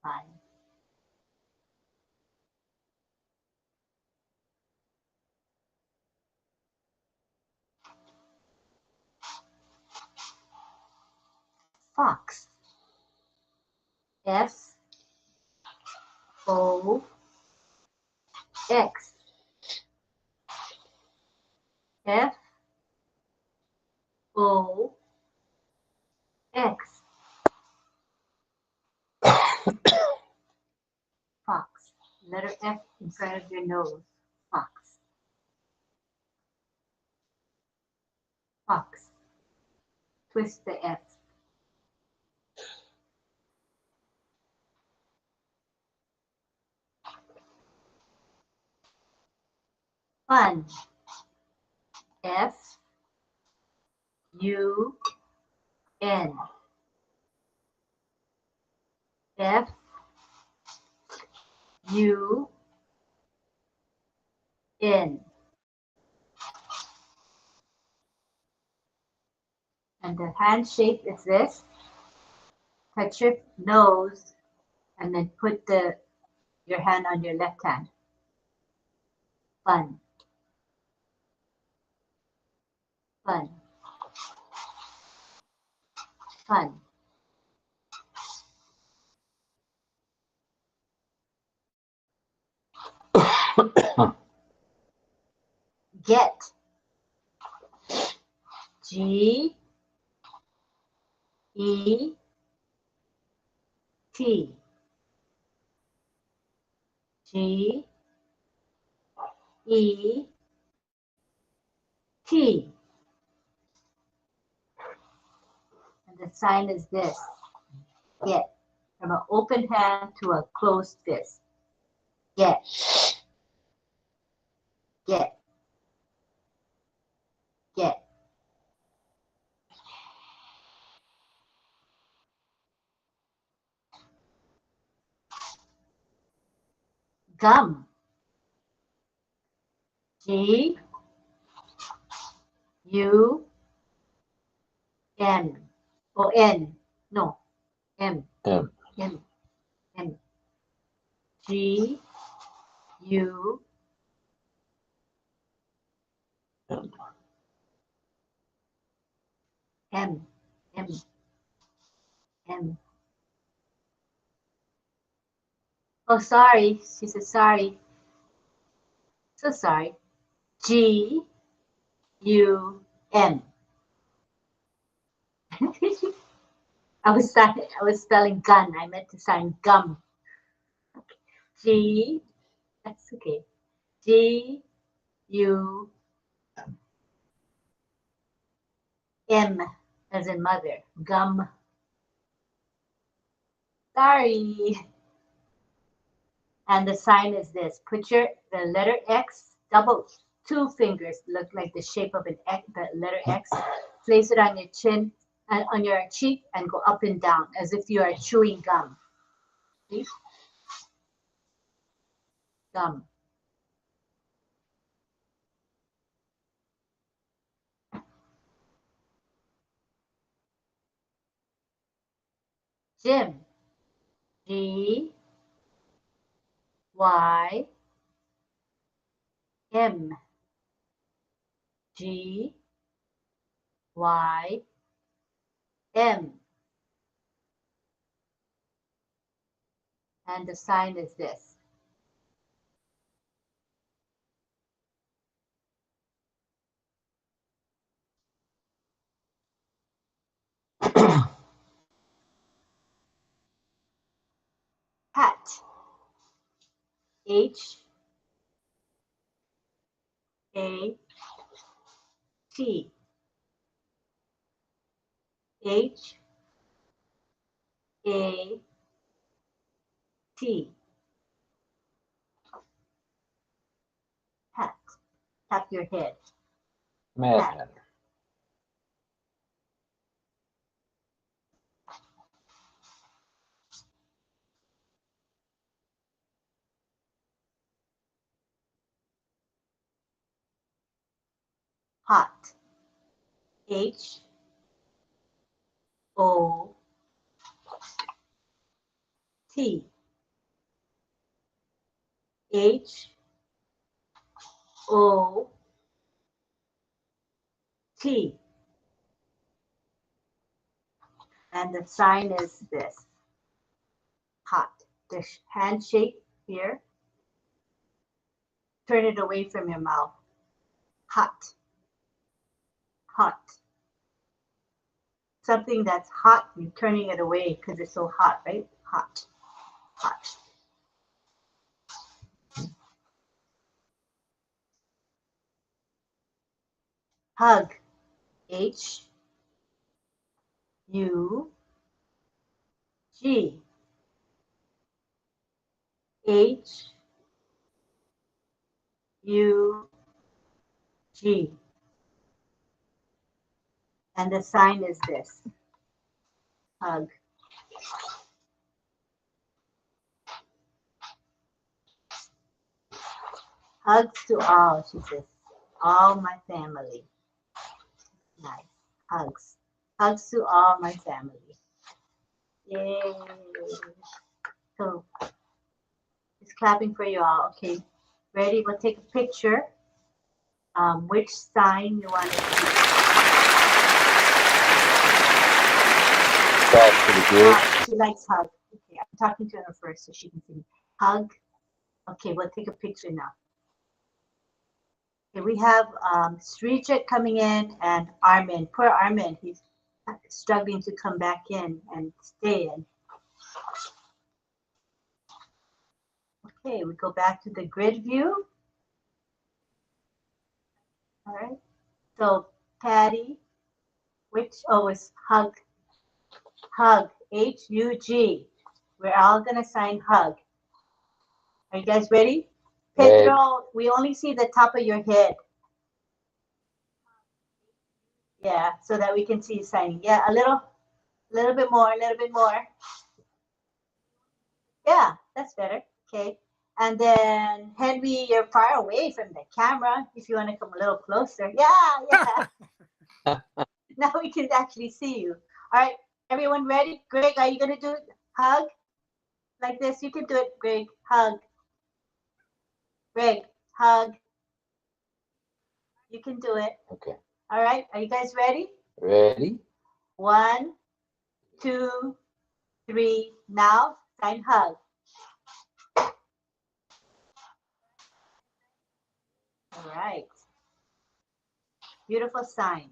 Flying. Fox. F-O-X. O X. Fox. Letter F in front of your nose. Fox. Fox. Twist the F. Fun. F U N. F U N. And the hand shape is this. Touch your nose and then put your hand on your left hand. Fun. Fun. Fun. Get. G E T. G E T. And the sign is this. Get. From an open hand to a closed fist. Get. Get. Get. Gum. G U M. Oh, N. No. M. M. M. M. G U M. M. M. M. Oh, sorry. She said sorry. So sorry. G U M. I was spelling gun. I meant to sign gum. G. That's okay. G U M as in mother. Gum. Sorry. And the sign is this. Put the letter X, two fingers, look like the shape of an X, the letter X. Place it on your chin, and on your cheek, and go up and down as if you are chewing gum. See? Gum. Jim. G Y M. G Y M. And the sign is this. Hat. H A T. H A T. Hat. Tap your head. Mad Hat. Hatter. Hot. H O T. H O T. And the sign is this. Hot. The handshake here. Turn it away from your mouth. Hot. Hot. something that's hot, you're turning it away because it's so hot, right? Hot, hot. Hug. H U G. H U G. And the sign is this. Hug. Hugs to all, she says. All my family. Nice. Hugs. Hugs to all my family. Yay. So, just clapping for you all. Okay. Ready? We'll take a picture. Which sign you want to see? She likes hug. Okay, I'm talking to her first so she can see me. Hug. Okay, we'll take a picture now. Okay, we have Srijit coming in and Armin. Poor Armin, he's struggling to come back in and stay in. Okay, we go back to the grid view. All right. So Patty, it's hug. Hug. H-U-G. We're all gonna sign hug. Are you guys ready? Pedro, we only see the top of your head. Yeah, so that we can see you signing. Yeah, a little bit more, a little bit more. Yeah, that's better. Okay. And then Henry, you're far away from the camera. If you want to come a little closer. Yeah. Now we can actually see you. All right, everyone ready? Greg, are you gonna do it? Hug? Like this? You can do it, Greg. Hug. Greg, hug. You can do it. Okay. All right, are you guys ready? Ready? 1, 2, 3. Now, sign hug. All right. Beautiful sign.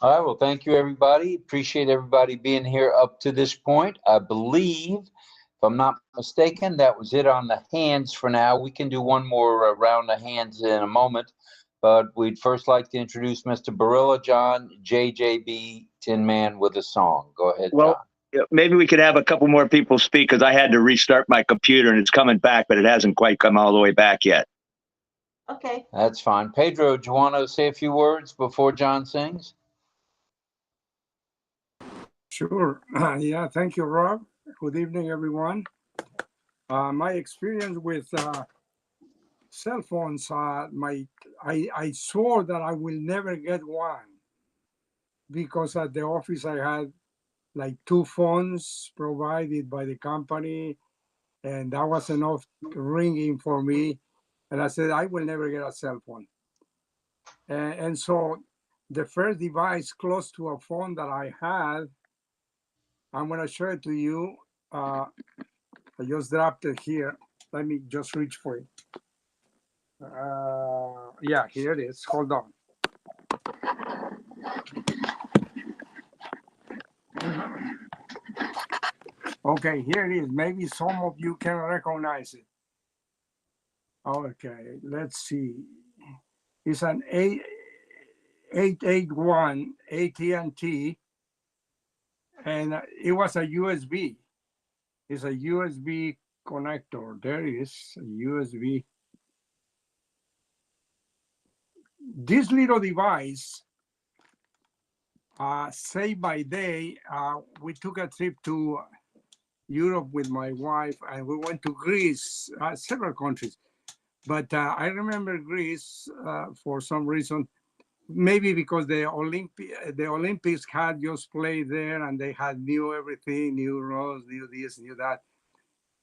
All right. Well, thank you, everybody. Appreciate everybody being here up to this point. I believe, if I'm not mistaken, that was it on the hands for now. We can do one more round of hands in a moment, but we'd first like to introduce Mr. Barilla John, JJB, Tin Man with a song. Go ahead, John. Well, maybe we could have a couple more people speak because I had to restart my computer and it's coming back, but it hasn't quite come all the way back yet. Okay. That's fine. Pedro, do you want to say a few words before John sings? Sure. Yeah, thank you, Rob. Good evening, everyone. My experience with cell phones, I swore that I will never get one because at the office I had like 2 phones provided by the company, and that was enough ringing for me. And I said, I will never get a cell phone. And so the first device close to a phone that I had, I'm going to show it to you. I just dropped it here. Let me just reach for it. Yeah, here it is. Hold on. Okay, here it is. Maybe some of you can recognize it. Okay, let's see. It's an 881 AT&T, and it was a USB. It's a USB connector. There is a USB. This little device saved my day. We took a trip to Europe with my wife, and we went to Greece, several countries. But I remember Greece for some reason, maybe because the Olympics had just played there, and they had new everything, new rules, new this, new that.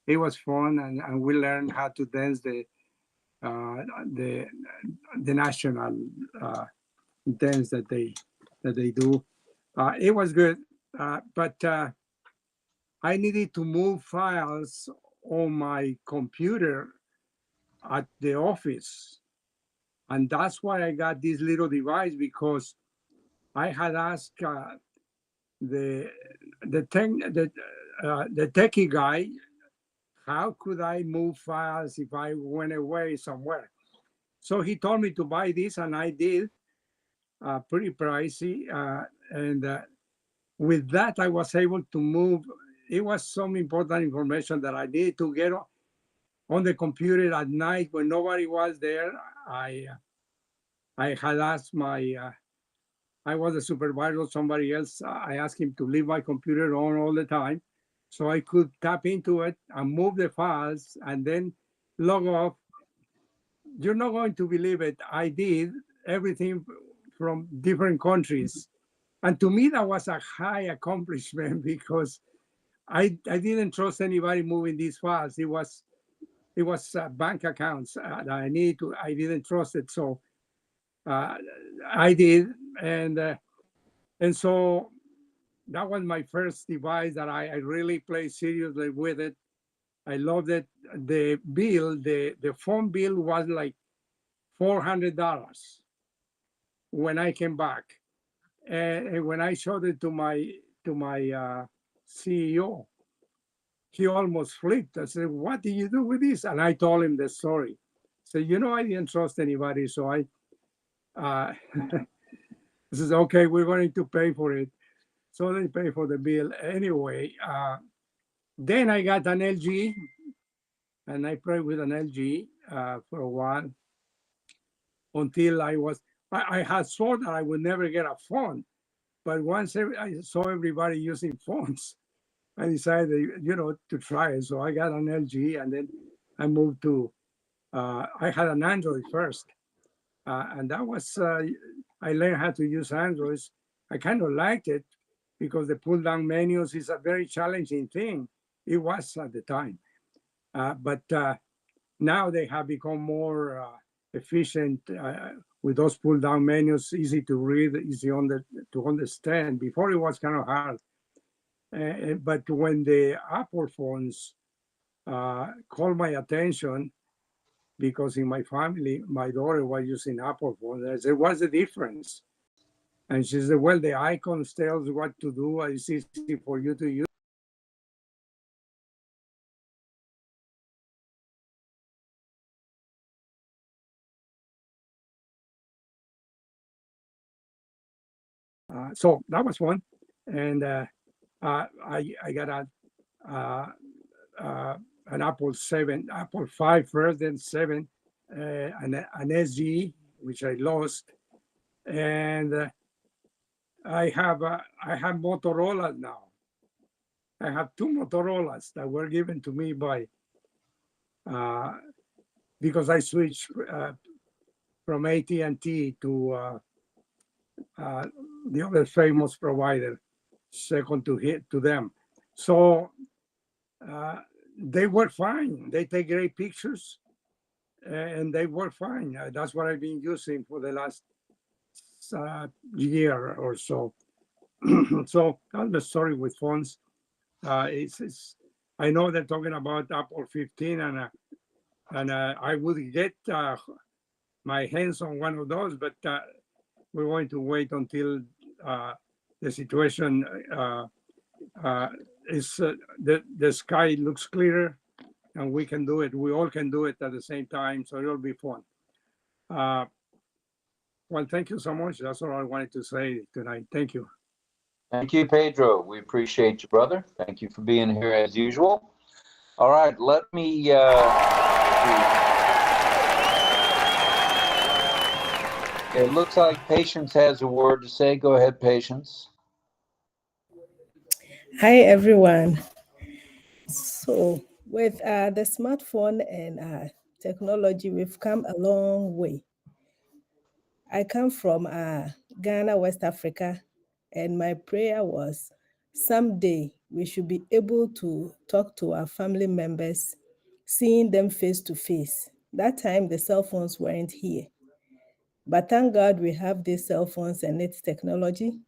It was fun, and we learned how to dance the national dance that they do. It was good, but I needed to move files on my computer at the office. And that's why I got this little device, because I had asked the techie guy, how could I move files if I went away somewhere? So he told me to buy this, and I did. Pretty pricey, and with that, I was able to move. It was some important information that I needed to get on the computer at night when nobody was there. I had asked I was a supervisor, somebody else. I asked him to leave my computer on all the time so I could tap into it and move the files and then log off. You're not going to believe it. I did everything from different countries. And to me, that was a high accomplishment because I didn't trust anybody moving these files. It was bank accounts that I didn't trust it. So I did. And so that was my first device that I really played seriously with it. I loved it. The bill, the phone bill was like $400 when I came back. And when I showed it to my CEO, he almost flipped. I said, "What did you do with this?" And I told him the story. So, I didn't trust anybody. So I says, "Okay, we're going to pay for it." So they pay for the bill anyway. Then I got an LG, and I played with an LG for a while until I had thought that I would never get a phone. But once I saw everybody using phones, I decided, to try it. So I got an LG, and then I moved to, I had an Android first. And that was, I learned how to use Androids. I kind of liked it because the pull down menus is a very challenging thing. It was at the time. But now they have become more efficient with those pull down menus, easy to read, easy to understand. Before it was kind of hard. But when the Apple phones called my attention, because in my family, my daughter was using Apple phones, I said, "What's the difference?" And she said, "Well, the icons tells what to do. It's easy for you to use." So that was one. And I got an Apple 7, Apple 5 first, then 7, an SG, which I lost. And I have Motorola now. I have 2 Motorolas that were given to me by because I switched from AT&T to the other famous provider, second to them. So they work fine. They take great pictures, and they work fine. That's what I've been using for the last year or so. So that's the story with phones. I know they're talking about Apple 15, and I would get my hands on one of those, but we're going to wait until the situation is the sky looks clearer, and we can do it. We all can do it at the same time, so it'll be fun. Well, thank you so much. That's all I wanted to say tonight. Thank you. Thank you, Pedro. We appreciate you, brother. Thank you for being here as usual. All right, let me it looks like Patience has a word to say. Go ahead, Patience. Hi, everyone. So with the smartphone and technology, we've come a long way. I come from Ghana, West Africa, and my prayer was someday we should be able to talk to our family members, seeing them face to face. That time, the cell phones weren't here. But thank God we have these cell phones and its technology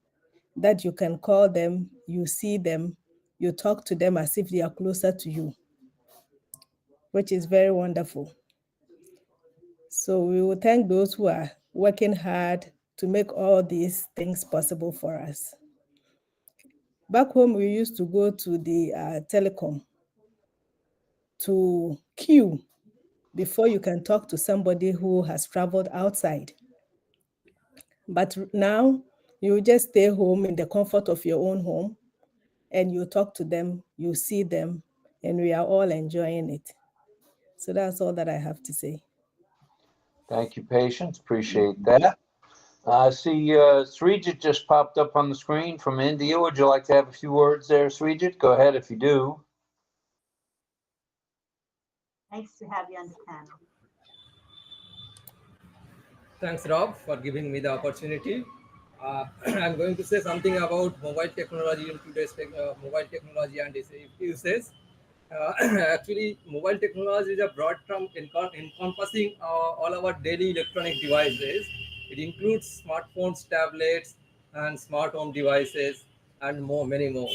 that you can call them, you see them, you talk to them as if they are closer to you, which is very wonderful. So we will thank those who are working hard to make all these things possible for us. Back home, we used to go to the telecom to queue before you can talk to somebody who has traveled outside. But now you just stay home in the comfort of your own home and you talk to them, you see them, and we are all enjoying it. So that's all that I have to say. Thank you, Patience. Appreciate that. I see Srijit just popped up on the screen from India. Would you like to have a few words there, Srijit? Go ahead if you do. Nice to have you on the panel. Thanks, Rob, for giving me the opportunity. I'm going to say something about mobile technology in today's mobile technology and its uses. Actually, mobile technology is a broad term encompassing all our daily electronic devices. It includes smartphones, tablets, and smart home devices, and many more.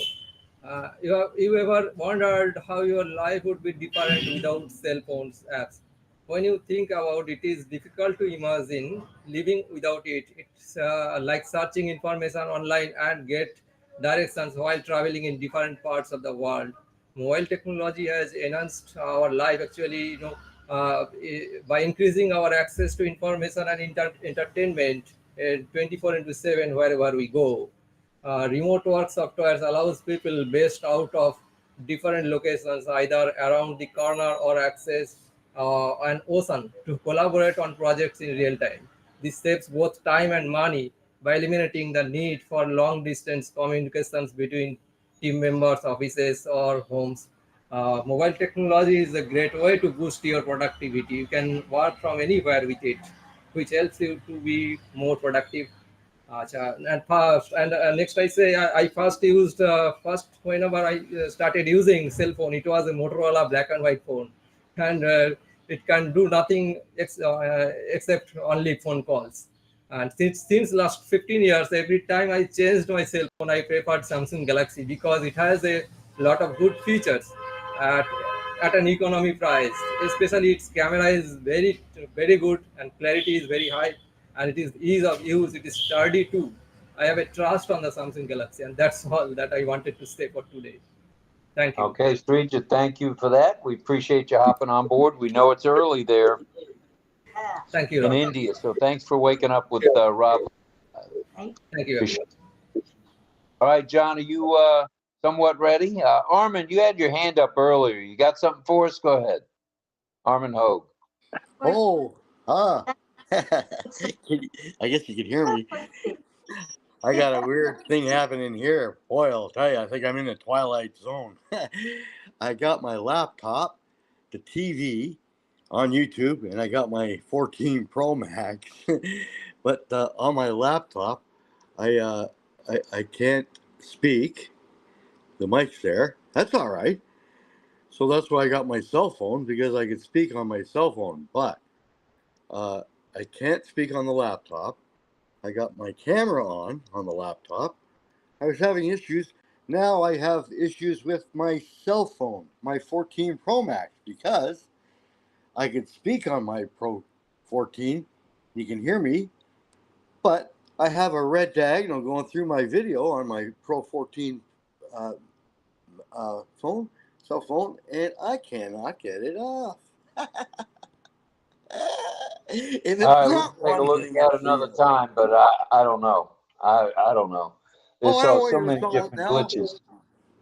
You ever wondered how your life would be different without cell phones apps? When you think about it, it is difficult to imagine living without it. It's like searching information online and get directions while traveling in different parts of the world. Mobile technology has enhanced our life actually, by increasing our access to information and entertainment 24 into 7 wherever we go. Remote work software allows people based out of different locations, either around the corner or access an ocean, to collaborate on projects in real time. This saves both time and money by eliminating the need for long distance communications between team members, offices, or homes. Mobile technology is a great way to boost your productivity. You can work from anywhere with it, which helps you to be more productive. And first, and next I say I first used first whenever I started using cell phone, it was a Motorola black and white phone, and it can do nothing except only phone calls. And since last 15 years, every time I changed my cell phone, I preferred Samsung Galaxy because it has a lot of good features at, at an economy price. Especially its camera is very good and clarity is very high, and it is ease of use. It is sturdy too. I have a trust on the Samsung Galaxy, and that's all that I wanted to say for today. Thank you. Okay, Srijit, thank you for that. We appreciate you hopping on board. We know it's early there Thank you, in Rob. India, so thanks for waking up with Rob. Thank you. Appreciate it. All right, John, are you somewhat ready? Armin, you had your hand up earlier. You got something for us? Go ahead. Armin Hogue. Oh, I guess you can hear me. I got a weird thing happening here. Boy, I'll tell you, I think I'm in the twilight zone. I got my laptop, the TV on YouTube, and I got my 14 Pro Max. But on my laptop, I can't speak. The mic's there. That's all right. So that's why I got my cell phone, because I could speak on my cell phone. But I can't speak on the laptop. I got my camera on the laptop. I was having issues. Now I have issues with my cell phone, my 14 Pro Max, because I could speak on my Pro 14. You can hear me, but I have a red diagonal going through my video on my Pro 14 cell phone, and I cannot get it off. And it's All right, we not can take a one look thing, at it that another seems. time, but I don't know. I don't know. There's Oh, I don't want so you to many solve it different now. glitches.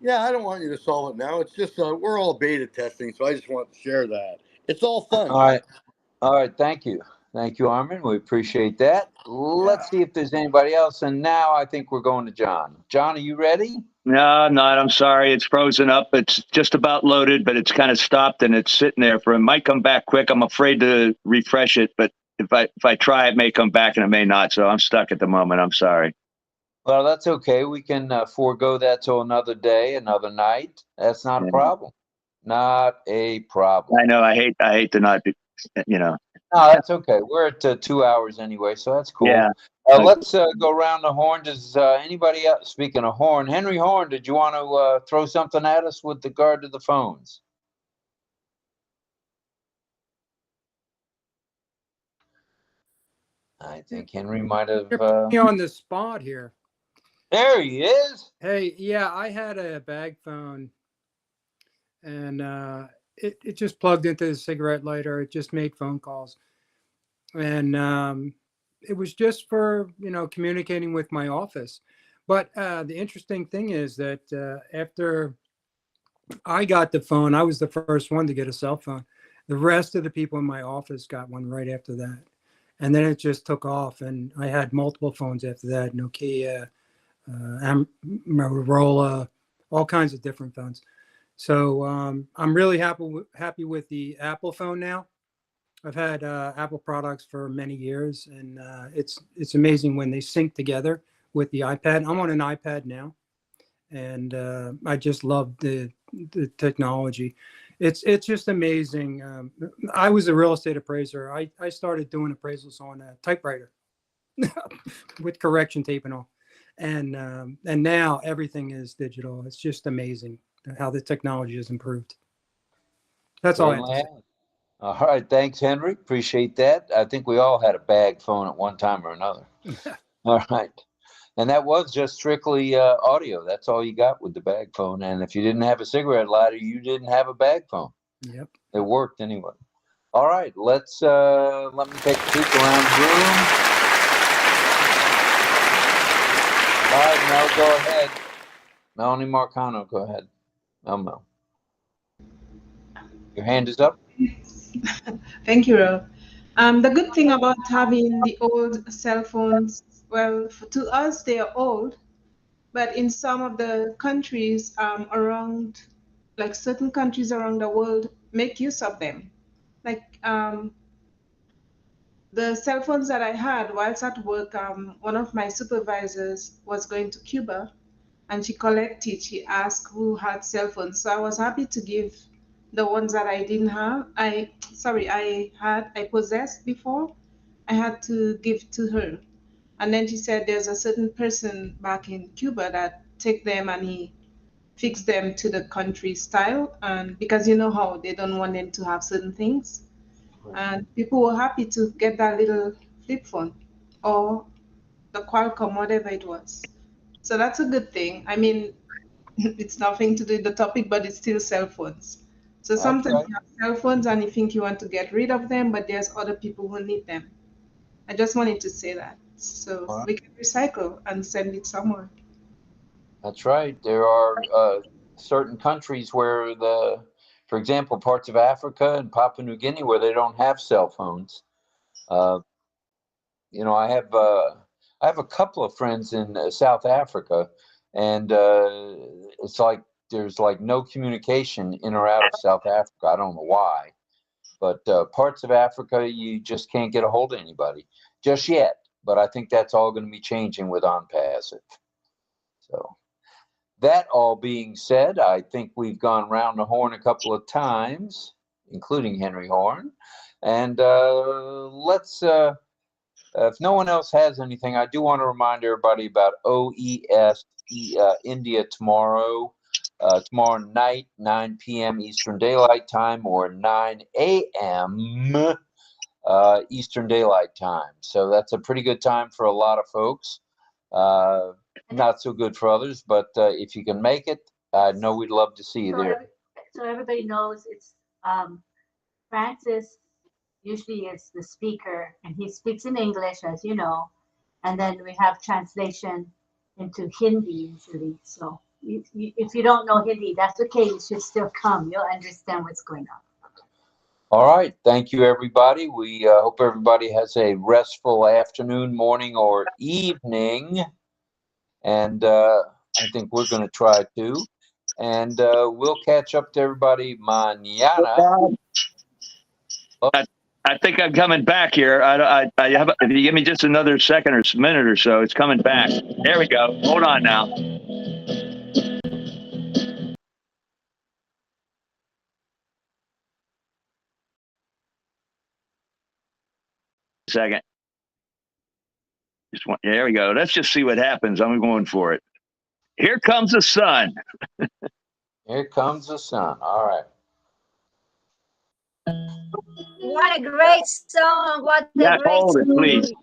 Yeah, I don't want you to solve it now. It's just we're all beta testing, so I just want to share that. It's all fun. All right. All right. Thank you. Thank you, Armin. We appreciate that. Let's see if there's anybody else. And now I think we're going to John. John, are you ready? No, I'm not. I'm sorry. It's frozen up. It's just about loaded, but it's kind of stopped and it's sitting there for it might come back quick. I'm afraid to refresh it, but if I try, it may come back and it may not. So I'm stuck at the moment. I'm sorry. Well, that's okay. We can forego that till another day, another night. That's not a Yeah. problem. Not a problem. I know. I hate to not be, you know. No, that's okay. We're at 2 hours anyway, so that's cool. Yeah. Let's go around the horn. Does anybody else, speaking of Horn, Henry Horn, did you want to throw something at us with regard to the phones? I think Henry might have. Me on the spot here. There he is. Hey, yeah, I had a bag phone, and it just plugged into the cigarette lighter. It just made phone calls, and it was just for communicating with my office. But the interesting thing is that after I got the phone, I was the first one to get a cell phone. The rest of the people in my office got one right after that, and then it just took off. And I had multiple phones after that: Nokia, Motorola, all kinds of different phones. So I'm really happy with the Apple phone now. I've had Apple products for many years, and it's amazing when they sync together with the iPad. I'm on an iPad now, and I just love the technology. It's just amazing. I was a real estate appraiser. I started doing appraisals on a typewriter with correction tape and all, and now everything is digital. It's just amazing how the technology has improved. That's all I have to say. All right, thanks, Henry. Appreciate that. I think we all had a bag phone at one time or another. All right. And that was just strictly audio. That's all you got with the bag phone. And if you didn't have a cigarette lighter, you didn't have a bag phone. Yep. It worked anyway. All right, let me take a peek around the room. All right, Mel, go ahead. Melanie Marcano, go ahead. Mel. Your hand is up. Thank you, Rob. The good thing about having the old cell phones, well, to us, they are old, but in some of the countries around, like certain countries around the world, make use of them. Like the cell phones that I had whilst at work, one of my supervisors was going to Cuba, and she collected, she asked who had cell phones. So I was happy to give the ones that I didn't have. I possessed before. I had to give to her. And then she said there's a certain person back in Cuba that take them and he fixed them to the country style. And because you know how they don't want them to have certain things. And people were happy to get that little flip phone or the Qualcomm, whatever it was. So that's a good thing. I mean, it's nothing to do with the topic, but it's still cell phones. So sometimes you have cell phones and you think you want to get rid of them, but there's other people who need them. I just wanted to say that. So we can recycle and send it somewhere. That's right. There are certain countries where for example, parts of Africa and Papua New Guinea where they don't have cell phones. I have a couple of friends in South Africa, and it's like there's like no communication in or out of South Africa. I don't know why, but parts of Africa you just can't get a hold of anybody just yet. But I think that's all going to be changing with ONPASSIVE. So that all being said, I think we've gone round the horn a couple of times, including Henry Horn, and let's. If no one else has anything, I do want to remind everybody about OES India tomorrow night, 9 p.m. Eastern Daylight Time or 9 a.m. Eastern Daylight Time. So that's a pretty good time for a lot of folks. Not so good for others, but if you can make it, I know we'd love to see you there. So everybody knows it's Francis usually is the speaker, and he speaks in English, as you know, and then we have translation into Hindi usually. So if you don't know Hindi, that's okay. You should still come. You'll understand what's going on. All right. Thank you, everybody. We hope everybody has a restful afternoon, morning, or evening. And I think we're going to try to. And we'll catch up to everybody mañana. I think I'm coming back here. I have. If you give me just another second or minute or so, it's coming back. There we go. Hold on now. Second. There we go. Let's just see what happens. I'm going for it. Here comes the sun. Here comes the sun. All right. What a great song. What a Yeah, great hold it, song. please.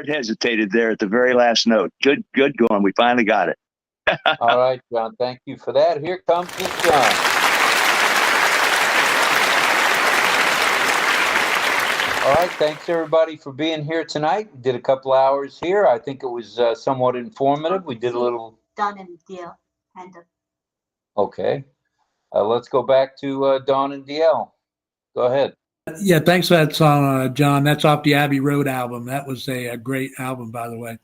Art hesitated there at the very last note. Good going. We finally got it. All right, John. Thank you for that. Here comes the sun. All right, thanks everybody for being here tonight. We did a couple hours here. I think it was somewhat informative. We did a little. Don and DL. And Okay, let's go back to Dawn and DL. Go ahead. Yeah, thanks for that song, John. That's off the Abbey Road album. That was a great album, by the way.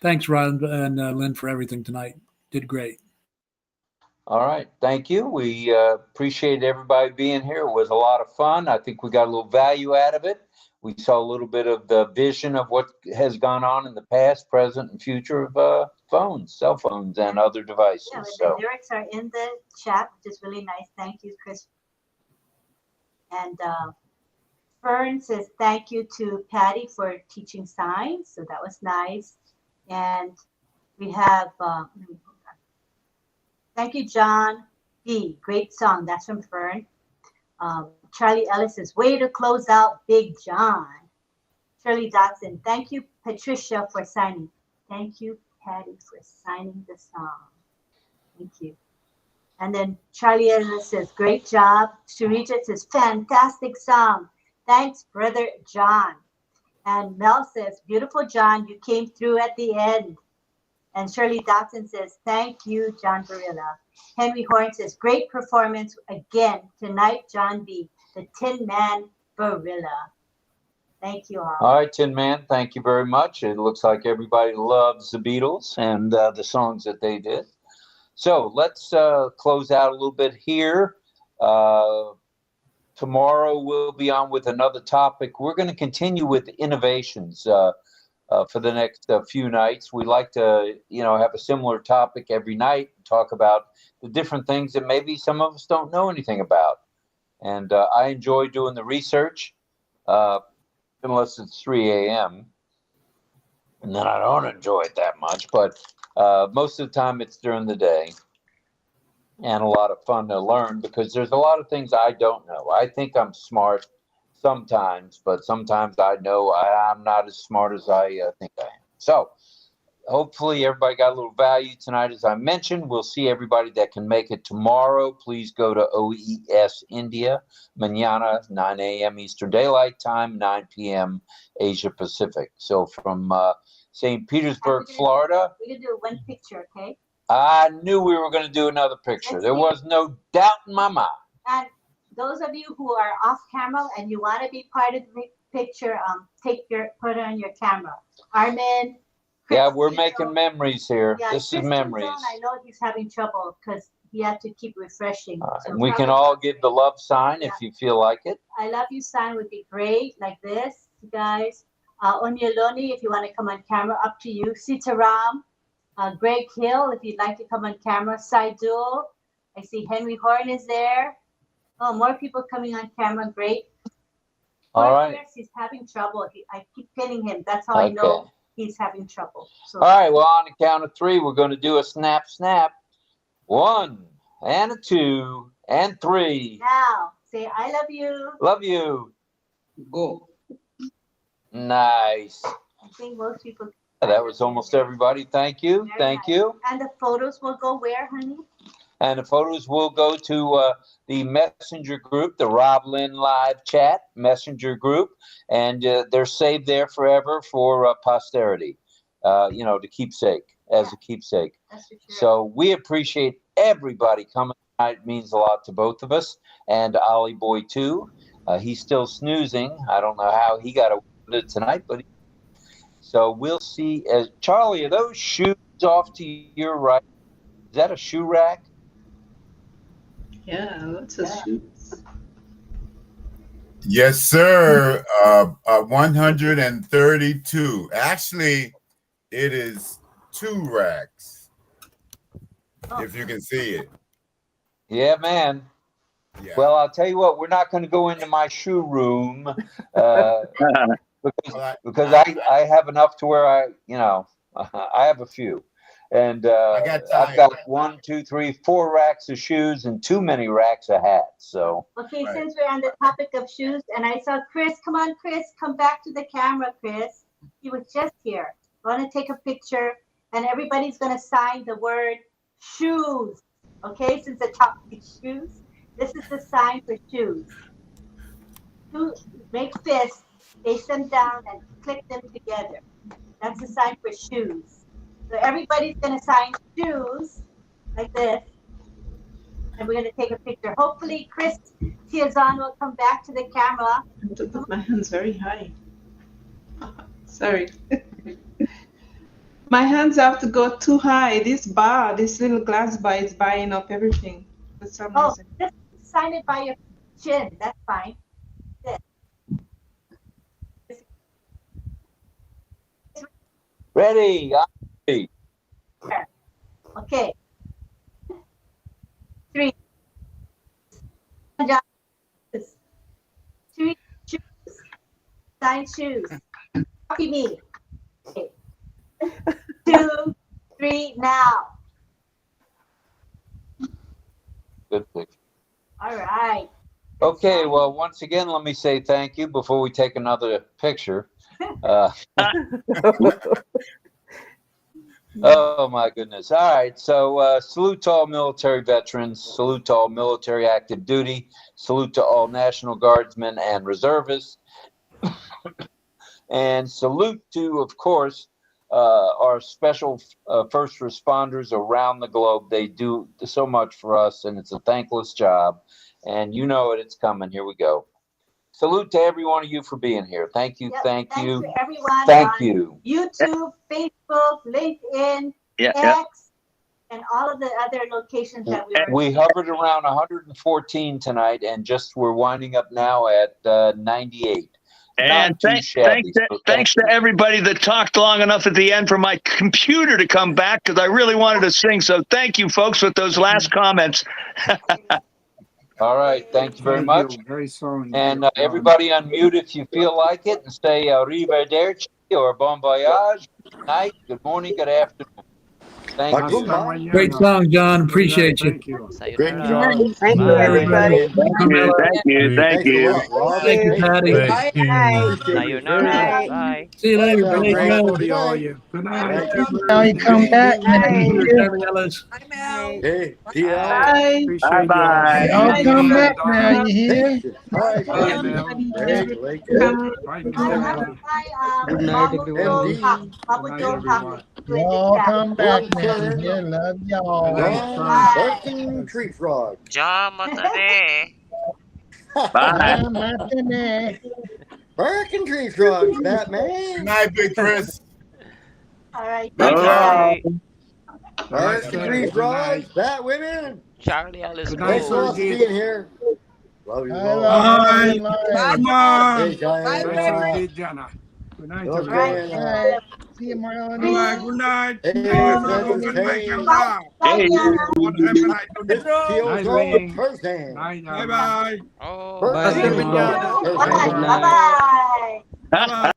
Thanks, Ron and Lynn, for everything tonight. Did great. All right, thank you. We appreciate everybody being here. It was a lot of fun. I think we got a little value out of it. We saw a little bit of the vision of what has gone on in the past, present, and future of phones, cell phones, and other devices. yeah, So, the lyrics are in the chat, which is really nice. Thank you, Chris. And Fern says thank you to Patty for teaching signs. So that was nice. And we have, thank you, John B. Great song. That's from Fern. Charlie Ellis says, way to close out Big John. Shirley Dotson, thank you, Patricia, for signing. Thank you, Patty, for signing the song. Thank you. And then Charlie Ellis says, great job. Sharija says, fantastic song. Thanks, Brother John. And Mel says, beautiful, John. You came through at the end. And Shirley Dotson says, thank you, John Barilla. Henry Horn says, great performance again tonight, John B., the Tin Man Barilla. Thank you all. all right, Tin Man, thank you very much. It looks like everybody loves the Beatles and the songs that they did. So let's close out a little bit here. Tomorrow we'll be on with another topic. We're going to continue with innovations for the next few nights. We like to, have a similar topic every night, talk about the different things that maybe some of us don't know anything about. And I enjoy doing the research, unless it's 3 a.m. And then I don't enjoy it that much, but most of the time it's during the day. And a lot of fun to learn because there's a lot of things I don't know. I think I'm smart sometimes, but sometimes I know I'm not as smart as I think I am. So hopefully everybody got a little value tonight. As I mentioned, we'll see everybody that can make it tomorrow. Please go to OES India, mañana, 9 a.m. Eastern Daylight Time, 9 p.m. Asia Pacific. So from St. Petersburg, Florida. We can do one picture, okay? I knew we were going to do another picture. There was no doubt in my mind. And those of you who are off camera and you want to be part of the picture, put on your camera. Armin. Yeah, we're making memories here. Yeah, this is Kristen's memories. on. I know he's having trouble because he had to keep refreshing. So And we can all give the love sign if you feel like it. I love you sign would be great, like this, you guys. Onyeloni, if you want to come on camera, up to you. Sitaram. Greg Hill, if you'd like to come on camera. Saidul. I see Henry Horn is there. Oh, more people coming on camera. Great. All right. He's having trouble. I keep pinning him. That's how I know he's having trouble. So, All right. Well, on the count of 3, we're going to do a snap, snap. 1 and a 2 and 3. now, say, I love you. Love you. Go. Nice. I think most people. That was almost everybody. Thank you. Thank you. And the photos will go where, honey? And the photos will go to the messenger group, the RobLynn live chat messenger group, and they're saved there forever for posterity, to keepsake, as a keepsake. That's for sure. So we appreciate everybody coming tonight. It means a lot to both of us, and Ollie Boy too. He's still snoozing. I don't know how he got away with it tonight, but so we'll see. Charlie, are those shoes off to your right? Is that a shoe rack? Yeah, lots of shoes. Yes, sir. 132. Actually, it is 2 racks. If you can see it. Yeah, man. Yeah. Well, I'll tell you what, we're not going to go into my shoe room because I have enough to where I have a few. And I've got 1, 2, 3, 4 racks of shoes and too many racks of hats. So Okay, since we're on the topic of shoes, and I saw Chris, come on, Chris, come back to the camera, Chris. He was just here. I want to take a picture, and everybody's going to sign the word shoes. Okay, since the topic is shoes, this is the sign for shoes. Make fists, face them down, and click them together. That's the sign for shoes. So everybody's going to sign shoes like this. And we're going to take a picture. Hopefully, Chris Tiazan will come back to the camera. I have to put my hands very high. Sorry. My hands have to go too high. This little glass bar is buying up everything for some reason. Just sign it by your chin. That's fine. Ready. Okay. 3. 3 shoes. Sign shoes. Copy me. Okay. 2, 3, now. Good picture. All right. Okay, well, once again, let me say thank you before we take another picture. Oh, my goodness. All right, so salute to all military veterans, salute to all military active duty, salute to all National Guardsmen and reservists, and salute to, of course, our special first responders around the globe. They do so much for us, and it's a thankless job. And you know it, it's coming. Here we go. Salute to every one of you for being here. Thank you, thank you. To everyone Thank on you. YouTube, Facebook, LinkedIn, X, and all of the other locations that we were. We hovered around 114 tonight, and just we're winding up now at 98. And thanks to everybody that talked long enough at the end for my computer to come back, because I really wanted to sing. So thank you, folks, with those last comments. All right. Thank you very much. Very sorry. And everybody unmute if you feel like it and say arrivederci or bon voyage. Good night, good morning, good afternoon. Thank you. Great song, John. Appreciate you. Great job. Thank you, everybody. Thank you. Thank you, Patty. Sayonara. Bye. See you later. Good Good night. Now you come back, man. Hey, Bye. Bye. Y'all come back now. You hear? Bye. Good night, y'all come back now. You hear? Love y'all. Barking tree frog. Jamatane. Bye. Barking tree frogs, Batman. Good night, Big Chris. All right. Bye. Barking tree frogs, Bat women. Charlie, Alice, Thanks for us being here. Love you all. Bye. Hey, guys. Bye. Jana. Good night, Okay, everybody. See you, Marlon. Good night. Good night. Hey, Good night. Bye. Bye. Bye. Bye.